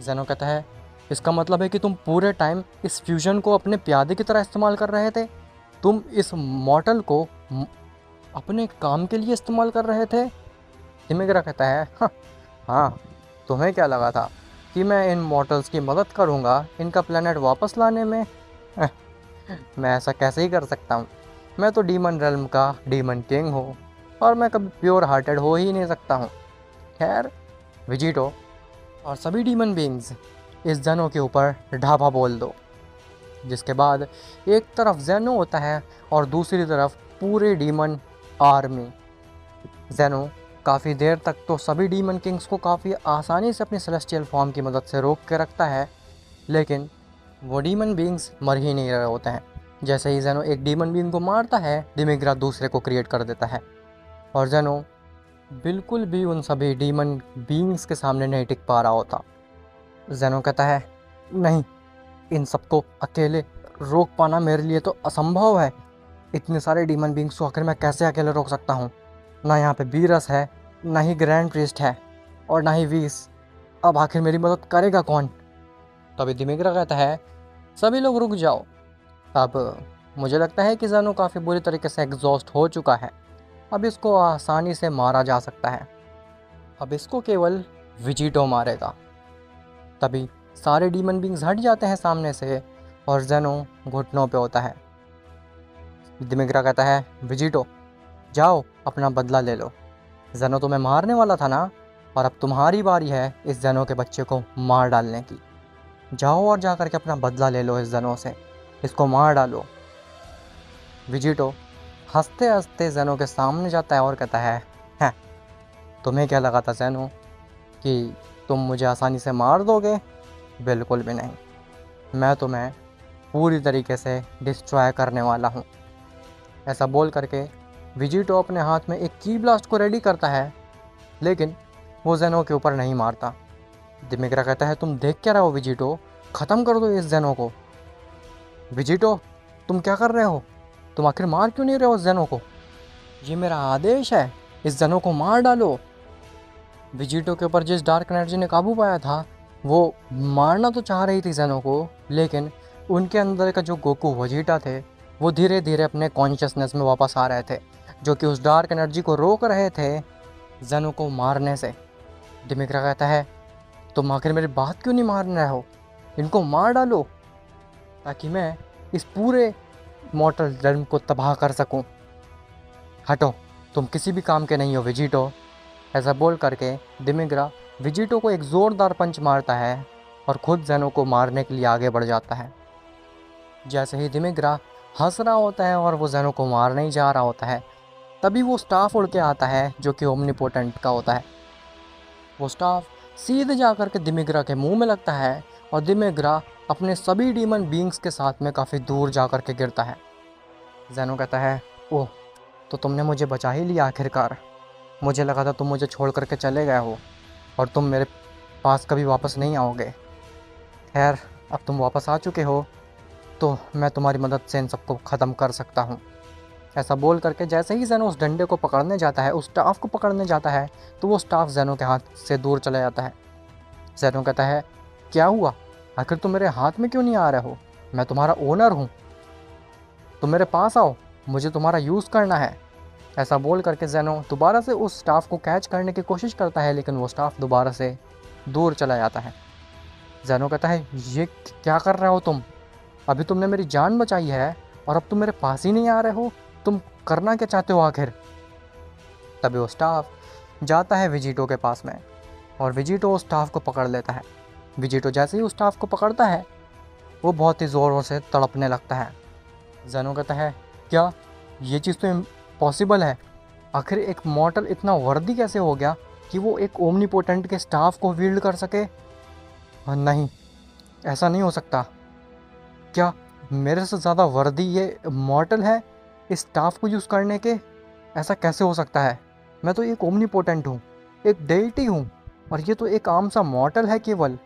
जेनो कहता है, इसका मतलब है कि तुम पूरे टाइम इस फ्यूजन को अपने प्यादे की तरह इस्तेमाल कर रहे थे? तुम इस मॉडल को अपने काम के लिए इस्तेमाल कर रहे थे? दिमिग्रा कहता है, हाँ, हाँ, तुम्हें क्या लगा था कि मैं इन मॉडल्स की मदद करूँगा इनका प्लेनेट वापस लाने में? मैं ऐसा कैसे ही कर सकता हूँ? मैं तो डीमन रेल्म का डीमन किंग हूँ, और मैं कभी प्योर हार्टेड हो ही नहीं सकता हूँ। खैर, विजिटो और सभी डीमन बींग्स, इस जेनो के ऊपर ढाबा बोल दो। जिसके बाद एक तरफ जेनो होता है और दूसरी तरफ पूरे डीमन आर्मी। जेनो काफ़ी देर तक तो सभी डीमन किंग्स को काफ़ी आसानी से अपनी सेलेस्टियल फॉर्म की मदद से रोक के रखता है, लेकिन वो डीमन बींग्स मर ही नहीं रहे होते हैं। जैसे ही जेनो एक डीमन बींग को मारता है, दिमिग्रा दूसरे को क्रिएट कर देता है, और जेनो बिल्कुल भी उन सभी डीमन बींग्स के सामने नहीं टिक पा रहा होता। जेनो कहता है, नहीं, इन सबको अकेले रोक पाना मेरे लिए तो असंभव है। इतने सारे डीमन बींग्स को आखिर मैं कैसे अकेले रोक सकता हूँ? ना यहाँ पे बीरस है, ना ही ग्रैंड प्रीस्ट है, और ना ही वीस। अब आखिर मेरी मदद करेगा कौन? तभी दिमिग्रा कहता है, सभी लोग रुक जाओ। अब मुझे लगता है कि जेनो काफ़ी बुरी तरीके से एग्जॉस्ट हो चुका है। अब इसको आसानी से मारा जा सकता है। अब इसको केवल विजिटो मारेगा। तभी सारे डीमन बींग्स हट जाते हैं सामने से, और जेनो घुटनों पे होता है। दिमिग्रा कहता है, विजिटो, जाओ अपना बदला ले लो। जेनो तुम्हें मारने वाला था ना, और अब तुम्हारी बारी है इस जेनो के बच्चे को मार डालने की। जाओ और जा करके अपना बदला ले लो इस जेनो से, इसको मार डालो। विजिटो हंसते हंसते जेनो के सामने जाता है और कहता है, हैं, तुम्हें क्या लगा था जेनो कि तुम मुझे आसानी से मार दोगे? बिल्कुल भी नहीं, मैं तुम्हें पूरी तरीके से डिस्ट्रॉय करने वाला हूँ। ऐसा बोल करके विजिटो अपने हाथ में एक की ब्लास्ट को रेडी करता है, लेकिन वो जेनो के ऊपर नहीं मारता। दिमिग्रा कहता है, तुम देख क्या रहे हो विजिटो? ख़त्म कर दो इस जेनो को। विजिटो, तुम क्या कर रहे हो? तुम आखिर मार क्यों नहीं रहे हो उस जेनो को? ये मेरा आदेश है, इस जेनो को मार डालो। विजिटो के ऊपर जिस डार्क एनर्जी ने काबू पाया था, वो मारना तो चाह रही थी जेनो को, लेकिन उनके अंदर का जो गोकू वजीटा थे, वो धीरे धीरे अपने कॉन्शियसनेस में वापस आ रहे थे, जो कि उस डार्क एनर्जी को रोक रहे थे जेनो को मारने से। दिमिग्रा कहता है, तुम आखिर मेरी बात क्यों नहीं मान रहे हो? इनको मार डालो ताकि मैं इस पूरे मॉर्टल रेल्म को तबाह कर सकूं। हटो, तुम किसी भी काम के नहीं हो विजिटो। ऐसा बोल करके दिमिग्रा विजिटो को एक ज़ोरदार पंच मारता है और खुद जेनो को मारने के लिए आगे बढ़ जाता है। जैसे ही दिमिग्रा हंस रहा होता है और वो जेनो को मारने ही जा रहा होता है, तभी वो स्टाफ उड़ के आता है जो कि ओमनीपोटेंट का होता है। वो स्टाफ सीधे जा कर के दिमिग्रा के मुंह में लगता है और दिमिग्रा अपने सभी डीमन बींग्स के साथ में काफ़ी दूर जा कर के गिरता है। ज़ेनो कहता है, ओह, तो तुमने मुझे बचा ही लिया आखिरकार। मुझे लगा था तुम मुझे छोड़ करके चले गए हो और तुम मेरे पास कभी वापस नहीं आओगे। खैर, अब तुम वापस आ चुके हो तो मैं तुम्हारी मदद से इन सबको ख़त्म कर सकता हूँ। ऐसा बोल करके जैसे ही ज़ेनो उस डंडे को पकड़ने जाता है, उस स्टाफ को पकड़ने जाता है, तो वो स्टाफ ज़ेनो के हाथ से दूर चला जाता है। ज़ेनो कहता है, क्या हुआ? आखिर तुम मेरे हाथ में क्यों नहीं आ रहे हो? मैं तुम्हारा ओनर हूँ, तुम मेरे पास आओ, मुझे तुम्हारा यूज़ करना है। ऐसा बोल करके ज़ेनो दोबारा से उस स्टाफ को कैच करने की कोशिश करता है, लेकिन वो स्टाफ दोबारा से दूर चला जाता है। ज़ेनो कहता है, ये क्या कर रहे हो तुम? अभी तुमने मेरी जान बचाई है और अब तुम मेरे पास ही नहीं आ रहे हो। तुम करना क्या चाहते हो आखिर? तभी वो स्टाफ जाता है विजिटो के पास में और विजिटो उस स्टाफ को पकड़ लेता है। विजिटो जैसे ही उस स्टाफ को पकड़ता है, वो बहुत ही ज़ोरों से तड़पने लगता है। ज़ेनो कहता है, क्या ये चीज़ तो इम्पॉसिबल है? आखिर एक मॉर्टल इतना वर्दी कैसे हो गया कि वो एक ओमनीपोटेंट के स्टाफ को वील्ड कर सके? नहीं, ऐसा नहीं हो सकता। क्या मेरे से ज़्यादा वर्दी ये मॉर्टल है इस स्टाफ को यूज़ करने के? ऐसा कैसे हो सकता है? मैं तो एक ओमनीपोटेंट हूँ, एक डेइटी हूँ, और ये तो एक आम सा मॉर्टल है केवल।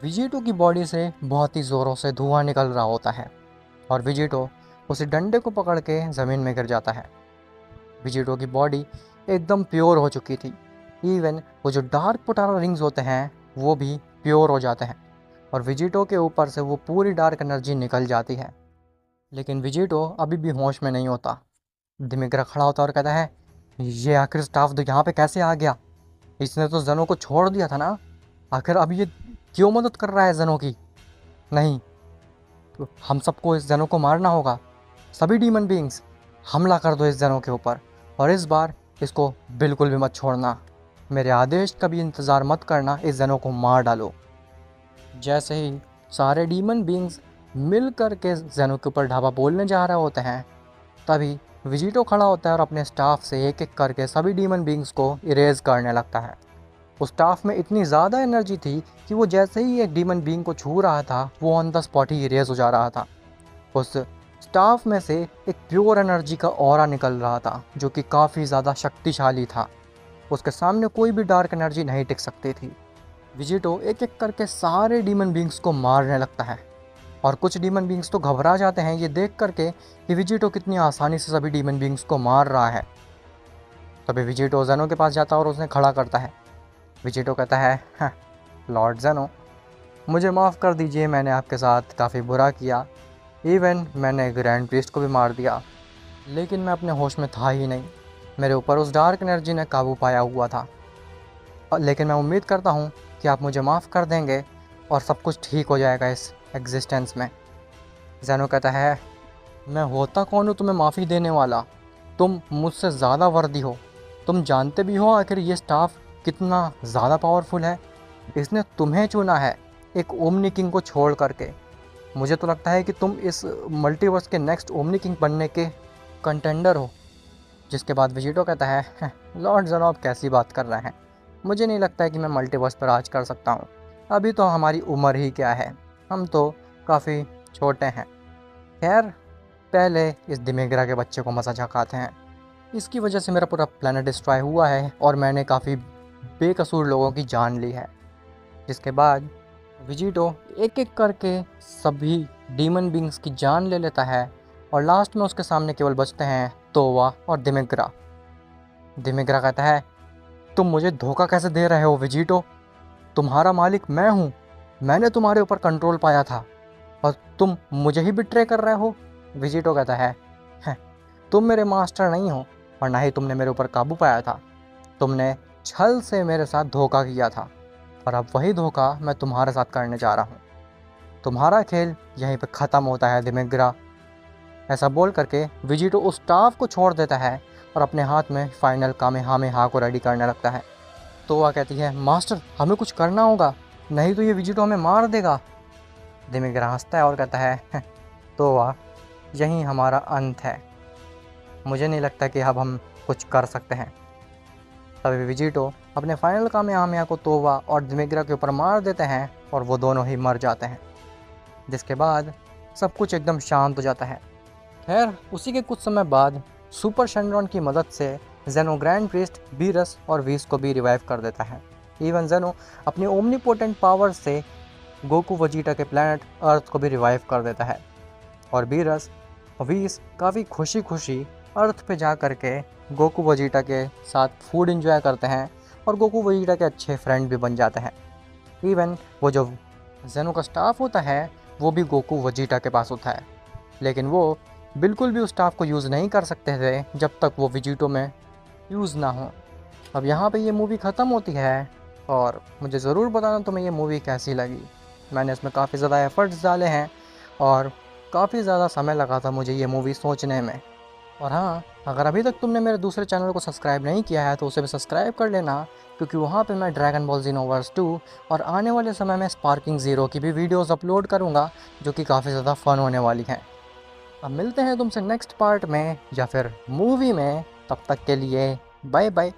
विजिटो की बॉडी से बहुत ही ज़ोरों से धुआं निकल रहा होता है और विजिटो उस डंडे को पकड़ के ज़मीन में गिर जाता है। विजिटो की बॉडी एकदम प्योर हो चुकी थी। इवन वो जो डार्क पोटारा रिंग्स होते हैं वो भी प्योर हो जाते हैं और विजिटो के ऊपर से वो पूरी डार्क एनर्जी निकल जाती है। लेकिन विजिटो अभी भी होश में नहीं होता। दिमिग्रा खड़ा होता और कहता है, ये आखिर स्टाफ तो यहाँ पे कैसे आ गया? इसने तो ज़ेनो को छोड़ दिया था ना, आखिर अब ये क्यों मदद कर रहा है ज़ेनो की? नहीं, तो हम सबको इस ज़ेनो को मारना होगा। सभी डीमन बीइंग्स हमला कर दो इस ज़ेनो के ऊपर और इस बार इसको बिल्कुल भी मत छोड़ना। मेरे आदेश का भी इंतज़ार मत करना, इस ज़ेनो को मार डालो। जैसे ही सारे डीमन बीइंग्स मिल कर के ज़ेनो के ऊपर ढाबा बोलने जा रहे होते हैं, तभी विजिटो खड़ा होता है और अपने स्टाफ से एक एक करके सभी डीमन बीइंग्स को इरेज करने लगता है। उस स्टाफ में इतनी ज़्यादा एनर्जी थी कि वो जैसे ही एक डीमन बीइंग को छू रहा था, वो on the spot he erase हो जा रहा था। उस स्टाफ में से एक प्योर एनर्जी का ऑरा निकल रहा था जो कि काफ़ी ज़्यादा शक्तिशाली था। उसके सामने कोई भी डार्क एनर्जी नहीं टिक सकती थी। विजिटो एक एक करके सारे डीमन बीइंग्स को मारने लगता है और कुछ डीमन बीइंग्स तो घबरा जाते हैं ये देख करके कि विजिटो कितनी आसानी से सभी डीमन बीइंग्स को मार रहा है। तभी विजिटो ज़ेनो के पास जाता है और उसे खड़ा करता है। विजिटो कहता है, हाँ, लॉर्ड ज़ेनो, मुझे माफ़ कर दीजिए, मैंने आपके साथ काफ़ी बुरा किया। इवन मैंने ग्रैंड प्रीस्ट को भी मार दिया, लेकिन मैं अपने होश में था ही नहीं। मेरे ऊपर उस डार्क एनर्जी ने काबू पाया हुआ था। लेकिन मैं उम्मीद करता हूँ कि आप मुझे माफ़ कर देंगे और सब कुछ ठीक हो जाएगा इस एग्जिस्टेंस में। ज़ेनो कहता है, मैं होता कौन हूँ तुम्हें माफ़ी देने वाला? तुम मुझसे ज़्यादा वर्दी हो। तुम जानते भी हो आखिर ये स्टाफ कितना ज़्यादा पावरफुल है। इसने तुम्हें चुना है एक ओमनी किंग को छोड़ करके। मुझे तो लगता है कि तुम इस मल्टीवर्स के नेक्स्ट ओमनी किंग बनने के कंटेंडर हो। जिसके बाद विजिटो कहता है, लॉर्ड ज़ेनो, आप कैसी बात कर रहे हैं? मुझे नहीं लगता है कि मैं मल्टीवर्स पर राज कर सकता हूँ। अभी तो हमारी उम्र ही क्या है, हम तो काफ़ी छोटे हैं। खैर, पहले इस दिमेग्रा के बच्चे को मज़ा चखाते हैं। इसकी वजह से मेरा पूरा प्लेनेट डिस्ट्रॉय हुआ है और मैंने काफ़ी बेकसूर लोगों की जान ली है। जिसके बाद विजिटो एक एक करके सभी डीमन बींग्स की जान ले लेता है और लास्ट में उसके सामने केवल बचते हैं तोवा और दिमेग्रा। दिमेग्रा कहता है, तुम मुझे धोखा कैसे दे रहे हो विजिटो? तुम्हारा मालिक मैं हूँ, मैंने तुम्हारे ऊपर कंट्रोल पाया था और तुम मुझे ही बिट्रे कर रहे हो। विजिटो कहता है, तुम मेरे मास्टर नहीं हो और ना ही तुमने मेरे ऊपर काबू पाया था। तुमने छल से मेरे साथ धोखा किया था और अब वही धोखा मैं तुम्हारे साथ करने जा रहा हूँ। तुम्हारा खेल यहीं पर ख़त्म होता है दिमेग्रा। ऐसा बोल करके विजिटो उस स्टाफ को छोड़ देता है और अपने हाथ में फाइनल कामेहामेहा को रेडी करने लगता है। तो वह कहती है, मास्टर, हमें कुछ करना होगा, नहीं तो ये विजिटो हमें मार देगा। दिमेग्रा हंसता है और कहता है, तो वह यहीं हमारा अंत है। मुझे नहीं लगता कि अब हम कुछ कर सकते हैं। तभी विजिटो अपने फाइनल कामयामिया को तोवा और दिमिग्रा के ऊपर मार देते हैं और वो दोनों ही मर जाते हैं, जिसके बाद सब कुछ एकदम शांत हो जाता है। खैर उसी के कुछ समय बाद सुपर शेनरॉन की मदद से जेनो ग्रैंड प्रीस्ट बीरस और वीस को भी रिवाइव कर देता है। इवन जेनो अपनी ओमनीपोटेंट पावर से गोकू वजीटा के प्लैनेट अर्थ को भी रिवाइव कर देता है और बीरस और वीस काफ़ी खुशी खुशी अर्थ पे जा कर के गोकू वजीटा के साथ फूड एंजॉय करते हैं और गोकू वजीटा के अच्छे फ्रेंड भी बन जाते हैं। इवन वो जो जेनो का स्टाफ होता है वो भी गोकू वजीटा के पास होता है, लेकिन वो बिल्कुल भी उस स्टाफ को यूज़ नहीं कर सकते थे जब तक वो विजिटो में यूज़ ना हो। अब यहाँ पे ये मूवी ख़त्म होती है और मुझे ज़रूर बताना तुम्हें ये मूवी कैसी लगी। मैंने इसमें काफ़ी ज़्यादा एफ़र्ट्स डाले हैं और काफ़ी ज़्यादा समय लगा था मुझे ये मूवी सोचने में। और हाँ, अगर अभी तक तुमने मेरे दूसरे चैनल को सब्सक्राइब नहीं किया है तो उसे भी सब्सक्राइब कर लेना, क्योंकि वहाँ पे मैं ड्रैगन बॉल ज़ीनोवर्स 2 और आने वाले समय में स्पार्किंग ज़ीरो की भी वीडियोस अपलोड करूँगा जो कि काफ़ी ज़्यादा फ़न होने वाली हैं। अब मिलते हैं तुमसे नेक्स्ट पार्ट में या फिर मूवी में, तब तक के लिए बाय बाय।